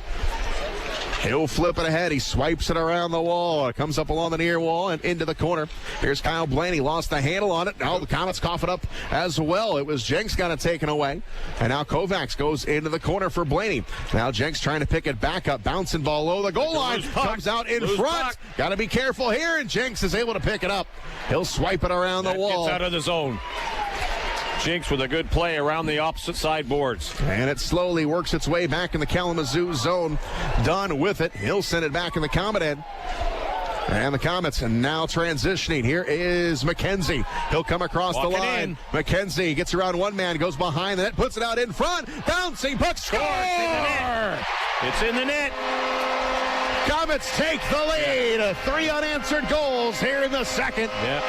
He'll flip it ahead. He swipes it around the wall. It comes up along the near wall and into the corner. Here's Kyle Blaney. Lost the handle on it. Now the Komets cough it up as well. It was Jenks got it taken away. And now Kovacs goes into the corner for Blaney. Now Jenks trying to pick it back up. Bouncing ball low. The goal line comes out in front. Got to be careful here. And Jenks is able to pick it up. He'll swipe it around the wall. Gets out of the zone. Jenks with a good play around the opposite side boards. And it slowly works its way back in the Kalamazoo zone. Done with it. He'll send it back in the Komet end. And the Komets are now transitioning. Here is McKenzie. He'll come across the line. McKenzie gets around one man, goes behind the net, puts it out in front. Bouncing puck, score! It's in the net. Komets take the lead. 3 unanswered goals here in the second. Yeah.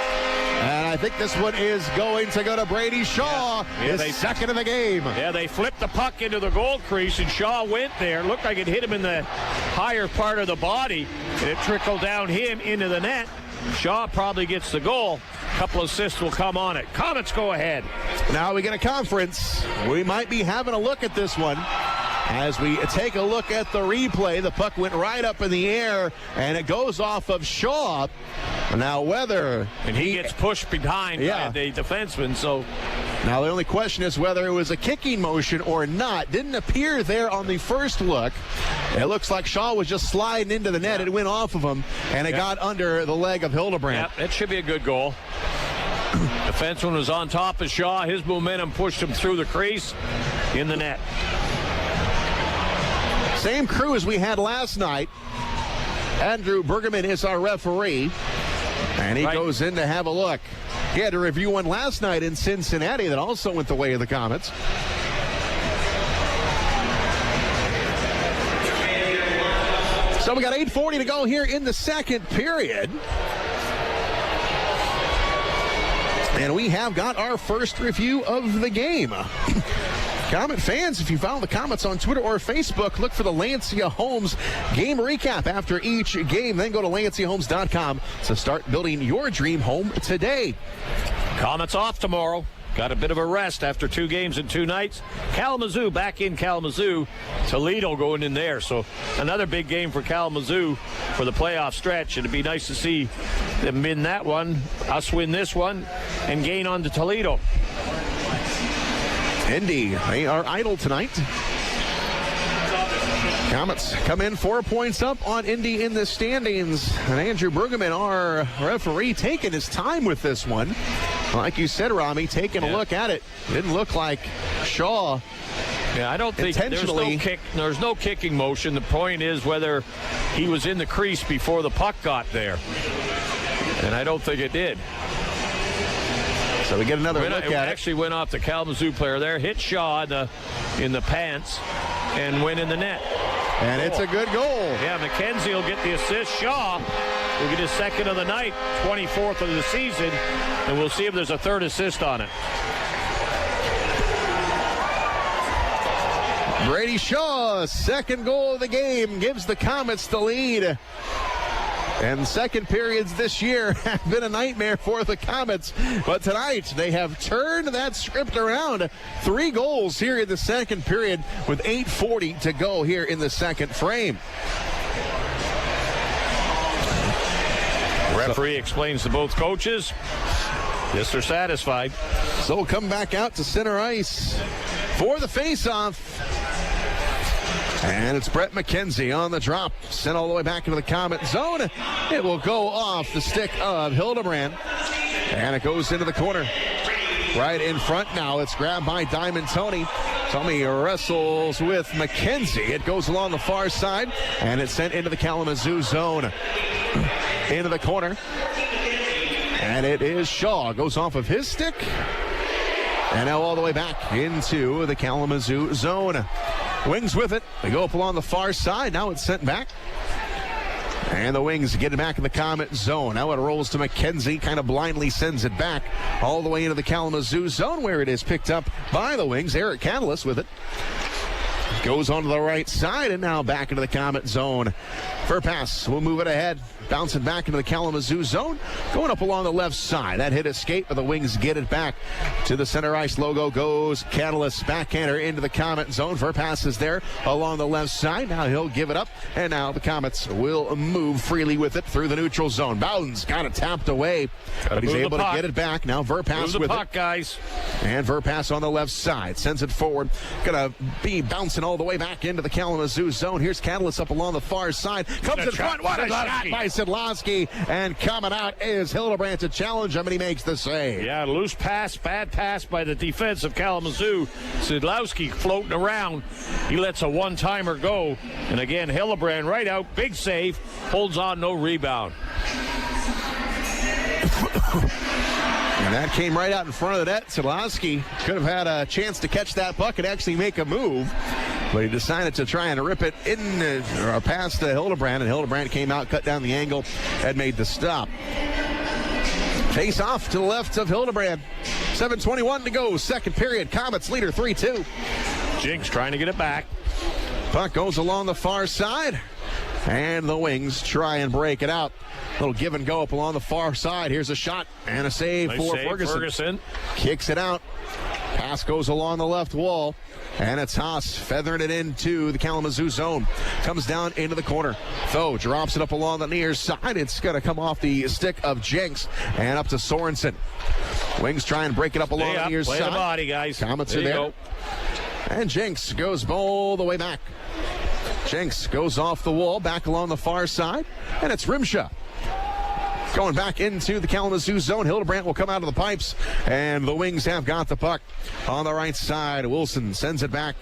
And I think this one is going to go to Brady Shaw, his second of the game. Yeah, they flipped the puck into the goal crease, and Shaw went there. Looked like it hit him in the higher part of the body, and it trickled down him into the net. Shaw probably gets the goal. A couple assists will come on it. Komets go ahead. Now we get a conference. We might be having a look at this one. As we take a look at the replay, the puck went right up in the air, and it goes off of Shaw. Now whether... And he gets pushed behind by the defenseman, so... Now the only question is whether it was a kicking motion or not. Didn't appear there on the first look. It looks like Shaw was just sliding into the net. It went off of him, and it got under the leg of Hildebrand. Yeah, it should be a good goal. Defenseman was on top of Shaw. His momentum pushed him through the crease in the net. Same crew as we had last night. Andrew Bergman is our referee, and he goes in to have a look. He had to review one last night in Cincinnati that also went the way of the Komets. So we got 8:40 to go here in the second period. And we have got our first review of the game. Komet fans, if you follow the Komets on Twitter or Facebook, look for the Lancia Homes game recap after each game. Then go to lanciahomes.com to start building your dream home today. Komets off tomorrow. Got a bit of a rest after 2 games and 2 nights. Kalamazoo back in Kalamazoo. Toledo going in there. So another big game for Kalamazoo for the playoff stretch. It'd be nice to see them win that one, us win this one, and gain on to Toledo. Indy, they are idle tonight. Komets come in 4 points up on Indy in the standings. And Andrew Bergman, our referee, taking his time with this one. Like you said, Rami, taking a look at it. Didn't look like Shaw. Yeah, I don't think there's no kicking motion. The point is whether he was in the crease before the puck got there. And I don't think it did. So we get another look at it. Actually went off the Kalamazoo player there, hit Shaw in the pants, and went in the net. And it's a good goal. Yeah, McKenzie will get the assist. Shaw will get his second of the night, 24th of the season, and we'll see if there's a third assist on it. Brady Shaw, second goal of the game, gives the Komets the lead. And second periods this year have been a nightmare for the Komets. But tonight, they have turned that script around. 3 goals here in the second period with 8:40 to go here in the second frame. Referee explains to both coaches. Yes, they're satisfied. So we'll come back out to center ice for the faceoff. And it's Brett McKenzie on the drop. Sent all the way back into the Komet zone. It will go off the stick of Hildebrand. And it goes into the corner. Right in front now. It's grabbed by Diamond Tony. Tony wrestles with McKenzie. It goes along the far side. And it's sent into the Kalamazoo zone. Into the corner. And it is Shaw. Goes off of his stick. And now all the way back into the Kalamazoo zone. Wings with it. They go up along the far side. Now it's sent back. And the Wings get it back in the Komet zone. Now it rolls to McKenzie. Kind of blindly sends it back all the way into the Kalamazoo zone where it is picked up by the Wings. Eric Catalyst with it. Goes onto the right side and now back into the Komet zone Verpass will move it ahead. Bouncing back into the Kalamazoo zone. Going up along the left side. That hit escape, but the Wings get it back to the center ice logo. Goes Catalyst backhander into the Comet zone. Verpass is there along the left side. Now he'll give it up. And now the Comets will move freely with it through the neutral zone. Bowden's got it tapped away. But he's able to get it back. Now Verpass with it. Guys. And Verpass on the left side. Sends it forward. Gonna be bouncing all the way back into the Kalamazoo zone. Here's Catalyst up along the far side. Comes in front. What a shot by Szydlowski. And coming out is Hildebrand to challenge him, and he makes the save. Yeah, loose pass, bad pass by the defense of Kalamazoo. Szydlowski floating around. He lets a one-timer go. And again, Hildebrand right out. Big save. Holds on, no rebound. And that came right out in front of the net. Szydlowski could have had a chance to catch that puck and actually make a move. But he decided to try and rip it in or past Hildebrand, and Hildebrand came out, cut down the angle, and made the stop. Face off to the left of Hildebrand. 7:21 to go, second period. Comets leader 3-2. Jinx trying to get it back. Puck goes along the far side, and the Wings try and break it out. Little give and go up along the far side. Here's a shot and a save for Ferguson. Kicks it out. Pass goes along the left wall. And it's Haas feathering it into the Kalamazoo zone. Comes down into the corner. Tho drops it up along the near side. It's going to come off the stick of Jenks and up to Sorensen. Wings try and break it up along the near side. Play the body, guys. Comets are there. Go. And Jenks goes all the way back. Jenks goes off the wall, back along the far side. And it's Rimsha. Going back into the Kalamazoo zone. Hildebrand will come out of the pipes, and the Wings have got the puck on the right side. Wilson sends it back.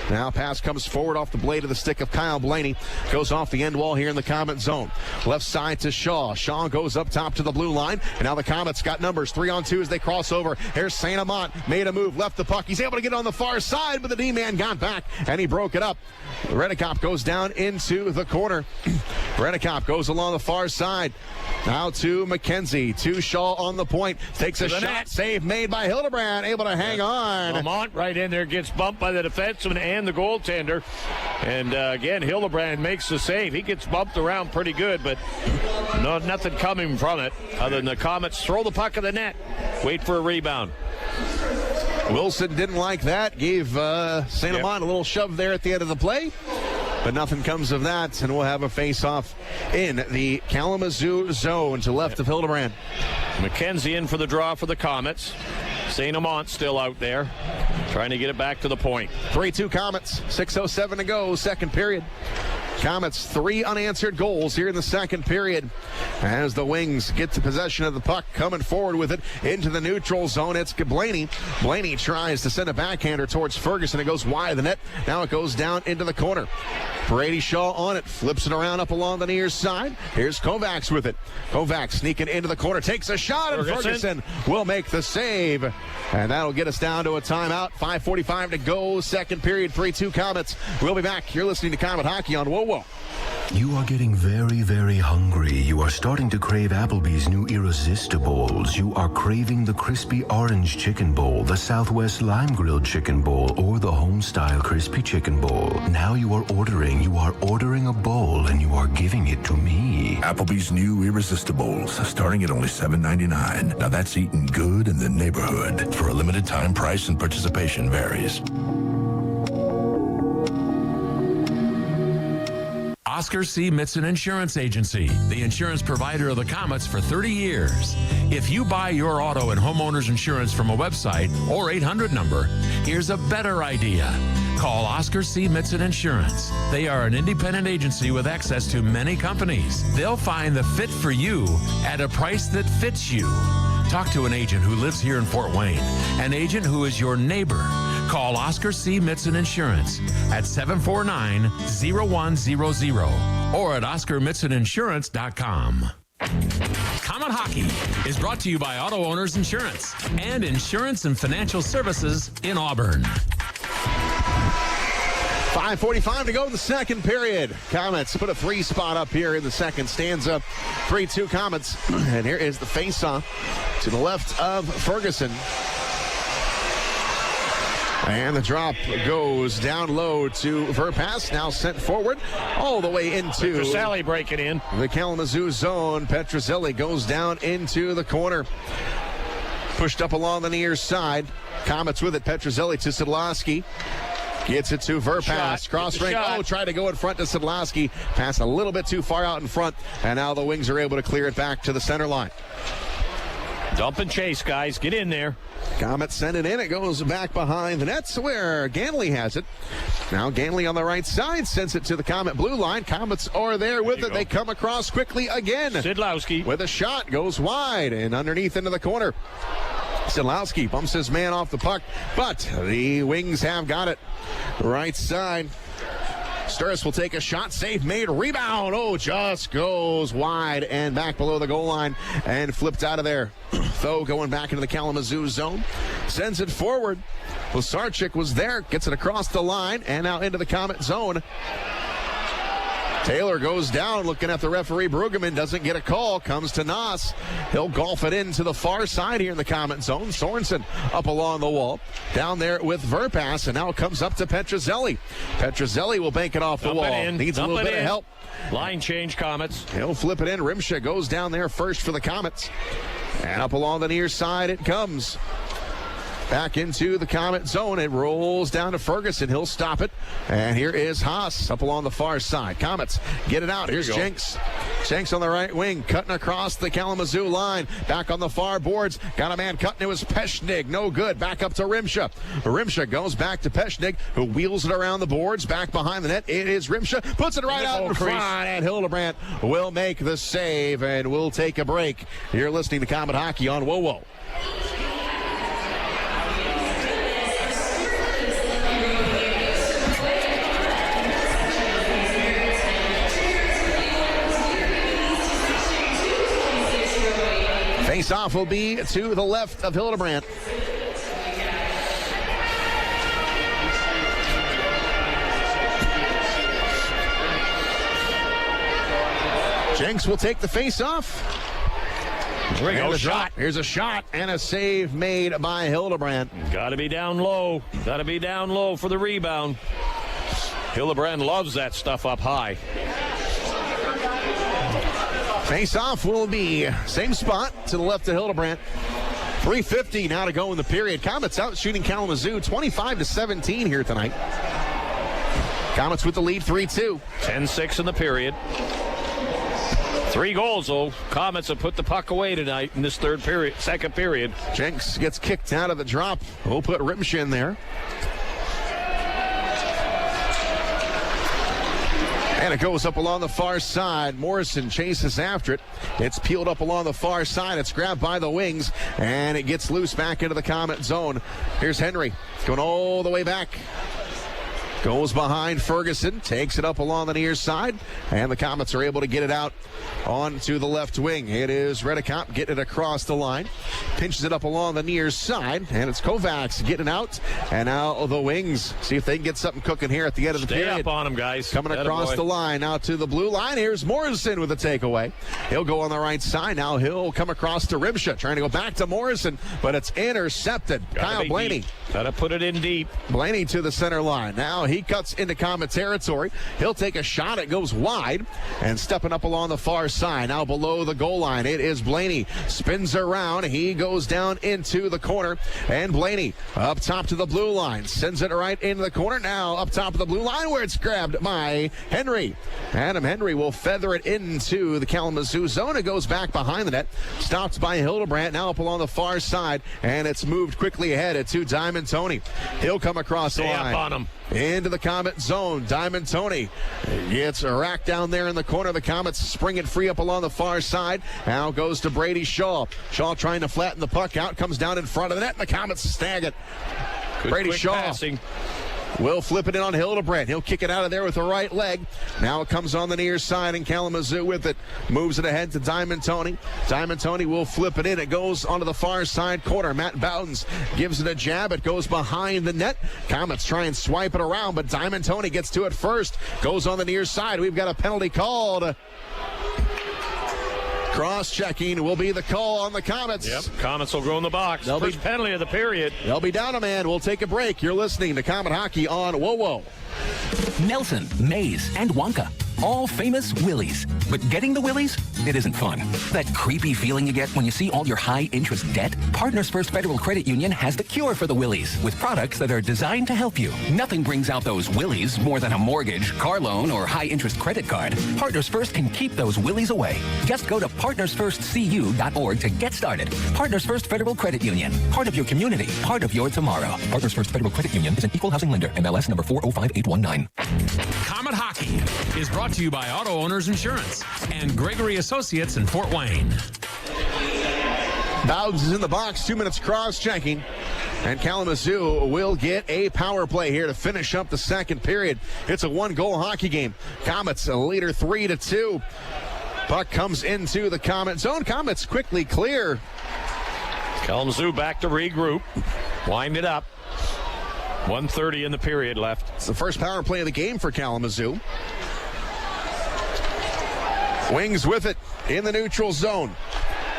Now pass comes forward off the blade of the stick of Kyle Blaney. Goes off the end wall here in the Comet zone. Left side to Shaw. Shaw goes up top to the blue line, and now the Comets got numbers 3-on-2 as they cross over. Here's St-Amant. Made a move, left the puck. He's able to get on the far side, but the D-man got back, and he broke it up. Redekop goes down into the corner. Redekop goes along the far side. Now to McKenzie. To Shaw on the point. Takes a shot. Net. Save made by Hildebrand. Able to hang on. Lamont right in there gets bumped by the defenseman and the goaltender. And again, Hildebrand makes the save. He gets bumped around pretty good, but nothing coming from it other than the Comets throw the puck in the net. Wait for a rebound. Wilson didn't like that. Gave St-Amant a little shove there at the end of the play. But nothing comes of that, and we'll have a face-off in the Kalamazoo zone to left of Hildebrand. McKenzie in for the draw for the Comets. St-Amant still out there, trying to get it back to the point. 3-2 Comets, 6:07 to go, second period. Comets 3 unanswered goals here in the second period as the Wings get to possession of the puck, coming forward with it into the neutral zone. It's Blaney. Blaney tries to send a backhander towards Ferguson. It goes wide of the net. Now it goes down into the corner. Brady Shaw on it, flips it around up along the near side. Here's Kovacs with it. Kovacs sneaking into the corner, takes a shot, and Ferguson will make the save. And that'll get us down to a timeout. 5:45 to go, second period, 3-2 Comets. We'll be back. You're listening to Comet Hockey on Whoa Whoa. You are getting very, very hungry. You are starting to crave Applebee's new Irresistibles. You are craving the crispy orange chicken bowl, the Southwest lime grilled chicken bowl, or the home-style crispy chicken bowl. Now you are ordering a bowl, and you are giving it to me. Applebee's new Irresistibles, starting at only $7.99. Now that's eating good in the neighborhood. For a limited time, price and participation varies. Oscar C. Mitson Insurance Agency, the insurance provider of the Comets for 30 years. If you buy your auto and homeowner's insurance from a website or 800 number, here's a better idea. Call Oscar C. Mitson Insurance. They are an independent agency with access to many companies. They'll find the fit for you at a price that fits you. Talk to an agent who lives here in Fort Wayne, an agent who is your neighbor. Call Oscar C. Mitson Insurance at 749-0100 or at OscarMitsonInsurance.com. Comet Hockey is brought to you by Auto Owners Insurance and Insurance and Financial Services in Auburn. 5:45 to go in the second period. Comets put a 3 spot up here in the second stanza. 3-2 Comets. And here is the face-off to the left of Ferguson. And the drop goes down low to Verpass, now sent forward all the way into Petruzzelli breaking in. the Kalamazoo zone. Petruzzelli goes down into the corner. Pushed up along the near side. Komets with it. Petruzzelli to Szydlowski. Gets it to Verpass. Cross ring. Oh, tried to go in front to Szydlowski. Pass a little bit too far out in front. And now the Wings are able to clear it back to the center line. Dump and chase, guys. Get in there. Komets send it in. It goes back behind the nets where Ganley has it. Now Ganley on the right side sends it to the Komet blue line. Komets are there with it. They come across quickly again. Szydlowski with a shot. Goes wide and underneath into the corner. Szydlowski bumps his man off the puck, but the Wings have got it. Right side. Sturris will take a shot. Save made. Rebound. Oh, just goes wide and back below the goal line and flipped out of there. Though going back into the Kalamazoo zone. Sends it forward. Łyszczarczyk was there. Gets it across the line and now into the Komet zone. Taylor goes down looking at the referee. Brueggemann doesn't get a call. Comes to Haas. He'll golf it into the far side here in the Komet zone. Sorensen up along the wall. Down there with Verpass, and now it comes up to Petruzzelli. Petruzzelli will bank it off the wall. Needs a little bit of help. Line change, Komets. He'll flip it in. Rimsha goes down there first for the Komets. And up along the near side it comes. Back into the Komet zone. It rolls down to Ferguson. He'll stop it. And here is Haas up along the far side. Komets get it out. Here's Jenks. Jenks on the right wing, cutting across the Kalamazoo line. Back on the far boards. Got a man cutting. It was Peshnig. No good. Back up to Rimsha. Rimsha goes back to Peshnig, who wheels it around the boards. Back behind the net. It is Rimsha. Puts it right out in front. And Hildebrandt will make the save. And we'll take a break. You're listening to Komet Hockey on WoWo. Face-off will be to the left of Hildebrandt. Jenks will take the face-off. Here we go. Shot. Here's a shot and a save made by Hildebrandt. Got to be down low. Got to be down low for the rebound. Hildebrandt loves that stuff up high. Face-off will be same spot to the left of Hildebrandt. 3:50 now to go in the period. Komets out shooting Kalamazoo 25-17 here tonight. Komets with the lead 3-2. 10-6 in the period. 3 goals, though. Komets have put the puck away tonight in this second period. Jenks gets kicked out of the drop. We'll put Rimsha in there. And it goes up along the far side. Morrison chases after it. It's peeled up along the far side. It's grabbed by the Wings, and it gets loose back into the Komet zone. Here's Henry going all the way back. Goes behind Ferguson, takes it up along the near side, and the Komets are able to get it out onto the left wing. It is Redekop getting it across the line, pinches it up along the near side, and it's Kovacs getting out. And now the Wings see if they can get something cooking here at the end of the period. Stay up on them, guys. Coming across the line now to the blue line. Here's Morrison with a takeaway. He'll go on the right side. Now he'll come across to Rimsha, trying to go back to Morrison, but it's intercepted. Kyle Blaney. Got to put it in deep. Blaney to the center line. Now he cuts into Komet territory. He'll take a shot. It goes wide. And stepping up along the far side, now below the goal line, it is Blaney. Spins around. He goes down into the corner. And Blaney up top to the blue line. Sends it right into the corner. Now up top of the blue line where it's grabbed by Henry. Adam Henry will feather it into the Kalamazoo zone. It goes back behind the net. Stopped by Hildebrandt. Now up along the far side. And it's moved quickly ahead to Diamond Tony. He'll come across the line. Stay up on him. Into the Komet zone. Diamond Tony gets a rack down there in the corner. The Komets spring it free up along the far side. Now goes to Brady Shaw. Shaw trying to flatten the puck out. Comes down in front of the net. And the Komets snag it. Good, Brady Shaw passing. Will flip it in on Hildebrandt. He'll kick it out of there with the right leg. Now it comes on the near side, and Kalamazoo with it. Moves it ahead to Diamond Tony. Diamond Tony will flip it in. It goes onto the far side corner. Matt Bowdens gives it a jab. It goes behind the net. Komets try and swipe it around, but Diamond Tony gets to it first. Goes on the near side. We've got a penalty called. Cross-checking will be the call on the Komets. Yep, Komets will go in the box. First penalty of the period. They'll be down a man. We'll take a break. You're listening to Komet Hockey on WoWo. Nelson, Mays, and Wonka. All famous Willies. But getting the Willies, it isn't fun. That creepy feeling you get when you see all your high-interest debt? Partners First Federal Credit Union has the cure for the Willies with products that are designed to help you. Nothing brings out those Willies more than a mortgage, car loan, or high-interest credit card. Partners First can keep those Willies away. Just go to partnersfirstcu.org to get started. Partners First Federal Credit Union. Part of your community. Part of your tomorrow. Partners First Federal Credit Union is an equal housing lender. MLS number 405819. Komet Hockey is brought to you by Auto Owners Insurance and Gregory Associates in Fort Wayne. Bowds is in the box, 2 minutes cross-checking, and Kalamazoo will get a power play here to finish up the second period. It's a one-goal hockey game. Komets a leader 3-2. Puck comes into the Komet zone. Komets quickly clear. Kalamazoo back to regroup. Wind it up. 1:30 in the period left. It's the first power play of the game for Kalamazoo. Wings with it in the neutral zone.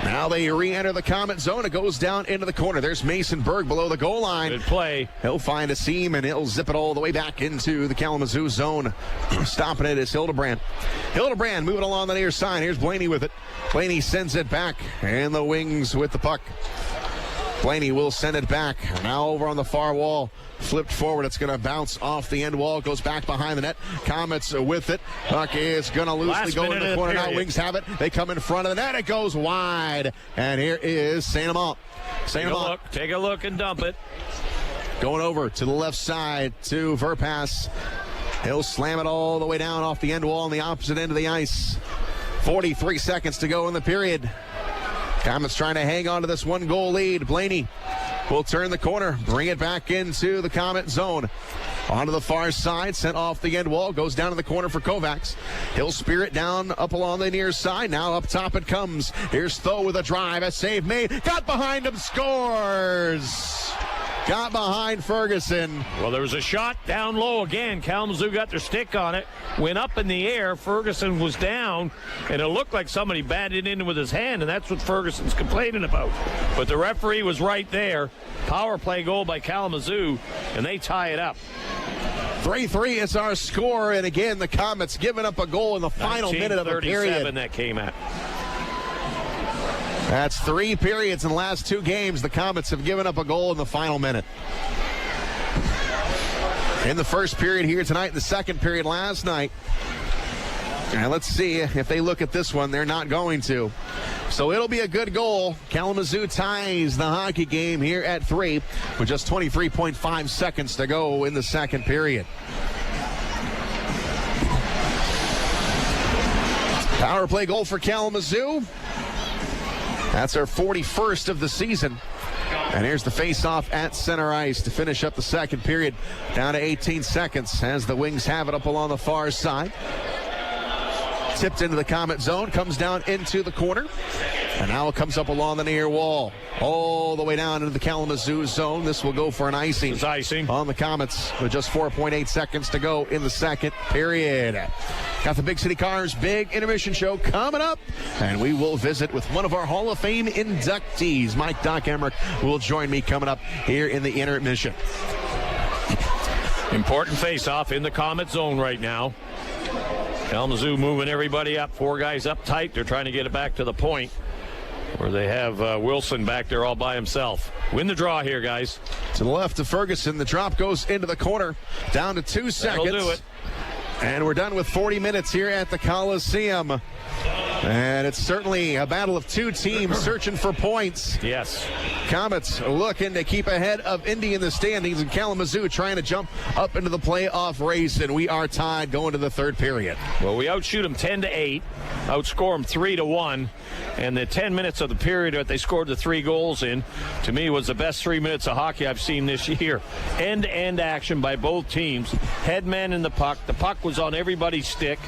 Now they re-enter the Komet zone. It goes down into the corner. There's Mason Bergh below the goal line. Good play. He'll find a seam, and he'll zip it all the way back into the Kalamazoo zone. Stopping it is Hildebrand. Hildebrand moving along the near side. Here's Blaney with it. Blaney sends it back, and the Wings with the puck. Blaney will send it back. Now over on the far wall. Flipped forward. It's going to bounce off the end wall. Goes back behind the net. Komets with it. Puck is going to loosely go into the corner. Now Wings have it. They come in front of the net. It goes wide. And here is St-Amant. Take a look and dump it. Going over to the left side to Verpass. He'll slam it all the way down off the end wall on the opposite end of the ice. 43 seconds to go in the period. Komets trying to hang on to this one-goal lead. Blaney will turn the corner, bring it back into the Komet zone. Onto the far side, sent off the end wall, goes down to the corner for Kovacs. He'll spear it down up along the near side. Now up top it comes. Here's Tho with a drive, a save made. Got behind him, scores! Got behind Ferguson. Well, there was a shot down low again. Kalamazoo got their stick on it. Went up in the air. Ferguson was down, and it looked like somebody batted in with his hand, and that's what Ferguson's complaining about. But the referee was right there. Power play goal by Kalamazoo, and they tie it up. 3-3 is our score, and again, the Komets giving up a goal in the final minute of the period. That came at. That's 3 periods in the last 2 games. The Komets have given up a goal in the final minute. In the first period here tonight, the second period last night. And let's see if they look at this one. They're not going to. So it'll be a good goal. Kalamazoo ties the hockey game here at 3 with just 23.5 seconds to go in the second period. Power play goal for Kalamazoo. That's our 41st of the season. And here's the face-off at center ice to finish up the second period. Down to 18 seconds as the Wings have it up along the far side. Tipped into the Komet zone, comes down into the corner. And now it comes up along the near wall. All the way down into the Kalamazoo zone. This will go for an icing. It's icing on the Komets with just 4.8 seconds to go in the second period. Got the Big City Cars Big Intermission Show coming up. And we will visit with one of our Hall of Fame inductees. Mike Doc Emmerich will join me coming up here in the intermission. Important face-off in the Komet zone right now. Kalamazoo moving everybody up. 4 guys up tight. They're trying to get it back to the point where they have Wilson back there all by himself. Win the draw here, guys. To the left of Ferguson. The drop goes into the corner. Down to 2 seconds. That'll do it. And we're done with 40 minutes here at the Coliseum. And it's certainly a battle of 2 teams searching for points. Yes. Komets looking to keep ahead of Indy in the standings, and Kalamazoo trying to jump up into the playoff race, and we are tied going to the third period. Well, we outshoot them 10-8, outscore them 3-1, and the 10 minutes of the period that they scored the 3 goals in, to me, was the best 3 minutes of hockey I've seen this year. End-to-end action by both teams. Headman in the puck. The puck was on everybody's stick.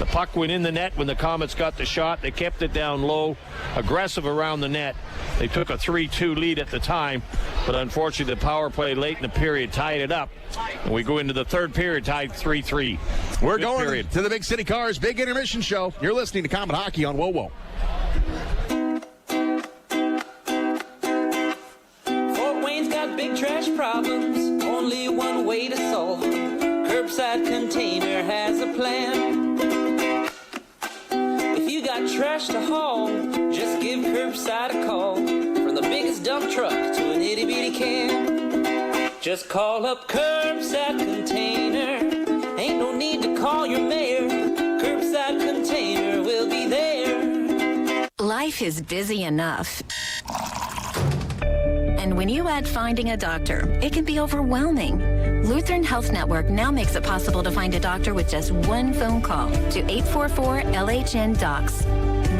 The puck went in the net when the Komets got the shot. They kept it down low, aggressive around the net. They took a 3-2 lead at the time, but unfortunately the power play late in the period tied it up. And we go into the third period tied 3-3. We're going to the Big City Cars Big Intermission Show. You're listening to Komet Hockey on WoWo. big trash problems, only one way to solve them. Curbside Container has a plan. If you got trash to haul, just give Curbside a call. From the biggest dump truck to an itty-bitty can. Just call up Curbside Container. Ain't no need to call your mayor. Curbside Container will be there. Life is busy enough. And when you add finding a doctor, it can be overwhelming. Lutheran Health Network now makes it possible to find a doctor with just one phone call to 844-LHN-DOCS.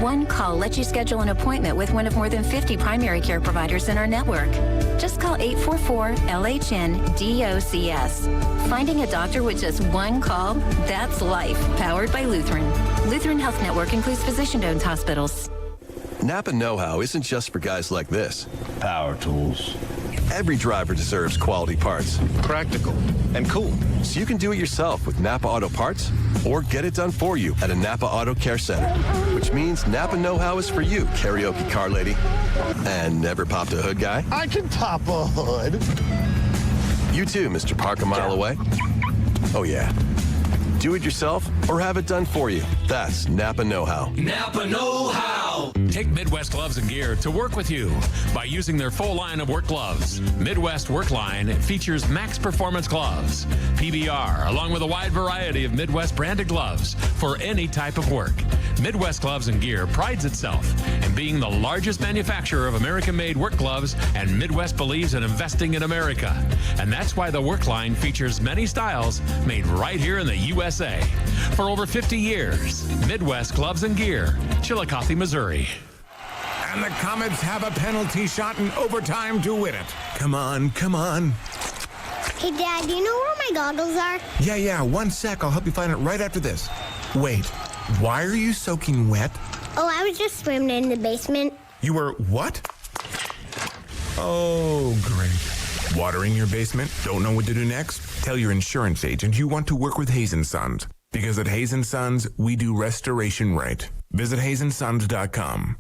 One call lets you schedule an appointment with one of more than 50 primary care providers in our network. Just call 844-LHN-DOCS. Finding a doctor with just one call, that's life, powered by Lutheran. Lutheran Health Network includes physician-owned hospitals. Napa know-how isn't just for guys like this. Power tools. Every driver deserves quality parts. Practical and cool. So you can do it yourself with Napa Auto Parts or get it done for you at a Napa Auto Care Center. Which means Napa know-how is for you, karaoke car lady. And never popped a hood guy? I can pop a hood. You too, Mr. Park a mile away. Oh yeah. Do it yourself or have it done for you. That's Napa know-how. Napa know-how. Take Midwest Gloves and Gear to work with you by using their full line of work gloves. Midwest Work Line features max performance gloves, PBR, along with a wide variety of Midwest branded gloves for any type of work. Midwest Gloves and Gear prides itself in being the largest manufacturer of American-made work gloves, and Midwest believes in investing in America. And that's why the Work Line features many styles made right here in the USA. For over 50 years, Midwest Gloves and Gear, Chillicothe, Missouri. And the Komets have a penalty shot in overtime to win it. Come on, come on. Hey, Dad, do you know where my goggles are? Yeah, 1 sec. I'll help you find it right after this. Wait, why are you soaking wet? Oh, I was just swimming in the basement. You were what? Oh, great. Watering your basement? Don't know what to do next? Tell your insurance agent you want to work with Hayes & Sons. Because at Hayes & Sons, we do restoration right. Visit HayesandSons.com.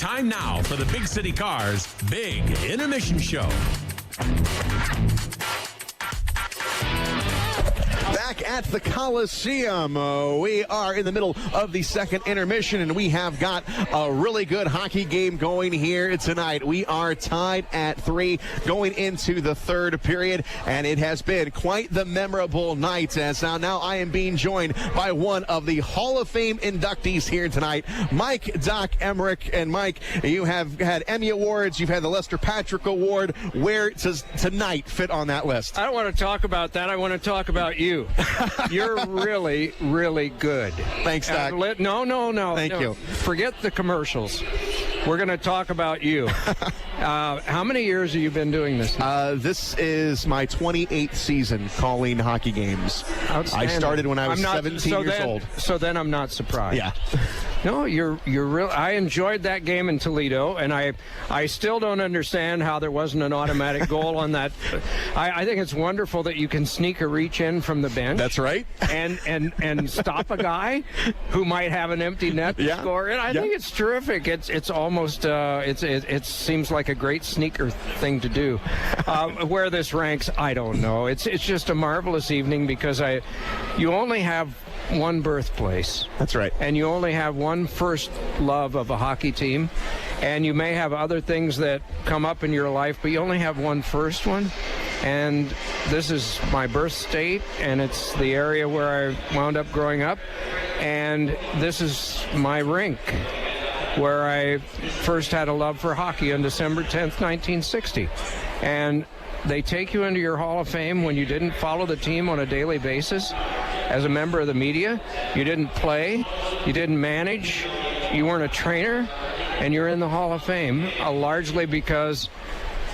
Time now for the Big City Cars Big Intermission Show. Back at the Coliseum, we are in the middle of the second intermission, and we have got a really good hockey game going here tonight. We are tied at 3 going into the third period, and it has been quite the memorable night. As now I am being joined by one of the Hall of Fame inductees here tonight, Mike Doc Emmerich. And Mike, you have had Emmy Awards, you've had the Lester Patrick Award. Where does tonight fit on that list? I don't want to talk about that. I want to talk about you. You're really, really good. Thanks, Doc. No. Thank you. Forget the commercials. We're going to talk about you. How many years have you been doing this? This is my 28th season calling hockey games. I started when I was 17 years old. So then I'm not surprised. Yeah. No, you're real. I enjoyed that game in Toledo, and I still don't understand how there wasn't an automatic goal on that. I think it's wonderful that you can sneak a reach in from the bench. That's right. And stop a guy who might have an empty net to score. And I think it's terrific. It's almost it seems like a great sneaker thing to do. Where this ranks, I don't know. It's just a marvelous evening because you only have one birthplace. That's right. And you only have one first love of a hockey team. And you may have other things that come up in your life, but you only have one first one. And this is my birth state, and it's the area where I wound up growing up. And this is my rink, where I first had a love for hockey on December 10th, 1960. And they take you into your Hall of Fame when you didn't follow the team on a daily basis as a member of the media. You didn't play, you didn't manage, you weren't a trainer, and you're in the Hall of Fame, largely because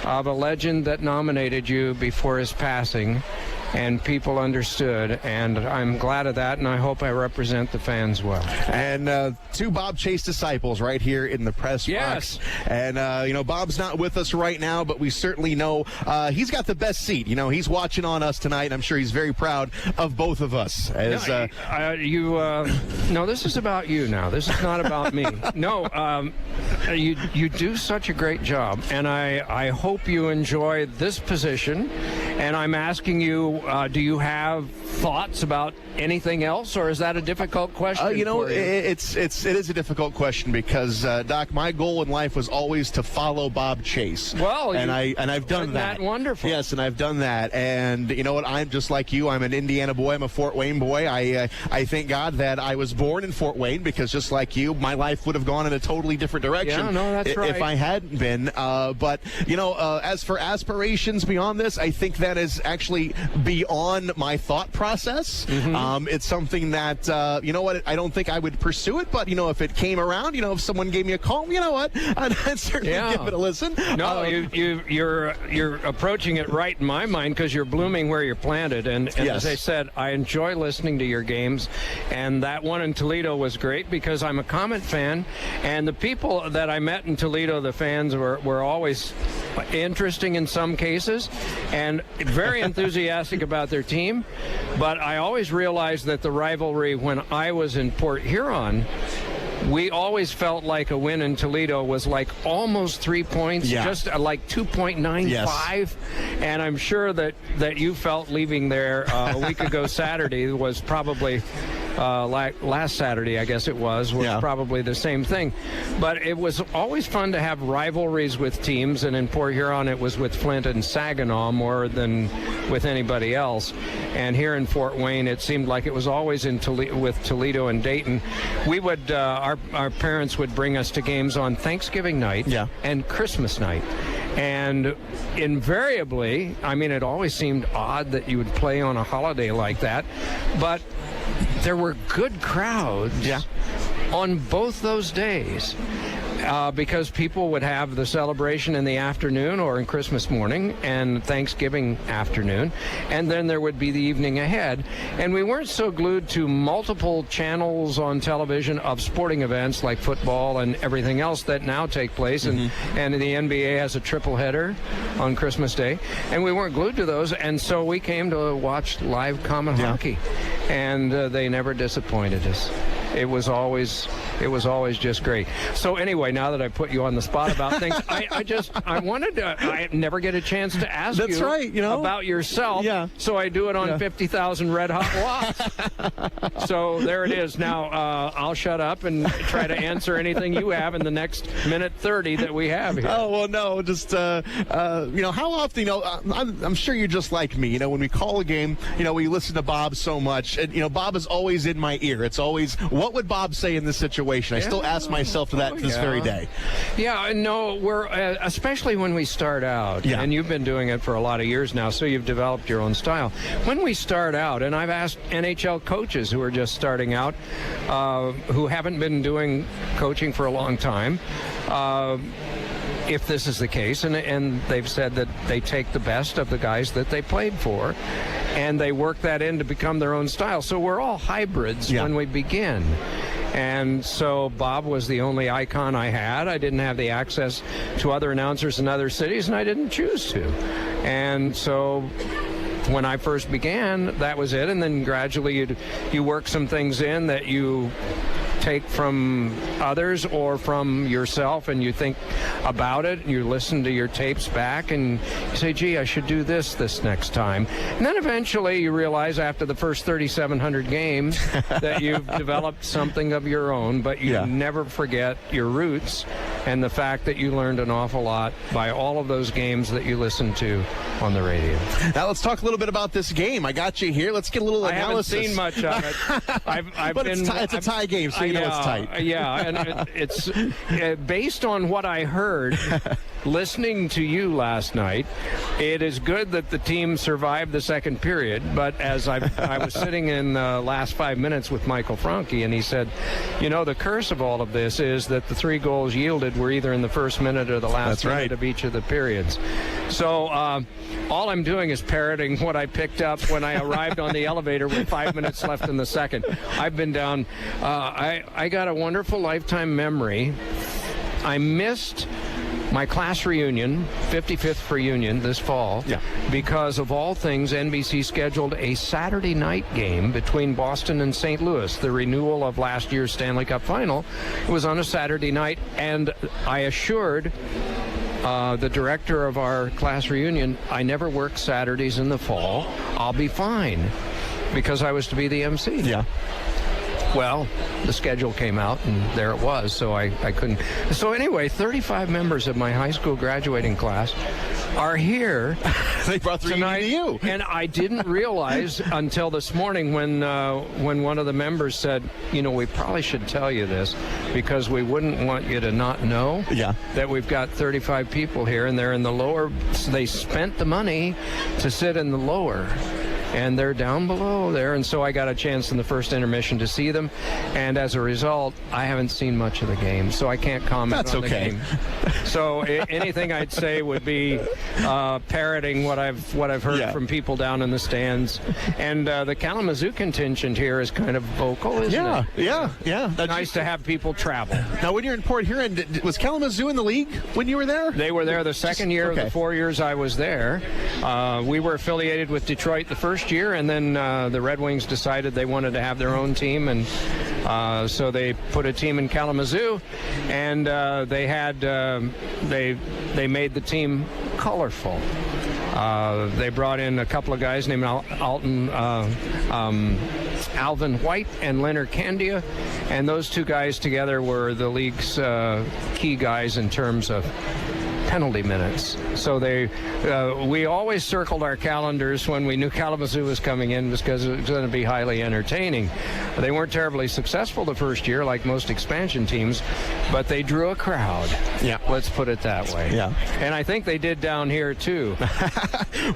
of a legend that nominated you before his passing. and people understood, and I'm glad of that, and I hope I represent the fans well. And two Bob Chase disciples right here in the press box. And, Bob's not with us right now, but we certainly know he's got the best seat. He's watching on us tonight, and I'm sure he's very proud of both of us. No, this is about you now. This is not about me. No, you do such a great job, and I hope you enjoy this position. And I'm asking you, do you have thoughts about anything else, or is that a difficult question? It is a difficult question because, Doc, my goal in life was always to follow Bob Chase. Well, I've done that. Wonderful. Yes, and I've done that. And you know what? I'm just like you. I'm an Indiana boy. I'm a Fort Wayne boy. I thank God that I was born in Fort Wayne because just like you, my life would have gone in a totally different direction. Yeah, no, that's right. If I hadn't been. But as for aspirations beyond this, I think that is actually beyond my thought process. Mm-hmm. It's something that I don't think I would pursue it. But if it came around, if someone gave me a call, I'd certainly give it a listen. No, you're approaching it right in my mind because you're blooming where you're planted. And yes. As I said, I enjoy listening to your games. And that one in Toledo was great because I'm a Komet fan. And the people that I met in Toledo, the fans, were always interesting in some cases and very enthusiastic about their team. But I always realized that the rivalry when I was in Port Huron, we always felt like a win in Toledo was like almost 3 points, just like 2.95. Yes. And I'm sure that you felt leaving there a week ago Saturday was probably last Saturday, I guess it was probably the same thing. But it was always fun to have rivalries with teams, and in Port Huron it was with Flint and Saginaw more than with anybody else. And here in Fort Wayne, it seemed like it was always with Toledo and Dayton. We would our parents would bring us to games on Thanksgiving night and Christmas night. And invariably, it always seemed odd that you would play on a holiday like that, but there were good crowds on both those days. Because people would have the celebration in the afternoon or in Christmas morning and Thanksgiving afternoon, and then there would be the evening ahead. And we weren't so glued to multiple channels on television of sporting events like football and everything else that now take place, and the NBA has a triple header on Christmas Day, and we weren't glued to those, and so we came to watch live Komet hockey, and they never disappointed us. It was always just great. So anyway, now that I put you on the spot about things, I never get a chance to ask about yourself. Yeah. So I do it on 50,000 Red Hot Watts. So there it is. Now I'll shut up and try to answer anything you have in the next minute 30 that we have here. Oh, well, no, just, how often, I'm sure you're just like me. When we call a game, we listen to Bob so much. And, Bob is always in my ear. It's always, what would Bob say in this situation? I still ask myself that to this very day. Yeah, no, we're, especially when we start out, and you've been doing it for a lot of years now, so you've developed your own style. When we start out, and I've asked NHL coaches who are just starting out, who haven't been doing coaching for a long time, if this is the case, and they've said that they take the best of the guys that they played for, and they work that in to become their own style. So we're all hybrids when we begin. And so Bob was the only icon I had. I didn't have the access to other announcers in other cities, and I didn't choose to. And so when I first began, that was it. And then gradually you work some things in that you take from others or from yourself, and you think about it, and you listen to your tapes back, and you say, gee, I should do this next time. And then eventually you realize after the first 3,700 games that you've developed something of your own, but you never forget your roots and the fact that you learned an awful lot by all of those games that you listened to on the radio. Now let's talk a little bit about this game. I got you here. Let's get a little analysis. I haven't seen much of it. But it's a tie game, so you know it's tight. Yeah, and it's based on what I heard listening to you last night, it is good that the team survived the second period, but as I was sitting in the last 5 minutes with Michael Franke, and he said, the curse of all of this is that the 3 goals yielded were either in the first minute or the last minute of each of the periods. So all I'm doing is parroting what I picked up when I arrived on the elevator with 5 minutes left in the second. I've been down. I got a wonderful lifetime memory. I missed my class reunion, 55th reunion this fall, because of all things, NBC scheduled a Saturday night game between Boston and St. Louis. The renewal of last year's Stanley Cup final was on a Saturday night, and I assured the director of our class reunion, I never work Saturdays in the fall. I'll be fine, because I was to be the MC. Yeah. Well, the schedule came out, and there it was, so I couldn't. So anyway, 35 members of my high school graduating class are here. They brought the reunion to you. And I didn't realize until this morning when one of the members said, we probably should tell you this because we wouldn't want you to not know that we've got 35 people here, and they're in the lower. They spent the money to sit in the lower. And they're down below there, and so I got a chance in the first intermission to see them, and as a result, I haven't seen much of the game, so I can't comment on the game. So anything I'd say would be parroting what I've heard from people down in the stands, and the Kalamazoo contingent here is kind of vocal, isn't it? Yeah. Nice to have people travel. Now, when you're in Port Huron, was Kalamazoo in the league when you were there? They were there the second year of the 4 years I was there. We were affiliated with Detroit the first year, and then the Red Wings decided they wanted to have their own team, and so they put a team in Kalamazoo, and they made the team colorful. They brought in a couple of guys named Alvin White and Leonard Candia, and those two guys together were the league's key guys in terms of penalty minutes. So we always circled our calendars when we knew Kalamazoo was coming in because it was going to be highly entertaining. They weren't terribly successful the first year like most expansion teams, but they drew a crowd. Yeah. Let's put it that way. Yeah. And I think they did down here too.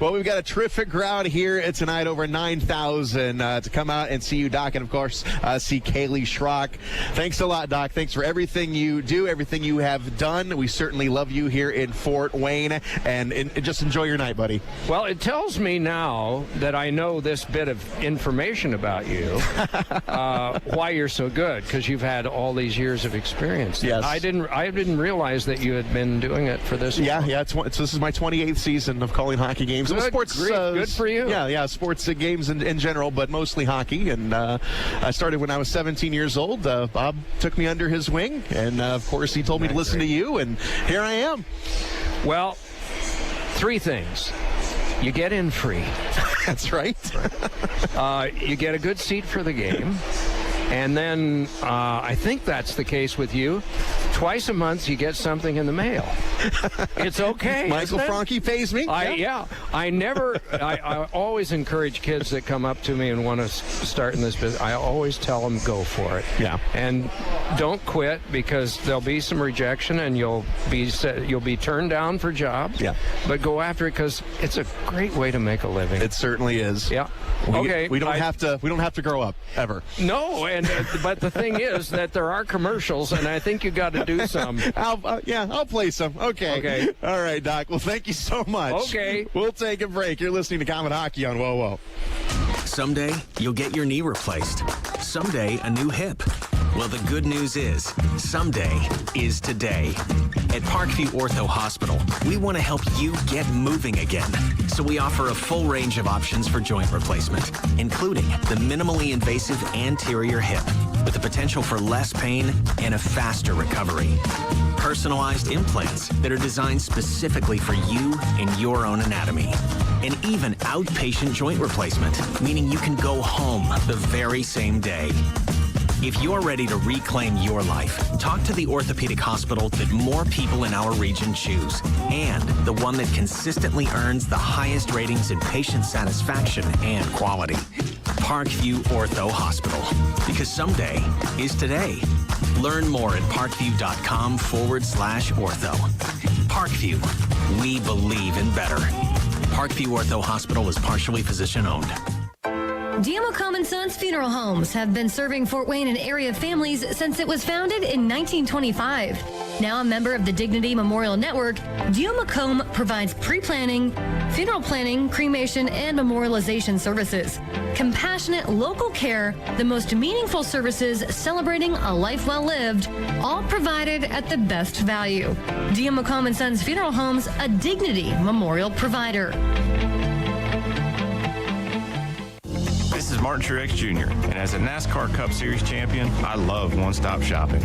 Well, we've got a terrific crowd here tonight, over 9,000 to come out and see you, Doc, and of course see Kaylee Schrock. Thanks a lot, Doc. Thanks for everything you do, everything you have done. We certainly love you here in Fort Wayne, and just enjoy your night, buddy. Well, it tells me now that I know this bit of information about you, why you're so good, because you've had all these years of experience. Yes. I didn't realize that you had been doing it for this long. This is my 28th season of calling hockey games. Good, good for you. Yeah, sports games in general, but mostly hockey. And I started when I was 17 years old. Bob took me under his wing, and of course he told me to listen to you, and here I am. Well, 3 things. You get in free. That's right. You get a good seat for the game. And then I think that's the case with you. Twice a month you get something in the mail. It's okay. Michael Franke pays me. I always encourage kids that come up to me and want to start in this business. I always tell them go for it. Yeah. And don't quit, because there'll be some rejection and you'll be turned down for jobs. Yeah. But go after it, because it's a great way to make a living. It certainly is. Yeah. We don't have to grow up ever. No, but the thing is that there are commercials, and I think you got to do some. I'll play some. Okay. All right, Doc. Well, thank you so much. Okay. We'll take a break. You're listening to Comet Hockey on Whoa Whoa. Someday, you'll get your knee replaced. Someday, a new hip. Well, the good news is, someday is today. At Parkview Ortho Hospital, we want to help you get moving again. So we offer a full range of options for joint replacement, including the minimally invasive anterior hip, with the potential for less pain and a faster recovery. Personalized implants that are designed specifically for you and your own anatomy. And even outpatient joint replacement, meaning you can go home the very same day. If you're ready to reclaim your life, talk to the orthopedic hospital that more people in our region choose, and the one that consistently earns the highest ratings in patient satisfaction and quality. Parkview Ortho Hospital, because someday is today. Learn more at parkview.com/ortho. Parkview. We believe in better. Parkview Ortho Hospital is partially physician-owned. McKenzie & Sons Funeral Homes have been serving Fort Wayne and area families since it was founded in 1925. Now a member of the Dignity Memorial Network, McKenzie provides pre-planning, funeral planning, cremation, and memorialization services. Compassionate local care, the most meaningful services celebrating a life well lived, all provided at the best value. McKenzie & Sons Funeral Homes, a Dignity Memorial provider. This is Martin Truex Jr., and as a NASCAR Cup Series champion, I love one-stop shopping.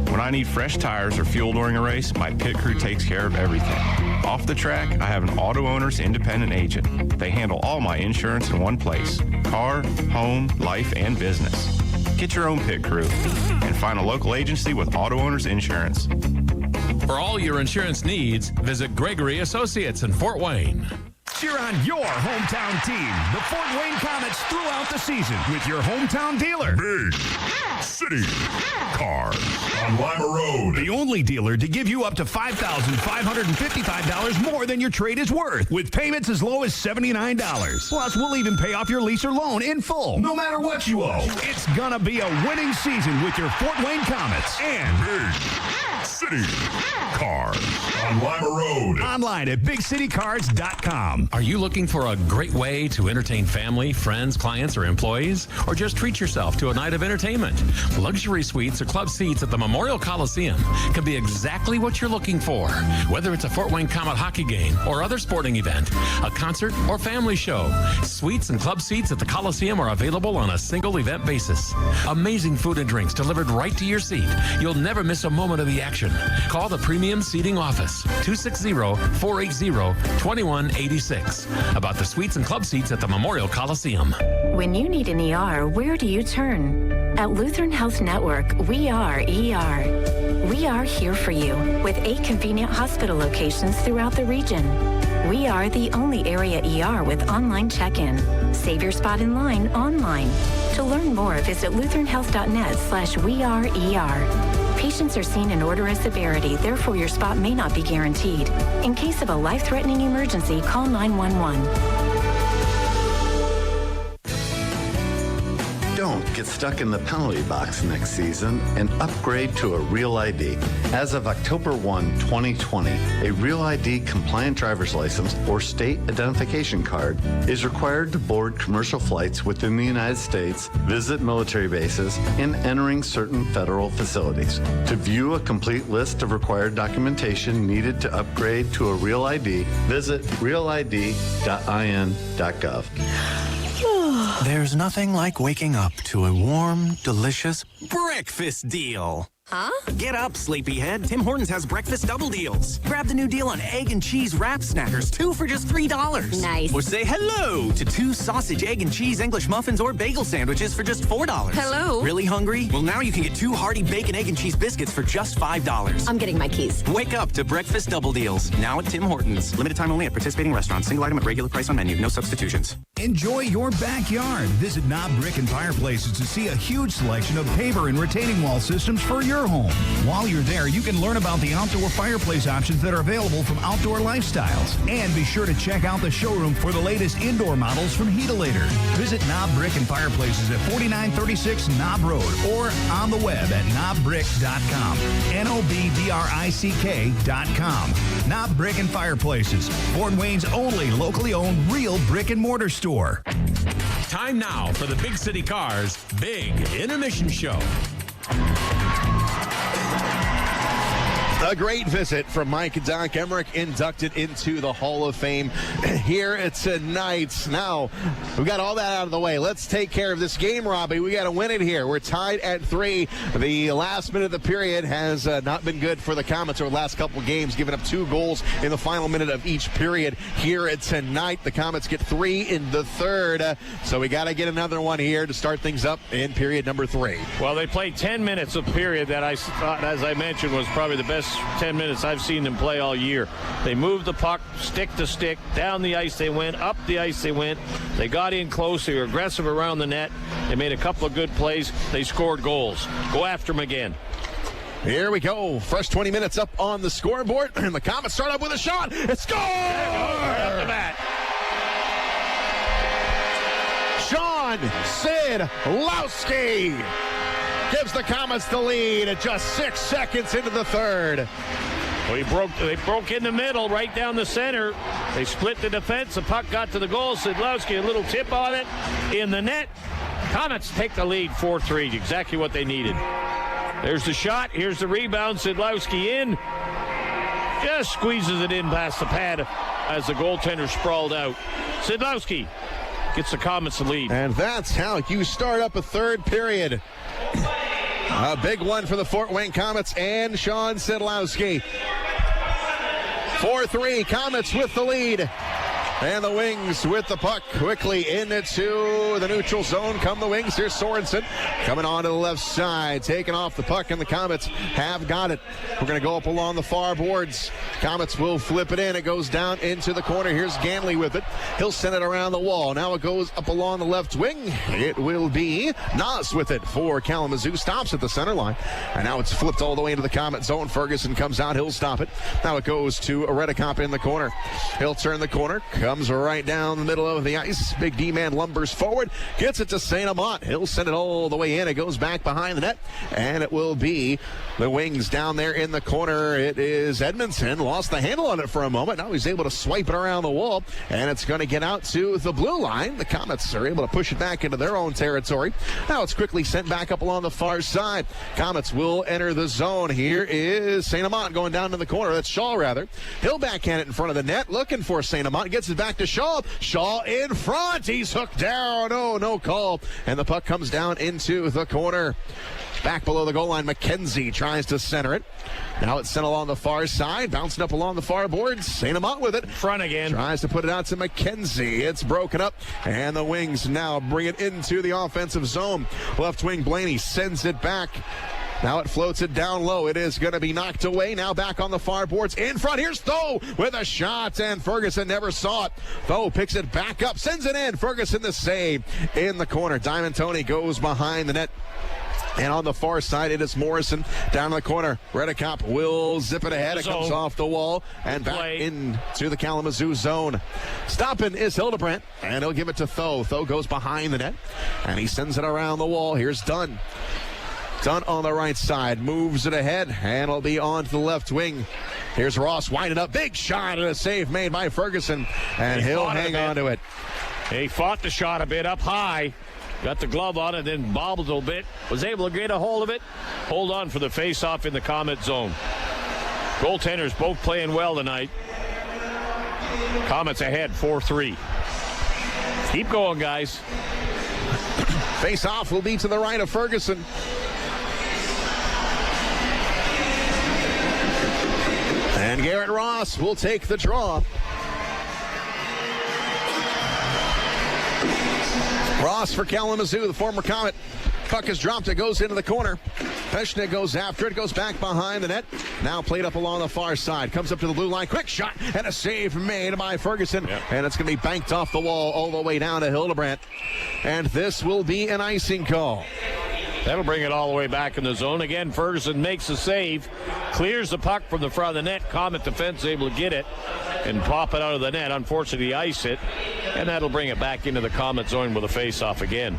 When I need fresh tires or fuel during a race, my pit crew takes care of everything. Off the track, I have an auto owner's independent agent. They handle all my insurance in one place: car, home, life, and business. Get your own pit crew and find a local agency with auto owner's insurance. For all your insurance needs, visit Gregory Associates in Fort Wayne. Cheer on your hometown team, the Fort Wayne Komets, throughout the season with your hometown dealer. Big City Cars on Lima Road. The only dealer to give you up to $5,555 more than your trade is worth, with payments as low as $79. Plus, we'll even pay off your lease or loan in full, no matter what you owe. It's gonna be a winning season with your Fort Wayne Komets. And Big City Cars on Lima Road. Online at BigCityCars.com. Are you looking for a great way to entertain family, friends, clients, or employees? Or just treat yourself to a night of entertainment? Luxury suites or club seats at the Memorial Coliseum can be exactly what you're looking for. Whether it's a Fort Wayne Komet hockey game or other sporting event, a concert or family show, suites and club seats at the Coliseum are available on a single event basis. Amazing food and drinks delivered right to your seat. You'll never miss a moment of the action. Call the Premium Seating Office, 260-480-2186. About the suites and club seats at the Memorial Coliseum. When you need an ER, where do you turn? At Lutheran Health Network, we are ER. We are here for you with 8 convenient hospital locations throughout the region. We are the only area ER with online check-in. Save your spot in line online. To learn more, visit lutheranhealth.net/weareer. Patients are seen in order of severity, therefore your spot may not be guaranteed. In case of a life-threatening emergency, call 911. Don't get stuck in the penalty box next season and upgrade to a Real ID. As of October 1, 2020, a Real ID compliant driver's license or state identification card is required to board commercial flights within the United States, visit military bases, and entering certain federal facilities. To view a complete list of required documentation needed to upgrade to a Real ID, visit realid.in.gov. There's nothing like waking up to a warm, delicious breakfast deal. Huh? Get up, sleepyhead. Tim Hortons has breakfast double deals. Grab the new deal on egg and cheese wrap snackers, 2 for just $3. Nice. Or say hello to 2 sausage, egg, and cheese English muffins or bagel sandwiches for just $4. Hello. Really hungry? Well, now you can get 2 hearty bacon, egg, and cheese biscuits for just $5. I'm getting my keys. Wake up to breakfast double deals. Now at Tim Hortons. Limited time only at participating restaurants. Single item at regular price on menu. No substitutions. Enjoy your backyard. Visit Knob Brick and Fireplaces to see a huge selection of paver and retaining wall systems for your home. While you're there, you can learn about the outdoor fireplace options that are available from Outdoor Lifestyles. And be sure to check out the showroom for the latest indoor models from Heatolator. Visit Knob Brick and Fireplaces at 4936 Knob Road or on the web at knobbrick.com. NOBBRICK.com. Knob Brick and Fireplaces, Fort Wayne's only locally owned real brick and mortar store. Time now for the Big City Cars Big Intermission Show. A great visit from Mike and Doc Emmerich, inducted into the Hall of Fame here tonight. Now, we got all that out of the way. Let's take care of this game, Robbie. We got to win it here. We're tied at 3. The last minute of the period has not been good for the Komets over the last couple games, giving up 2 goals in the final minute of each period. Here tonight, the Komets get 3 in the third. So we got to get another one here to start things up in period number 3. Well, they played 10 minutes of period that I thought, as I mentioned, was probably the best 10 minutes I've seen them play all year. They moved the puck stick to stick, down the ice they went, up the ice they went. They got in close. They were aggressive around the net. They made a couple of good plays. They scored goals. Go after them again. Here we go. Fresh 20 minutes up on the scoreboard. And the Komets start up with a shot. It's score! Right the bat. Szydlowski gives the Komets the lead at just 6 seconds into the third. Well, they broke in the middle, right down the center. They split the defense. The puck got to the goal. Szydlowski, a little tip on it in the net. Komets take the lead 4-3, exactly what they needed. There's the shot. Here's the rebound. Szydlowski in. Just squeezes it in past the pad as the goaltender sprawled out. Szydlowski gets the Komets the lead. And that's how you start up a third period. A big one for the Fort Wayne Komets and Szydlowski. 4-3, Komets with the lead. And the Wings with the puck quickly into the neutral zone. Come the Wings. Here's Sorensen coming on to the left side, taking off the puck, and the Komets have got it. We're going to go up along the far boards. Komets will flip it in. It goes down into the corner. Here's Ganley with it. He'll send it around the wall. Now it goes up along the left wing. It will be Nas with it for Kalamazoo. Stops at the center line. And now it's flipped all the way into the Komet zone. Ferguson comes out. He'll stop it. Now it goes to Redekop in the corner. He'll turn the corner. Comes right down the middle of the ice. Big D-man lumbers forward. Gets it to St-Amant. He'll send it all the way in. It goes back behind the net. And it will be the Wings down there in the corner. It is Edmondson. Lost the handle on it for a moment. Now he's able to swipe it around the wall. And it's going to get out to the blue line. The Komets are able to push it back into their own territory. Now it's quickly sent back up along the far side. Komets will enter the zone. Here is St-Amant going down to the corner. That's Shaw, rather. He'll backhand it in front of the net. Looking for St-Amant. Gets it back to Shaw. Shaw in front. He's hooked down. Oh, no call. And the puck comes down into the corner. Back below the goal line, McKenzie tries to center it. Now it's sent along the far side, bouncing up along the far boards. St-Amant with it. Front again. Tries to put it out to McKenzie. It's broken up, and the Wings now bring it into the offensive zone. Left wing Blaney sends it back. Now it floats it down low. It is going to be knocked away. Now back on the far boards. In front, here's Tho with a shot, and Ferguson never saw it. Tho picks it back up, sends it in. Ferguson the save in the corner. Diamond Tony goes behind the net. And on the far side, it is Morrison down in the corner. Redekop will zip it ahead. It comes off the wall and back into the Kalamazoo zone. Stopping is Hildebrandt, and he'll give it to Tho. Tho goes behind the net, and he sends it around the wall. Here's Dunn. Dunn on the right side, moves it ahead, and it'll be on to the left wing. Here's Ross winding up. Big shot and a save made by Ferguson, and he'll hang on to it. He fought the shot a bit up high. Got the glove on it, then bobbled a little bit. Was able to get a hold of it. Hold on for the face-off in the Komet zone. Goaltenders both playing well tonight. Komets ahead, 4-3. Keep going, guys. Face-off will be to the right of Ferguson. And Garrett Ross will take the draw. Ross for Kalamazoo, the former Komet. Puck is dropped. It goes into the corner. Peshnik goes after it. Goes back behind the net. Now played up along the far side. Comes up to the blue line. Quick shot and a save made by Ferguson. And it's going to be banked off the wall all the way down to Hildebrandt. And this will be an icing call. That'll bring it all the way back in the zone. Again, Ferguson makes a save. Clears the puck from the front of the net. Komet defense able to get it and pop it out of the net. Unfortunately, ice it. And that'll bring it back into the Komet zone with a face-off again.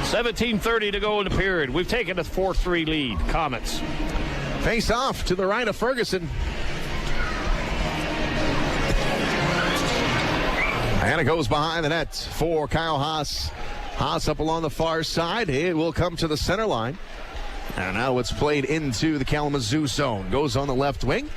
17:30 to go in the period. We've taken a 4-3 lead. Komets. Face-off to the right of Ferguson. And it goes behind the net for Kyle Haas. Haas up along the far side. It will come to the center line. And now it's played into the Kalamazoo zone. Goes on the left wing.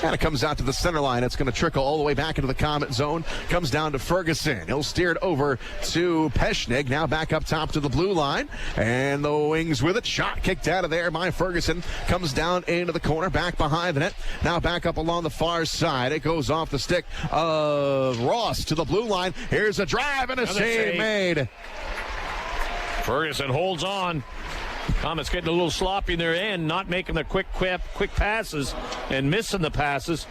And it comes out to the center line. It's going to trickle all the way back into the Komet zone. Comes down to Ferguson. He'll steer it over to Peshnik. Now back up top to the blue line. And the Wings with it. Shot kicked out of there by Ferguson. Comes down into the corner. Back behind the net. Now back up along the far side. It goes off the stick of Ross to the blue line. Here's a drive and a save made. Ferguson holds on. Komets getting a little sloppy in their end, not making the quick passes and missing the passes,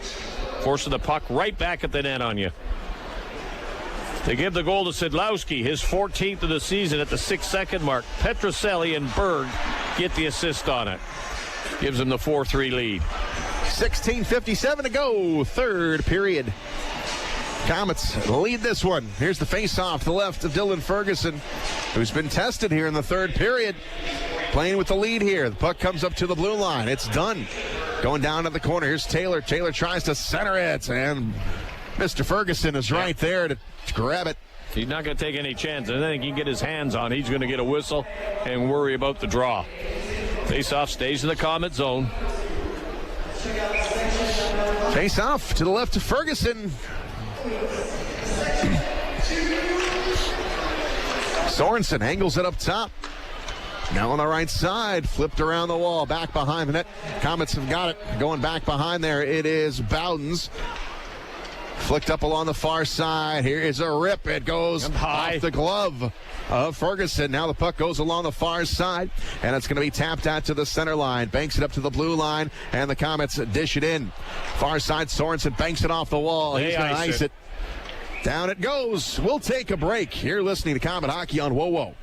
forcing the puck right back at the net on you. They give the goal to Szydlowski, his 14th of the season at the 6-second mark. Petruzzelli and Bergh get the assist on it. Gives them the 4-3 lead. 16:57 to go, third period. Komets lead this one. Here's the face-off to the left of Dylan Ferguson, who's been tested here in the third period. Playing with the lead here. The puck comes up to the blue line. It's done. Going down to the corner. Here's Taylor. Taylor tries to center it, and Mr. Ferguson is right there to grab it. He's not going to take any chances. I think he can get his hands on it. He's going to get a whistle and worry about the draw. Face-off stays in the Komet zone. Face-off to the left of Ferguson. Sorensen angles it up top. Now on the right side, flipped around the wall, back behind the net. Komets have got it. Going back behind there, it is Bowden's. Flicked up along the far side. Here is a rip. It goes off the glove of Ferguson. Now the puck goes along the far side, and it's going to be tapped out to the center line. Banks it up to the blue line, and the Komets dish it in. Far side, Sorensen banks it off the wall. He's going to ice it. Down it goes. We'll take a break. You're listening to Komet Hockey on WoWo.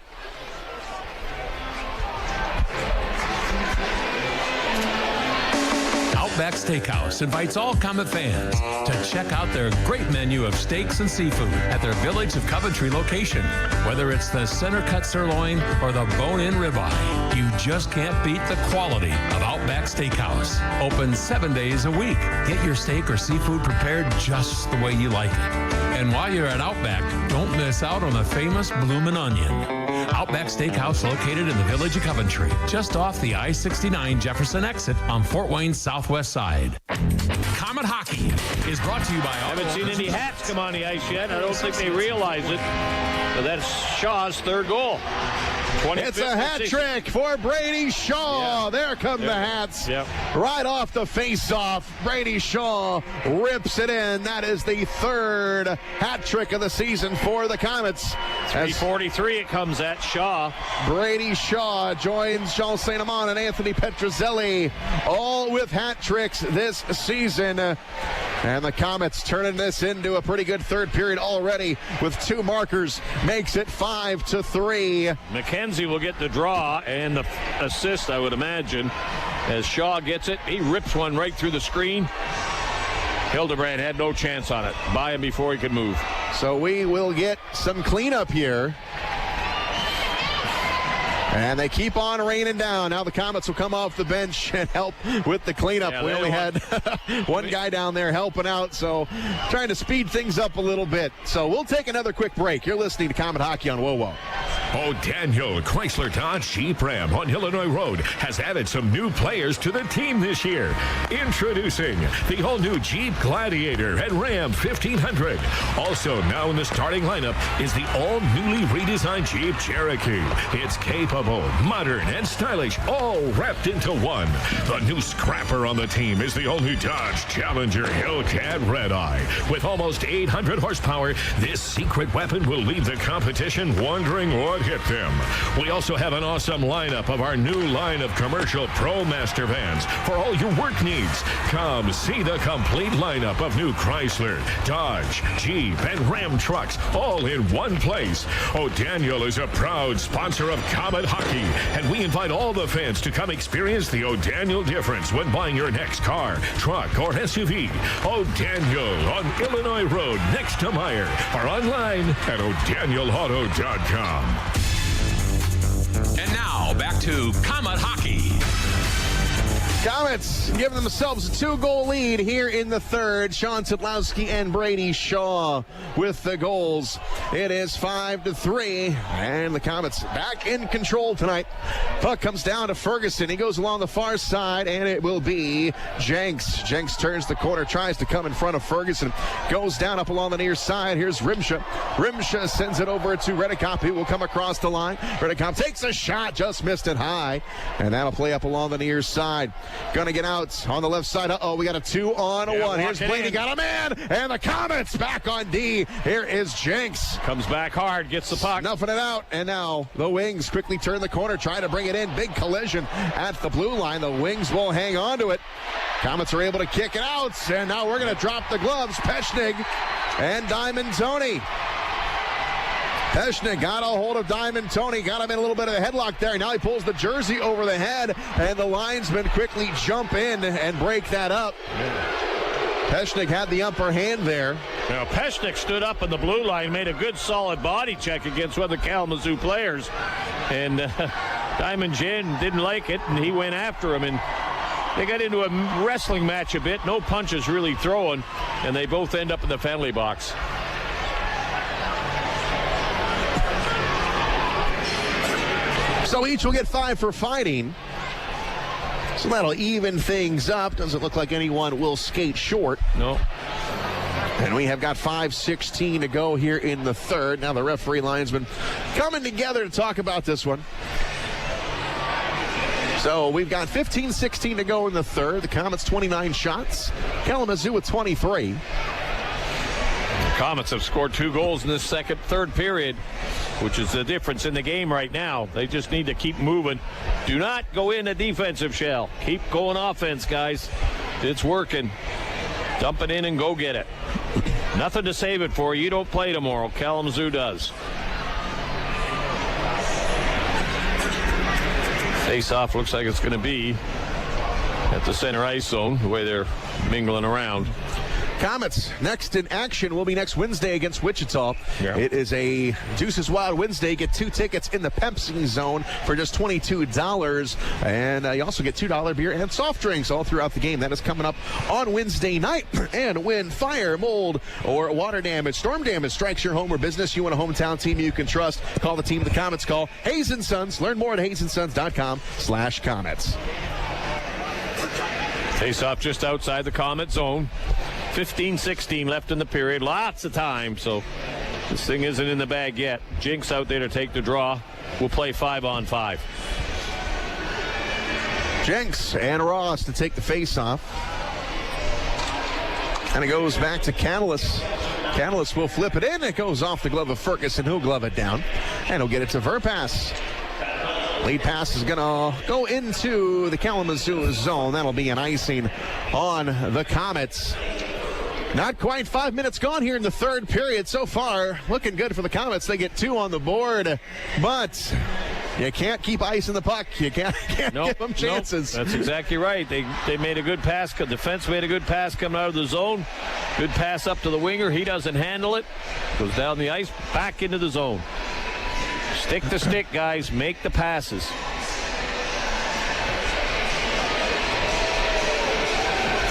Outback Steakhouse invites all Komet fans to check out their great menu of steaks and seafood at their Village of Coventry location. Whether it's the center cut sirloin or the bone-in ribeye, you just can't beat the quality of Outback Steakhouse. Open 7 days a week. Get your steak or seafood prepared just the way you like it. And while you're at Outback, don't miss out on the famous bloomin' onion. Outback Steakhouse located in the Village of Coventry, just off the I-69 Jefferson exit on Fort Wayne's southwest side. Komet Hockey is brought to you by... I haven't seen any hats come on the ice yet. I don't think they realize it. But that's Shaw's third goal. It's a hat trick for Brady Shaw. Yeah. There come the hats. Yep. Right off the face-off, Brady Shaw rips it in. That is the third hat trick of the season for the Komets. 3:43 it comes at Shaw. Brady Shaw joins Jean St-Amant and Anthony Petruzzelli, all with hat tricks this season. And the Komets turning this into a pretty good third period already with two markers. Makes it 5-3. McKenzie will get the draw and the assist, I would imagine, as Shaw gets it. He rips one right through the screen. Hildebrand had no chance on it. By him before he could move. So we will get some cleanup here. And they keep on raining down. Now the Komets will come off the bench and help with the cleanup. Yeah, we only had one guy down there helping out, so trying to speed things up a little bit. So we'll take another quick break. You're listening to Komet Hockey on WoWo. O'Daniel Chrysler Dodge Jeep Ram on Illinois Road has added some new players to the team this year. Introducing the all-new Jeep Gladiator and Ram 1500. Also now in the starting lineup is the all-newly redesigned Jeep Cherokee. It's capable, modern, and stylish, all wrapped into one. The new scrapper on the team is the all-new Dodge Challenger Hellcat Red Eye. With almost 800 horsepower, this secret weapon will leave the competition wondering what hit them. We also have an awesome lineup of our new line of commercial ProMaster vans for all your work needs. Come see the complete lineup of new Chrysler, Dodge, Jeep, and Ram trucks all in one place. O'Daniel is a proud sponsor of Komet Hockey, and we invite all the fans to come experience the O'Daniel difference when buying your next car, truck, or SUV. O'Daniel on Illinois Road next to Meyer, or online at o'danielauto.com. And now, back to Komet Hockey. Komets giving themselves a 2-goal lead here in the third. Sean Szydlowski and Brady Shaw with the goals. It is 5-3, and the Komets back in control tonight. Puck comes down to Ferguson. He goes along the far side, and it will be Jenks. Jenks turns the corner, tries to come in front of Ferguson. Goes down up along the near side. Here's Rimsha. Rimsha sends it over to Redekop, who will come across the line. Redekop takes a shot, just missed it high, and that'll play up along the near side. Gonna get out on the left side. We got a 2-on-1. Here's Blaney, got a man, and the Komets back on D. Here is Jenks. Comes back hard, gets the puck. Snuffing it out, and now the Wings quickly turn the corner, try to bring it in. Big collision at the blue line. The Wings will hang on to it. Komets are able to kick it out, and now we're gonna drop the gloves. Pechnig and Diamond Tony. Peshnik got a hold of Diamond Tony, got him in a little bit of a headlock there. Now he pulls the jersey over the head, and the linesmen quickly jump in and break that up. Peshnik had the upper hand there. Now, Peshnik stood up on the blue line, made a good solid body check against one of the Kalamazoo players, and Diamond Jen didn't like it, and he went after him, and they got into a wrestling match a bit. No punches really thrown, and they both end up in the penalty box. So each will get 5 for fighting. So that'll even things up. Doesn't look like anyone will skate short. No. And we have got 5:16 to go here in the third. Now the referee linesman coming together to talk about this one. So we've got 15-16 to go in the third. The Komets 29 shots. Kalamazoo with 23. Komets have scored 2 goals in this third period, which is the difference in the game right now. They just need to keep moving. Do not go in a defensive shell. Keep going offense, guys. It's working. Dump it in and go get it. Nothing to save it for. You don't play tomorrow. Kalamazoo does. Face-off looks like it's going to be at the center ice zone, the way they're mingling around. Komets next in action will be next Wednesday against Wichita. Yeah. It is a Deuces Wild Wednesday. Get 2 tickets in the Pepsi zone for just $22. And you also get $2 beer and soft drinks all throughout the game. That is coming up on Wednesday night. And when fire, mold, or water damage, storm damage strikes your home or business, you want a hometown team you can trust. Call the team the Komets. Call Hayes & Sons. Learn more at haysonssons.com/Komets. Face-off just outside the Komet zone. 15-16 left in the period. Lots of time, so this thing isn't in the bag yet. Jinx out there to take the draw. We'll play 5-on-5. Jinx and Ross to take the face-off. And it goes back to Catalyst. Catalyst will flip it in. It goes off the glove of Ferguson, who'll glove it down. And he'll get it to Verpass. Lead pass is going to go into the Kalamazoo zone. That'll be an icing on the Komets. Not quite 5 minutes gone here in the third period so far. Looking good for the Komets. They get 2 on the board, but you can't keep icing the puck. You can't give them chances. That's exactly right. They made a good pass. The defense made a good pass coming out of the zone. Good pass up to the winger. He doesn't handle it. Goes down the ice, back into the zone. Stick to stick, guys. Make the passes.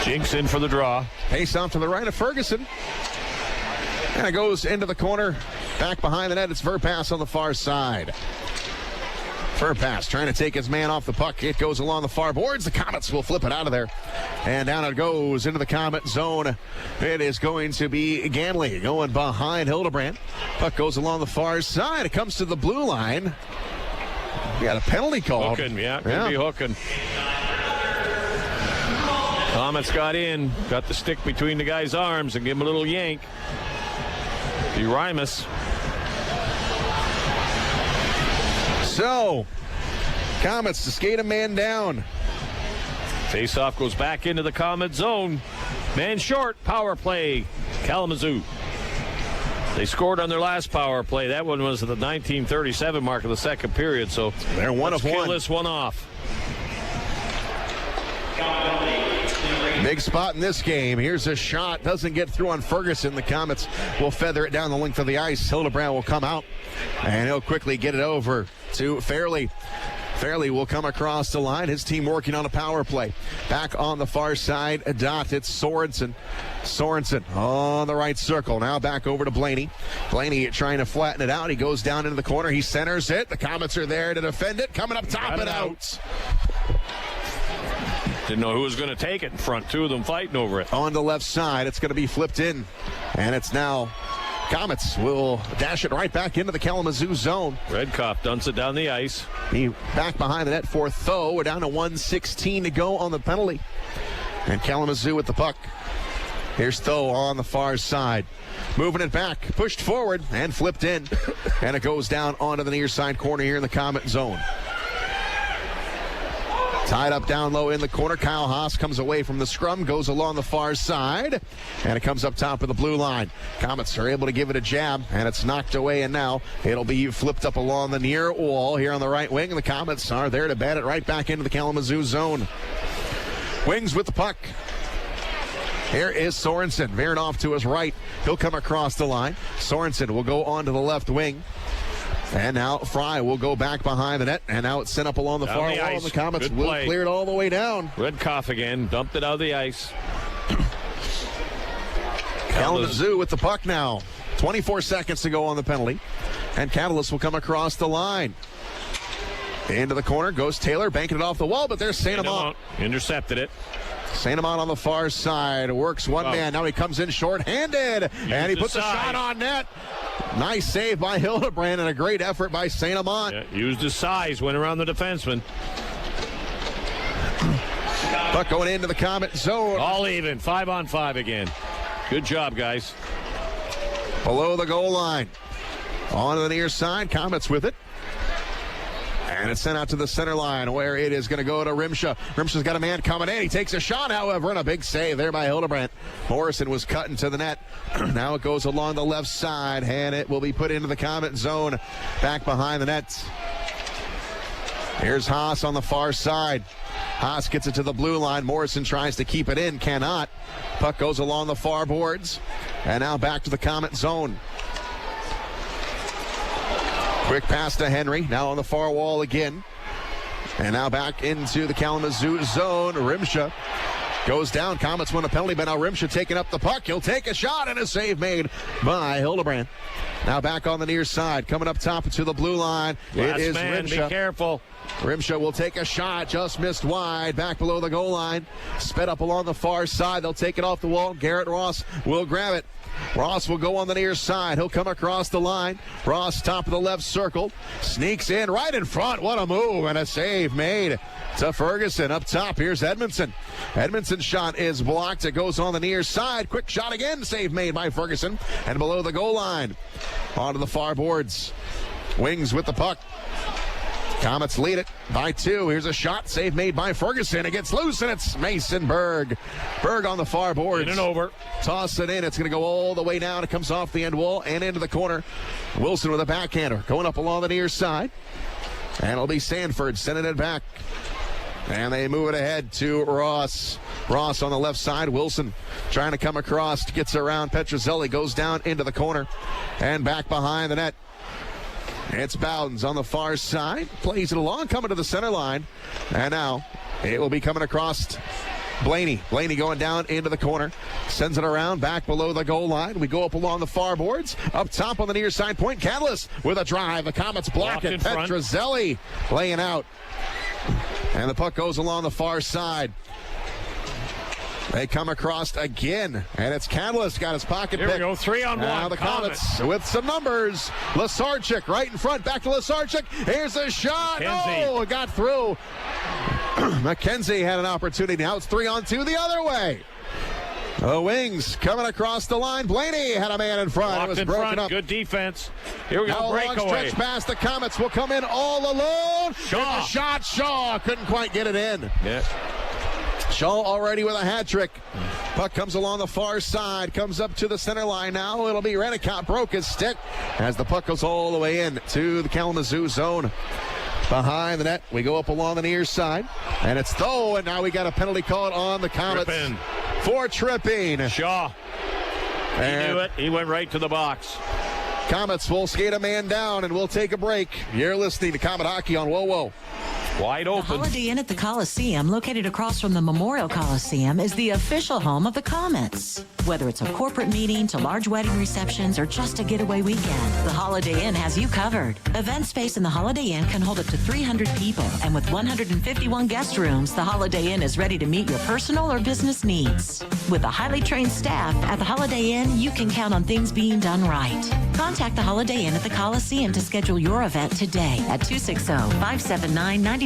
Jinx in for the draw. Pace off to the right of Ferguson. And it goes into the corner. Back behind the net, it's Verpass on the far side. Verpass trying to take his man off the puck. It goes along the far boards. The Komets will flip it out of there. And down it goes into the Komet zone. It is going to be Ganley going behind Hildebrand. Puck goes along the far side. It comes to the blue line. We got a penalty call. Hooking, could be hooking. Komets got in, got the stick between the guy's arms and give him a little yank. Urimus. So, Komets to skate a man down. Face-off goes back into the Komet zone. Man short, power play, Kalamazoo. They scored on their last power play. That one was at the 1937 mark of the second period, so they're one of one. Kill this one off. Big spot in this game. Here's a shot. Doesn't get through on Ferguson. The Komets will feather it down the length of the ice. Hildebrand will come out, and he'll quickly get it over to Fairley. Fairley will come across the line. His team working on a power play. Back on the far side, a dot. It's Sorensen. Sorensen on the right circle. Now back over to Blaney. Blaney trying to flatten it out. He goes down into the corner. He centers it. The Komets are there to defend it. Coming up top and out. Didn't know who was going to take it in front. 2 of them fighting over it. On the left side, it's going to be flipped in. And it's now Komets will dash it right back into the Kalamazoo zone. Redkopf dumps it down the ice. He back behind the net for Tho. We're down to 1:16 to go on the penalty. And Kalamazoo with the puck. Here's Tho on the far side. Moving it back, pushed forward, and flipped in. And it goes down onto the near side corner here in the Komet zone. Tied up down low in the corner. Kyle Haas comes away from the scrum, goes along the far side, and it comes up top of the blue line. Komets are able to give it a jab, and it's knocked away, and now it'll be flipped up along the near wall here on the right wing, and the Komets are there to bat it right back into the Kalamazoo zone. Wings with the puck. Here is Sorensen, veering off to his right. He'll come across the line. Sorensen will go on to the left wing. And now Fry will go back behind the net, and now it's sent up along the far wall, and the Komets will clear it all the way down. Redcoff again, dumped it out of the ice. Kalamazoo with the puck now. 24 seconds to go on the penalty, and Catalyst will come across the line. Into the corner goes Taylor, banking it off the wall, but there's St-Amant. Intercepted it. St-Amant on the far side, works one man. Now he comes in short-handed, and he puts a shot on net. Nice save by Hildebrand and a great effort by St-Amant. Yeah, used his size, went around the defenseman. Puck going into the Komet zone. All even, 5-on-5 again. Good job, guys. Below the goal line. On to the near side, Komets with it. And it's sent out to the center line where it is going to go to Rimsha. Rimsha's got a man coming in. He takes a shot, however, and a big save there by Hildebrand. Morrison was cut into the net. Now it goes along the left side, and it will be put into the Komet zone back behind the net. Here's Haas on the far side. Haas gets it to the blue line. Morrison tries to keep it in, cannot. Puck goes along the far boards, and now back to the Komet zone. Quick pass to Henry, now on the far wall again. And now back into the Kalamazoo zone. Rimsha goes down. Komets win a penalty, but now Rimsha taking up the puck. He'll take a shot, and a save made by Hildebrand. Now back on the near side, coming up top to the blue line. Last it is man, Rimsha. Be careful. Rimsha will take a shot, just missed wide, back below the goal line. Sped up along the far side. They'll take it off the wall. Garrett Ross will grab it. Ross will go on the near side. He'll come across the line. Ross, top of the left circle. Sneaks in right in front. What a move and a save made to Ferguson. Up top, here's Edmondson. Edmondson's shot is blocked. It goes on the near side. Quick shot again. Save made by Ferguson. And below the goal line. Onto the far boards. Wings with the puck. Komets lead it by 2. Here's a shot. Save made by Ferguson. It gets loose, and it's Mason Bergh. Bergh on the far boards. In and over. Toss it in. It's going to go all the way down. It comes off the end wall and into the corner. Wilson with a backhander. Going up along the near side. And it'll be Sanford sending it back. And they move it ahead to Ross. Ross on the left side. Wilson trying to come across. Gets around. Petruzzelli goes down into the corner. And back behind the net. It's Bowden's on the far side. Plays it along, coming to the center line. And now it will be coming across Blaney. Blaney going down into the corner. Sends it around back below the goal line. We go up along the far boards. Up top on the near side point. Catalyst with a drive. The Komets block it. Petruzzelli laying out. And the puck goes along the far side. They come across again, and it's Catalyst got his pocket pick. Here we go, 3-on-1. Now the Komets with some numbers. Łyszczarczyk right in front, back to Łyszczarczyk. Here's a shot. McKenzie. Oh, it got through. McKenzie had an opportunity. Now it's 3-on-2 the other way. The Wings coming across the line. Blaney had a man in front. Locked it was in broken front. up. Good defense. Here we go, Now breakaway. long stretch pass. The Komets will come in all alone. Shaw. Here's a shot. Shaw couldn't quite get it in. Yeah. Shaw already with a hat trick. Puck comes along the far side, comes up to the center line now. It'll be Redicott broke his stick as the puck goes all the way in to the Kalamazoo zone. Behind the net, we go up along the near side, and it's Tho, and now we got a penalty called on the Komets Tripping. for tripping. Shaw. He knew it. He went right to the box. Komets will skate a man down, and we'll take a break. You're listening to Komet Hockey on Whoa. Wide open. The Holiday Inn at the Coliseum, located across from the Memorial Coliseum, is the official home of the Komets. Whether it's a corporate meeting to large wedding receptions or just a getaway weekend, the Holiday Inn has you covered. Event space in the Holiday Inn can hold up to 300 people, and with 151 guest rooms, the Holiday Inn is ready to meet your personal or business needs. With a highly trained staff at the Holiday Inn, you can count on things being done right. Contact the Holiday Inn at the Coliseum to schedule your event today at 260-579-9135.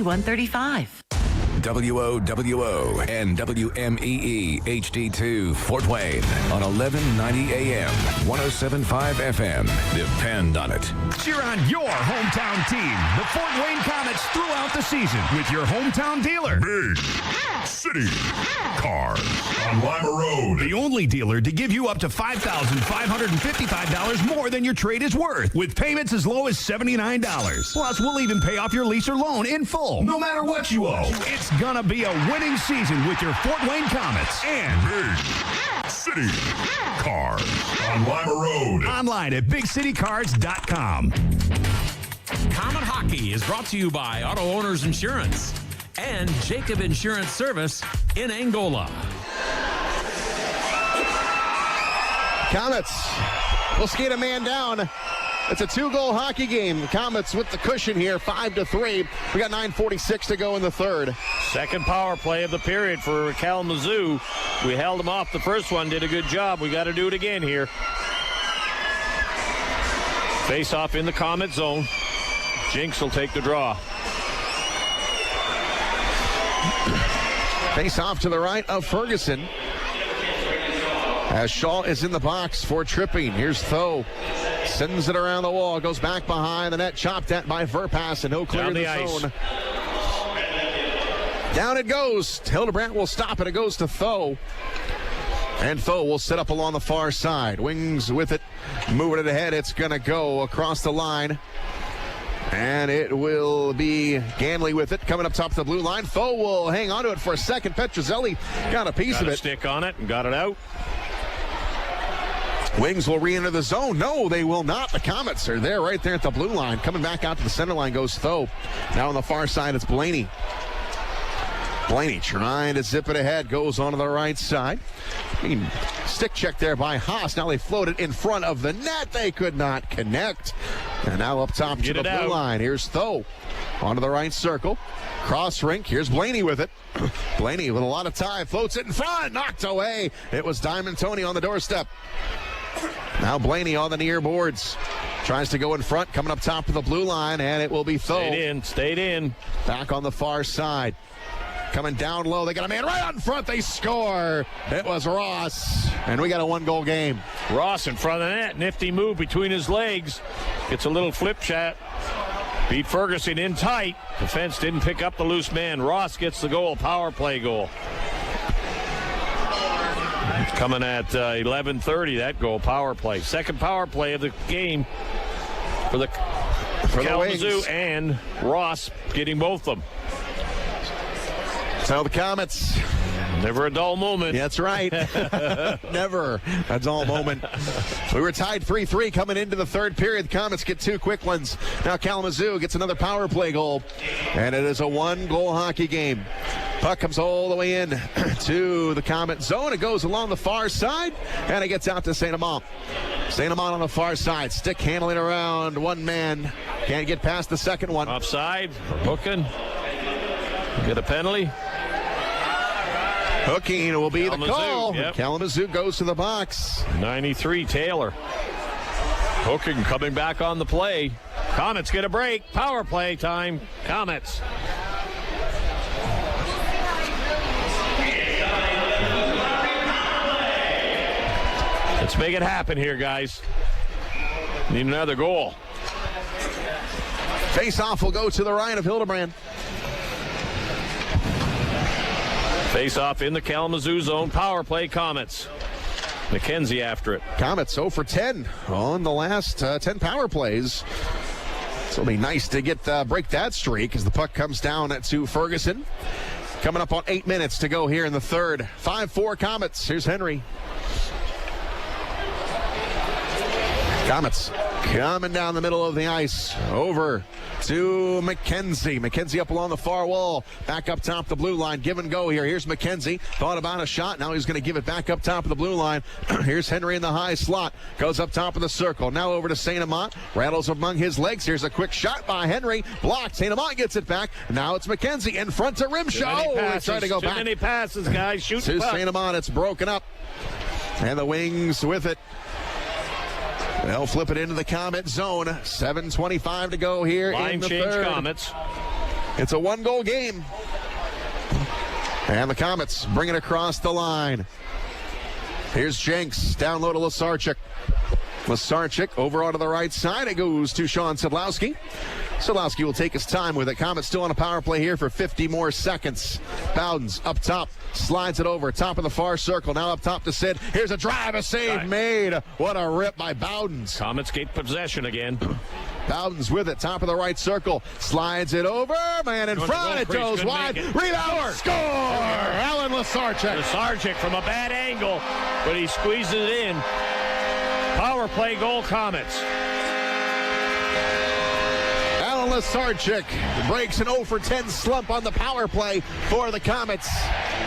WOWO and WMEE HD2 Fort Wayne on 1190 AM, 107.5 FM. Depend on it. Cheer on your hometown team, the Fort Wayne Komets, throughout the season with your hometown dealer. Big City Cars on Lima Road. The only dealer to give you up to $5,555 more than your trade is worth, with payments as low as $79. Plus, we'll even pay off your lease or loan in full, no matter what you owe. It's gonna be a winning season with your Fort Wayne Komets. And Big City Cars on Lima Road. Online at BigCityCars.com. Comet Hockey is brought to you by Auto Owners Insurance and Jacob Insurance Service in Angola. Komets will skate a man down. It's a 2-goal hockey game. Komets with the cushion here, 5-3. We got 9:46 to go in the third. Second power play of the period for Kalamazoo. We held them off the first one, did a good job. We got to do it again here. Face off in the Komet zone. Jinx will take the draw. Face off to the right of Ferguson. As Shaw is in the box for tripping. Here's Tho. Sends it around the wall. Goes back behind the net. Chopped at by Verpass, and no clear Down in the zone. Down it goes. Hildebrandt will stop it. It goes to Tho. And Tho will set up along the far side. Wings with it. Moving it ahead. It's going to go across the line. And it will be Ganley with it, coming up top of the blue line. Tho will hang on to it for a second. Petruzzelli got a piece of it. Stick on it and got it out. Wings will re-enter the zone. No, they will not. The Komets are there, right there at the blue line. Coming back out to the center line goes Tho. Now on the far side, it's Blaney. Blaney trying to zip it ahead. Goes onto the right side. Stick check there by Haas. Now they floated in front of the net. They could not connect. And now up top to the blue line. Here's Tho onto the right circle. Cross rink. Here's Blaney with it. Blaney with a lot of time. Floats it in front. Knocked away. It was Diamond Tony on the doorstep. Now Blaney on the near boards. Tries to go in front. Coming up top of the blue line. And it will be Tho. Stayed in. Back on the far side. Coming down low. They got a man right out in front. They score. It was Ross. And we got a 1-goal game. Ross in front of the net. Nifty move between his legs. Gets a little flip shot. Beat Ferguson in tight. Defense didn't pick up the loose man. Ross gets the goal. Power play goal. Coming at 11:30, that goal. Power play. Second power play of the game for Kalamazoo, and Ross getting both of them. So the Komets. Never a dull moment. Yeah, that's right. Never a dull moment. We were tied 3-3 coming into the third period. The Komets get 2 quick ones. Now Kalamazoo gets another power play goal. And it is a 1-goal hockey game. Puck comes all the way in to the Komet zone. It goes along the far side, and it gets out to St-Amant. St-Amant on the far side. Stick handling around one man. Can't get past the second one. Offside. Hooking. Get a penalty. Hooking will be Kalamazoo, the call. Yep. Kalamazoo goes to the box. 93, Taylor. Hooking coming back on the play. Komets get a break. Power play time. Komets. Let's make it happen here, guys. Need another goal. Face-off will go to the right of Hildebrand. Face-off in the Kalamazoo zone. Power play, Komets. McKenzie after it. Komets 0 for 10 on the last 10 power plays. So it'll be nice to break that streak as the puck comes down to Ferguson. Coming up on 8 minutes to go here in the third. 5-4 Komets. Here's Henry. Komets coming down the middle of the ice. Over to McKenzie. McKenzie up along the far wall. Back up top the blue line. Give and go here. Here's McKenzie. Thought about a shot. Now he's going to give it back up top of the blue line. Here's Henry in the high slot. Goes up top of the circle. Now over to St-Amant. Rattles among his legs. Here's a quick shot by Henry. Blocked. St-Amant gets it back. Now it's McKenzie in front to Rimshaw. Oh, trying to go back. Too many passes, guys. Shoot to St-Amant. It's broken up. And the Wings with it. They'll flip it into the Komet zone. 7:25 to go here Line in the change, third. Komets. It's a 1-goal game. And the Komets bring it across the line. Here's Jenks, down low to Łyszczarczyk. Łyszczarczyk over onto the right side. It goes to Szydlowski. Szydlowski will take his time with it. Komets still on a power play here for 50 more seconds. Bowden's up top, slides it over, top of the far circle. Now up top to Sid. Here's a drive, a save made. What a rip by Bowden's. Komets get possession again. Bowden's with it, top of the right circle, slides it over, man in front, it goes wide, rebound, score! Alan Łyszczarczyk. Łyszczarczyk from a bad angle, but he squeezes it in. Power play goal, Komets. Alan Łyszczarczyk breaks an 0 for 10 slump on the power play for the Komets,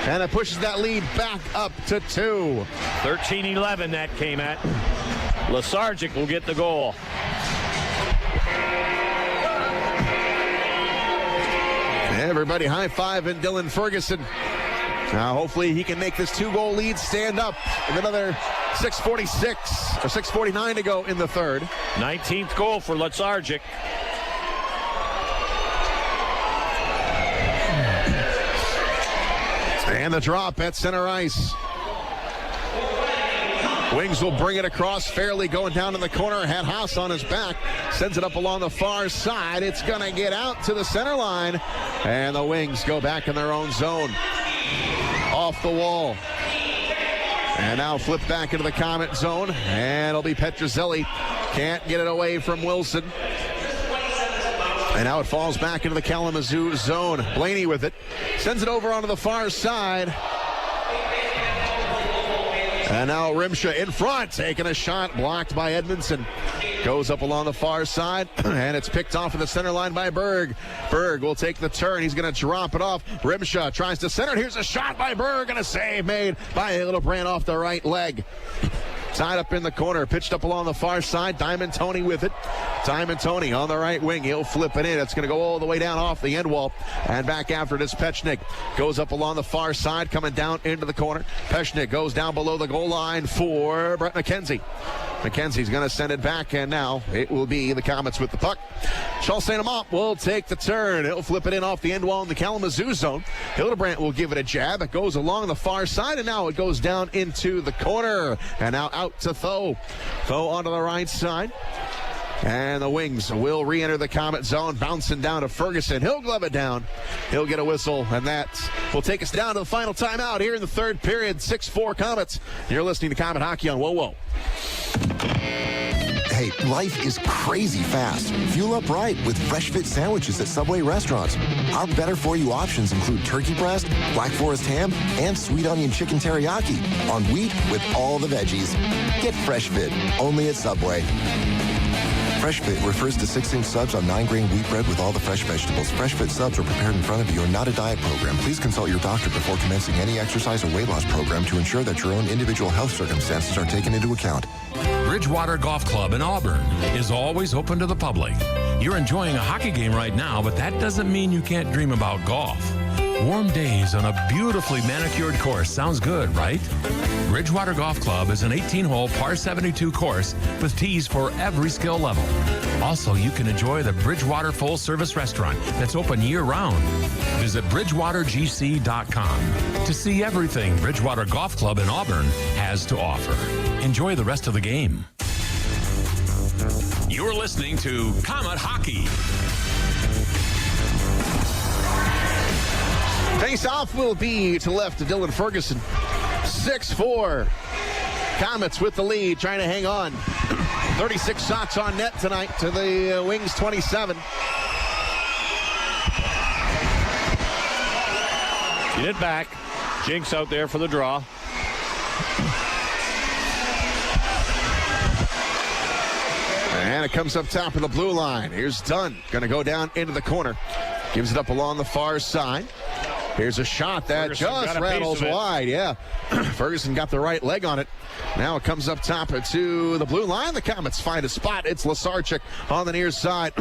and it pushes that lead back up to 2. 13-11 that came at. Łyszczarczyk will get the goal. Everybody high-fiving Dylan Ferguson. Now, hopefully he can make this 2-goal lead stand up with another 6:46 or 6:49 to go in the third. 19th goal for Łyszczarczyk. And the drop at center ice. Wings will bring it across fairly, going down in the corner. Had Haas on his back. Sends it up along the far side. It's going to get out to the center line. And the Wings go back in their own zone. Off the wall. And now flip back into the Komet zone. And it'll be Petruzzelli. Can't get it away from Wilson. And now it falls back into the Kalamazoo zone. Blaney with it. Sends it over onto the far side. And now Rimsha in front, taking a shot, blocked by Edmondson. Goes up along the far side, and it's picked off at the center line by Bergh. Bergh will take the turn. He's going to drop it off. Rimsha tries to center it. Here's a shot by Bergh, and a save made by Hildebrand off the right leg. Tied up in the corner, pitched up along the far side. Diamond Tony with it. Diamond Tony on the right wing. He'll flip it in. It's going to go all the way down off the end wall. And back after it is Pechnik. Goes up along the far side, coming down into the corner. Pechnik goes down below the goal line for Brett McKenzie. McKenzie's going to send it back, and now it will be the Komets with the puck. St-Amant will take the turn. He'll flip it in off the end wall in the Kalamazoo zone. Hildebrand will give it a jab. It goes along the far side, and now it goes down into the corner. And now out to Tho. Tho onto the right side. And the Wings will re-enter the Komet zone, bouncing down to Ferguson. He'll glove it down. He'll get a whistle, and that will take us down to the final timeout here in the third period. 6-4 Komets. You're listening to Komet Hockey on Whoa. Hey, life is crazy fast. Fuel up right with Fresh Fit sandwiches at Subway restaurants. Our better-for-you options include turkey breast, black forest ham, and sweet onion chicken teriyaki on wheat with all the veggies. Get Fresh Fit, only at Subway. Fresh Fit refers to 6-inch subs on 9-grain wheat bread with all the fresh vegetables. Fresh Fit subs are prepared in front of you and not a diet program. Please consult your doctor before commencing any exercise or weight loss program to ensure that your own individual health circumstances are taken into account. Bridgewater Golf Club in Auburn is always open to the public. You're enjoying a hockey game right now, but that doesn't mean you can't dream about golf. Warm days on a beautifully manicured course sounds good, right? Bridgewater Golf Club is an 18-hole par 72 course with tees for every skill level. Also, you can enjoy the Bridgewater full-service restaurant that's open year-round. Visit BridgewaterGC.com to see everything Bridgewater Golf Club in Auburn has to offer. Enjoy the rest of the game. You're listening to Komet Hockey. Face-off will be to the left of Dylan Ferguson. 6-4. Komets with the lead, trying to hang on. 36 shots on net tonight to the Wings 27. Get it back. Jinx out there for the draw. And it comes up top of the blue line. Here's Dunn. Going to go down into the corner. Gives it up along the far side. Here's a shot that Ferguson just rattles wide. Yeah, Ferguson got the right leg on it. Now it comes up top to the blue line. The Komets find a spot. It's Łyszczarczyk on the near side.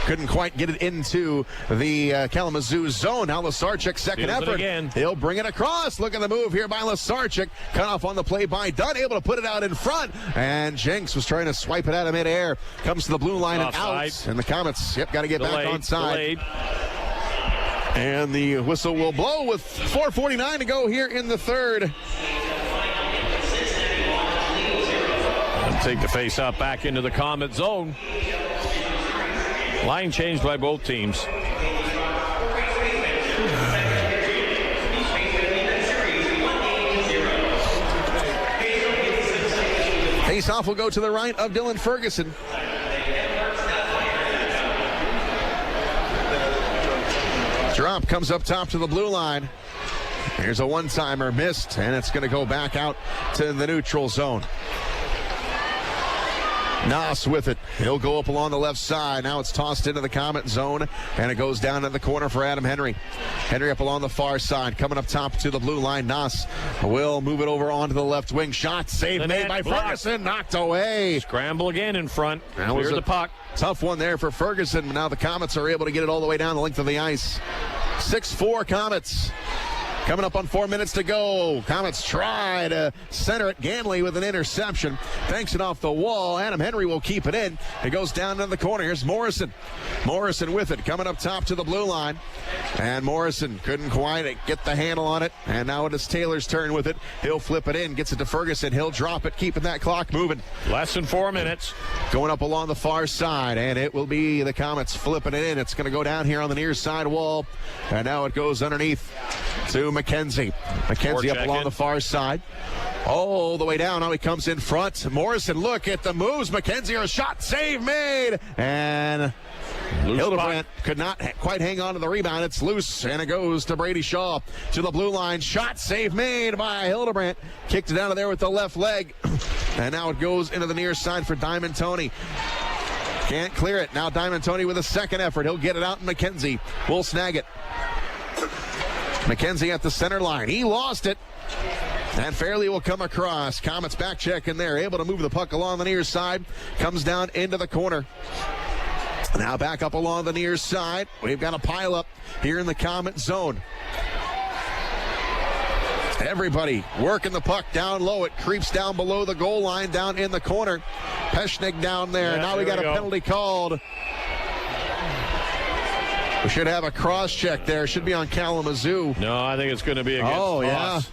Couldn't quite get it into the Kalamazoo zone. Now Łyszczarczyk, second effort. He'll bring it across. Look at the move here by Łyszczarczyk. Cut off on the play by Dunn. Able to put it out in front. And Jenks was trying to swipe it out of midair. Comes to the blue line and out. And the Komets, got to get back on side. And the whistle will blow with 4:49 to go here in the third. And take the face-off back into the Komet zone. Line changed by both teams. Face-off will go to the right of Dylan Ferguson. Drop comes up top to the blue line. Here's a one-timer missed, and it's going to go back out to the neutral zone. Haas with it. He'll go up along the left side. Now it's tossed into the Komet zone, and it goes down in the corner for Adam Henry. Henry up along the far side, coming up top to the blue line. Haas will move it over onto the left wing. Shot saved, made by Ferguson, knocked away. Scramble again in front. Clear the puck. Tough one there for Ferguson. Now the Komets are able to get it all the way down the length of the ice. 6-4 Komets. Coming up on 4 minutes to go. Komets try to center it. Ganley with an interception. Banks it off the wall. Adam Henry will keep it in. It goes down in the corner. Here's Morrison. Morrison with it. Coming up top to the blue line. And Morrison couldn't quite get the handle on it. And now it is Taylor's turn with it. He'll flip it in. Gets it to Ferguson. He'll drop it. Keeping that clock moving. Less than 4 minutes. Going up along the far side. And it will be the Komets flipping it in. It's going to go down here on the near side wall. And now it goes underneath to McKenzie. McKenzie up along the far side. All the way down. Now he comes in front. Morrison, look at the moves. McKenzie, a shot, save made. And Hildebrandt could not quite hang on to the rebound. It's loose, and it goes to Brady Shaw to the blue line. Shot, save made by Hildebrandt. Kicked it out of there with the left leg. And now it goes into the near side for Diamond Tony. Can't clear it. Now Diamond Tony with a second effort. He'll get it out, and McKenzie will snag it. McKenzie at the center line. He lost it. And Fairley will come across. Komets back check in there. Able to move the puck along the near side. Comes down into the corner. Now back up along the near side. We've got a pile up here in the Komet zone. Everybody working the puck down low. It creeps down below the goal line down in the corner. Peshnik down there. Now we got a penalty called. We should have a cross check there. Should be on Kalamazoo. No, I think it's going to be against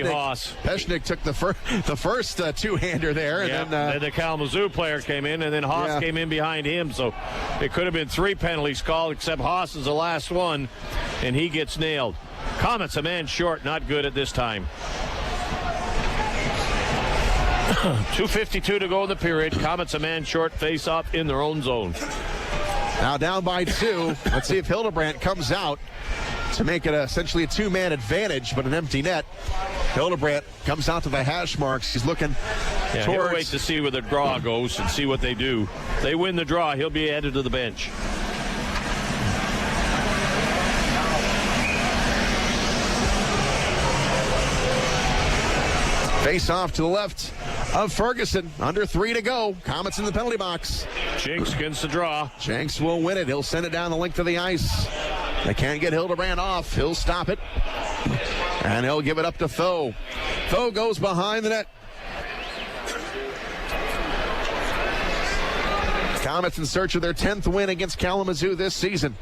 Haas. Peshnik took the first two-hander there. And then the Kalamazoo player came in, and then Haas came in behind him. So it could have been 3 penalties called, except Haas is the last one, and he gets nailed. Komets a man short, not good at this time. 2:52 to go in the period. Komets a man short, face-off in their own zone. Now down by 2. Let's see if Hildebrandt comes out to make it essentially a 2-man advantage, but an empty net. Hildebrandt comes out to the hash marks. He's looking towards. He'll wait to see where the draw goes and see what they do. If they win the draw, he'll be added to the bench. Face off to the left of Ferguson. Under 3 to go. Komets in the penalty box. Jenks against the draw. Jenks will win it. He'll send it down the length of the ice. They can't get Hildebrandt off. He'll stop it. And he'll give it up to Tho. Tho goes behind the net. Komets in search of their 10th win against Kalamazoo this season.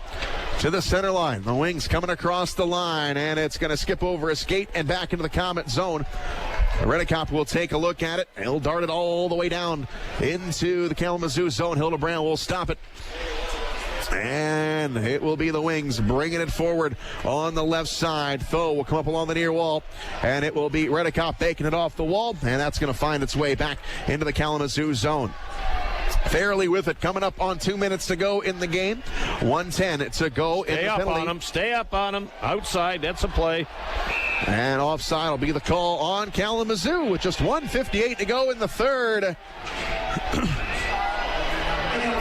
To the center line. The wings coming across the line, and it's going to skip over a skate and back into the Komet zone. Redicop will take a look at it. He'll dart it all the way down into the Kalamazoo zone. Hildebrandt will stop it. And it will be the wings bringing it forward on the left side. Tho will come up along the near wall, and it will be Redicop baking it off the wall, and that's going to find its way back into the Kalamazoo zone. Fairley with it, coming up on 2 minutes to go in the game. 1:10 to go in the penalty. Stay up on him. Stay up on him. Outside, that's a play. And offside will be the call on Kalamazoo with just 1:58 to go in the third.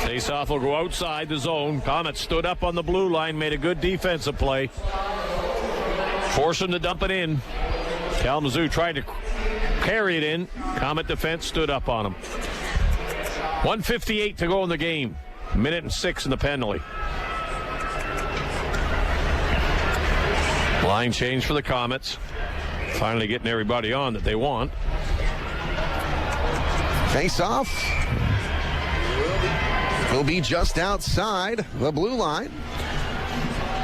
Face-off will go outside the zone. Komets stood up on the blue line, made a good defensive play. Forced him to dump it in. Kalamazoo tried to carry it in. Komet defense stood up on him. 1:58 to go in the game. 1:06 in the penalty. Line change for the Komets. Finally getting everybody on that they want. Face off will be just outside the blue line.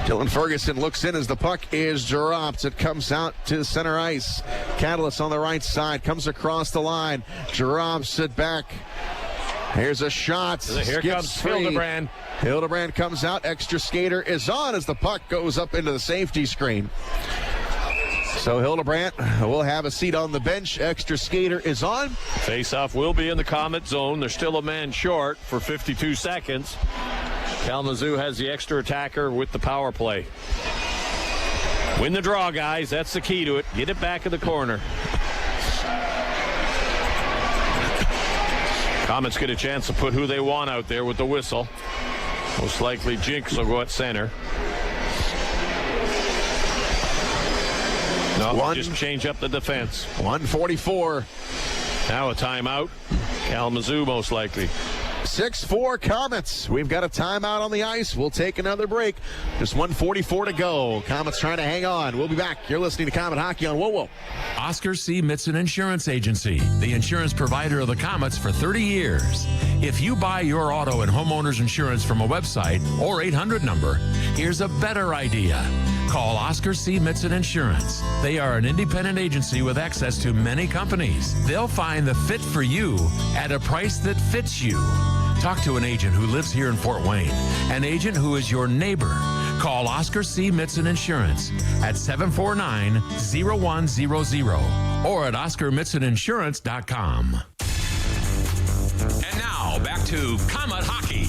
Dylan Ferguson looks in as the puck is dropped. It comes out to center ice. Catalyst on the right side comes across the line, drops it back. Here's a shot. Here comes Hildebrand. Hildebrand comes out. Extra skater is on as the puck goes up into the safety screen. So Hildebrand will have a seat on the bench. Extra skater is on. Face-off will be in the Komet zone. They're still a man short for 52 seconds. Kalamazoo has the extra attacker with the power play. Win the draw, guys. That's the key to it. Get it back in the corner. Komets get a chance to put who they want out there with the whistle. Most likely Jinx will go at center. No, just change up the defense. 1:44. Now a timeout. Kalamazoo most likely. 6-4 Komets. We've got a timeout on the ice. We'll take another break. Just 1:44 to go. Komets trying to hang on. We'll be back. You're listening to Komet Hockey on WOWO. Oscar C. Mitson Insurance Agency, the insurance provider of the Komets for 30 years. If you buy your auto and homeowners insurance from a website or 800 number, here's a better idea. Call Oscar C. Mitson Insurance. They are an independent agency with access to many companies. They'll find the fit for you at a price that fits you. Talk to an agent who lives here in Fort Wayne, an agent who is your neighbor. Call Oscar C. Mitson Insurance at 749-0100 or at OscarMitsonInsurance.com. And now back to Komet Hockey.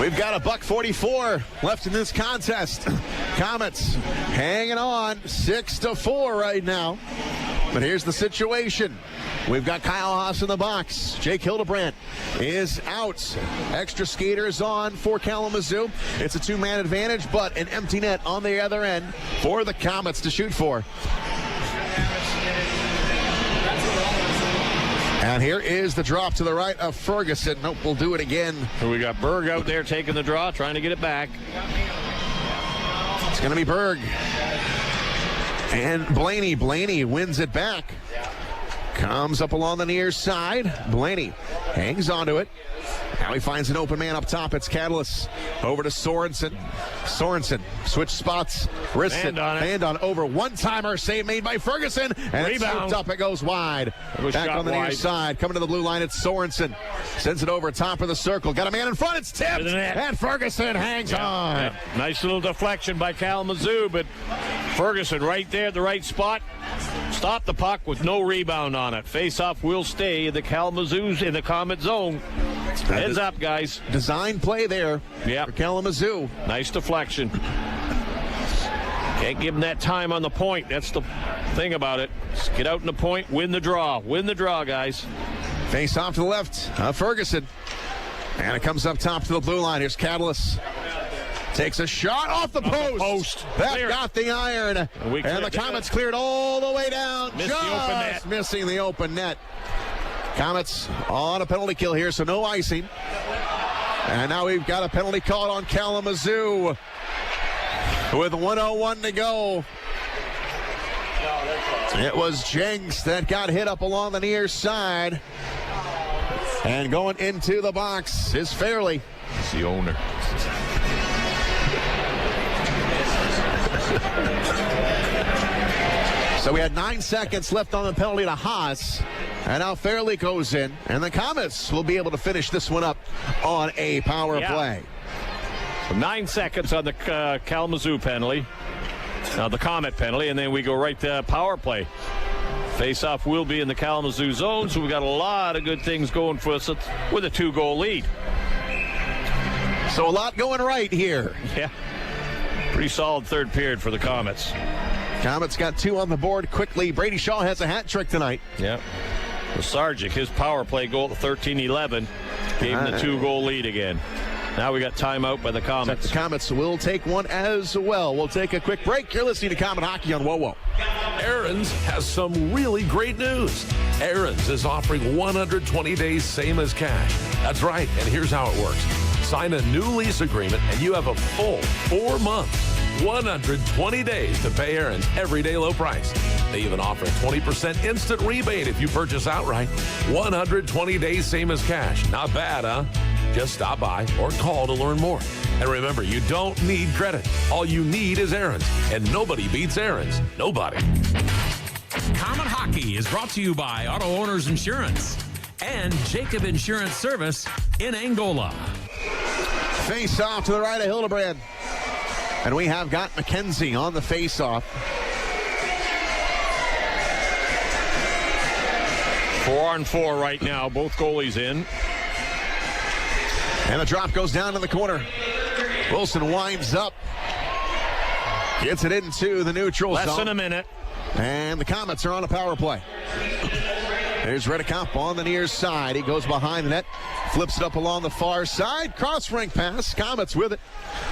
We've got $1:44 left in this contest. Komets hanging on 6-4 right now. But here's the situation. We've got Kyle Haas in the box. Jake Hildebrand is out. Extra skaters on for Kalamazoo. It's a two-man advantage, but an empty net on the other end for the Komets to shoot for. And here is the drop to the right of Ferguson. Nope, we'll do it again. So we got Bergh out there taking the draw, trying to get it back. It's going to be Bergh. And Blaney wins it back. Comes up along the near side. Blaney hangs onto it. Now he finds an open man up top. It's Catalyst. Over to Sorensen. Sorensen switch spots. Wrists it. Hand on over. One-timer save made by Ferguson. And Rebound. It's up. It goes wide. Back on the near side. Coming to the blue line. It's Sorensen. Sends it over top of the circle. Got a man in front. It's tipped. And Ferguson hangs on. Yeah. Nice little deflection by Kalamazoo, but Ferguson right there at the right spot. Stop the puck with no rebound on it. Face-off will stay in the Kalamazoo's in the Komet zone. Heads up, guys. Design play there for Kalamazoo. Nice deflection. Can't give them that time on the point. That's the thing about it. Just get out in the point, win the draw. Win the draw, guys. Face off to the left of Ferguson. And it comes up top to the blue line. Here's Catalyst. Takes a shot off the post. That got the iron. And the Komets cleared all the way down. Just missing the open net. Komets on a penalty kill here, so no icing. And now we've got a penalty called on Kalamazoo with 1:01 to go. It was Jenks that got hit up along the near side. And going into the box is Fairley. It's the owner. So we had 9 seconds left on the penalty to Haas. And now Fairley goes in. And the Komets will be able to finish this one up on a power play. So 9 seconds on the Kalamazoo penalty. Now the Komet penalty. And then we go right to power play. Face-off will be in the Kalamazoo zone. So we got a lot of good things going for us with a 2-goal lead. So a lot going right here. Yeah. Pretty solid third period for the Komets. Komets got 2 on the board quickly. Brady Shaw has a hat trick tonight. Yeah. Łyszczarczyk, his power play goal at 13-11 gave him the 2-goal lead again. Now we got timeout by the Komets. The Komets will take one as well. We'll take a quick break. You're listening to Komet Hockey on WOWO. Aaron's has some really great news. Aaron's is offering 120 days same as cash. That's right, and here's how it works. Sign a new lease agreement and you have a full 4 months, 120 days to pay Aaron's everyday low price. They even offer a 20% instant rebate if you purchase outright. 120 days same as cash. Not bad, huh? Just stop by or call to learn more. And remember, you don't need credit. All you need is Aaron's. And nobody beats Aaron's. Nobody. Comet Hockey is brought to you by Auto Owners Insurance and Jacob Insurance Service in Angola. Face off to the right of Hildebrand. And we have got McKenzie on the face off. 4-on-4 right now. Both goalies in. And the drop goes down to the corner. Wilson winds up. Gets it into the neutral zone. Less than a minute. And the Komets are on a power play. There's Redekop on the near side. He goes behind the net. Flips it up along the far side. Cross-rink pass. Komets with it.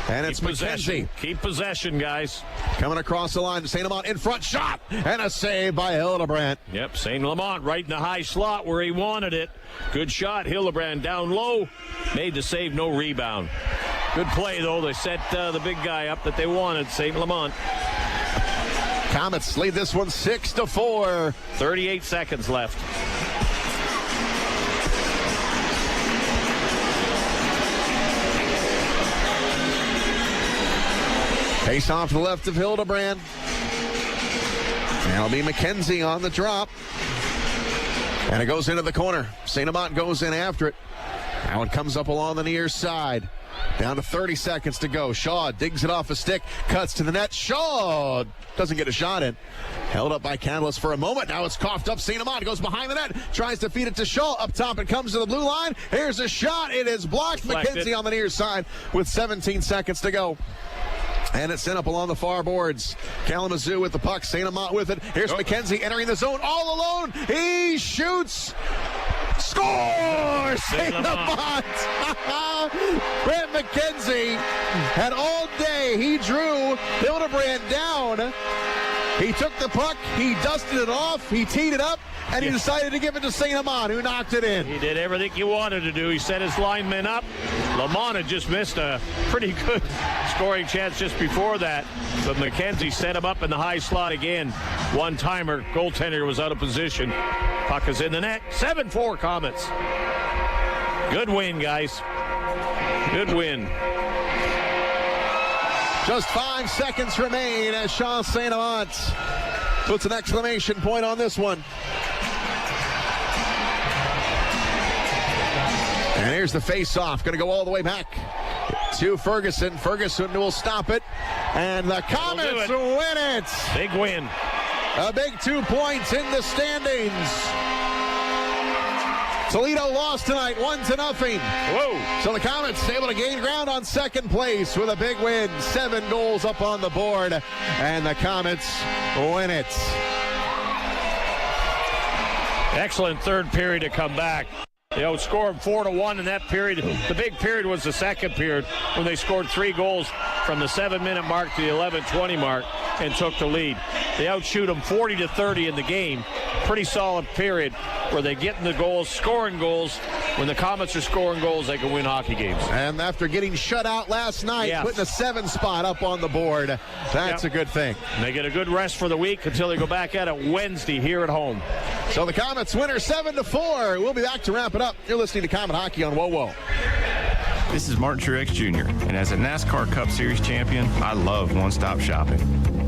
And it's McKenzie. Keep possession, guys. Coming across the line. St-Amant in front. Shot. And a save by Hildebrand. Yep, St-Amant right in the high slot where he wanted it. Good shot. Hildebrand down low. Made the save. No rebound. Good play, though. They set the big guy up that they wanted, St-Amant. Komets lead this one 6-4. 38 seconds left. Face off to the left of Hildebrand. That'll be McKenzie on the drop. And it goes into the corner. St-Amant goes in after it. Now it comes up along the near side. Down to 30 seconds to go. Shaw digs it off a stick, cuts to the net. Shaw doesn't get a shot in. Held up by Catalyst for a moment. Now it's coughed up. St-Amant goes behind the net, tries to feed it to Shaw. Up top it comes to the blue line. Here's a shot. It is blocked. Deflected. McKenzie on the near side with 17 seconds to go. And it's sent up along the far boards. Kalamazoo with the puck. St-Amant with it. Here's McKenzie entering the zone all alone. He shoots. Score! St-Amant! Brent McKenzie had all day. He drew Hildebrand down. He took the puck. He dusted it off. He teed it up. And he decided to give it to St-Amant, who knocked it in. He did everything he wanted to do. He set his linemen up. Lamont had just missed a pretty good scoring chance just before that. But McKenzie set him up in the high slot again. One-timer. Goaltender was out of position. Puck is in the net. 7-4 Komets. Good win, guys. Good win. Just 5 seconds remain as Sean St-Amant puts an exclamation point on this one. And here's the face-off. Going to go all the way back to Ferguson. Ferguson will stop it. And the Komets win it. Big win. A big 2 points in the standings. Toledo lost tonight 1-0. Whoa. So the Komets able to gain ground on second place with a big win. 7 goals up on the board. And the Komets win it. Excellent third period to come back. They outscored 4-1 in that period. The big period was the second period when they scored 3 goals from the 7-minute mark to the 11:20 mark and took the lead. They outshoot them 40-30 in the game. Pretty solid period where they get in the goals, scoring goals. When the Komets are scoring goals, they can win hockey games. And after getting shut out last night, putting a 7 spot up on the board, that's a good thing. And they get a good rest for the week until they go back at it Wednesday here at home. So the Komets winner 7-4. We'll be back to wrap it up. You're listening to Comet Hockey on WoWo. This is Martin Truex Jr., and as a NASCAR Cup Series champion, I love one-stop shopping.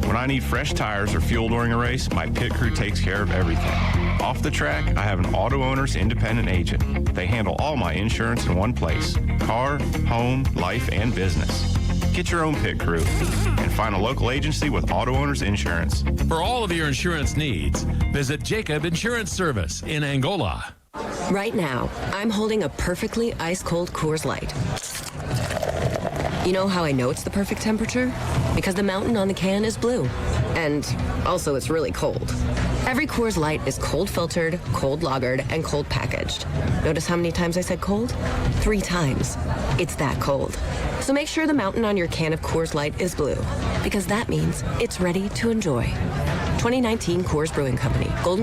When I need fresh tires or fuel during a race, my pit crew takes care of everything. Off the track, I have an Auto Owners independent agent. They handle all my insurance in one place: car, home, life, and business. Get your own pit crew and find a local agency with Auto Owners Insurance. For all of your insurance needs, visit Jacob Insurance Service in Angola. Right now, I'm holding a perfectly ice-cold Coors Light. You know how I know it's the perfect temperature? Because the mountain on the can is blue. And also, it's really cold. Every Coors Light is cold filtered, cold lagered, and cold packaged. Notice how many times I said cold? 3 times. It's that cold. So make sure the mountain on your can of Coors Light is blue, because that means it's ready to enjoy. 2019 Coors Brewing Company. Golden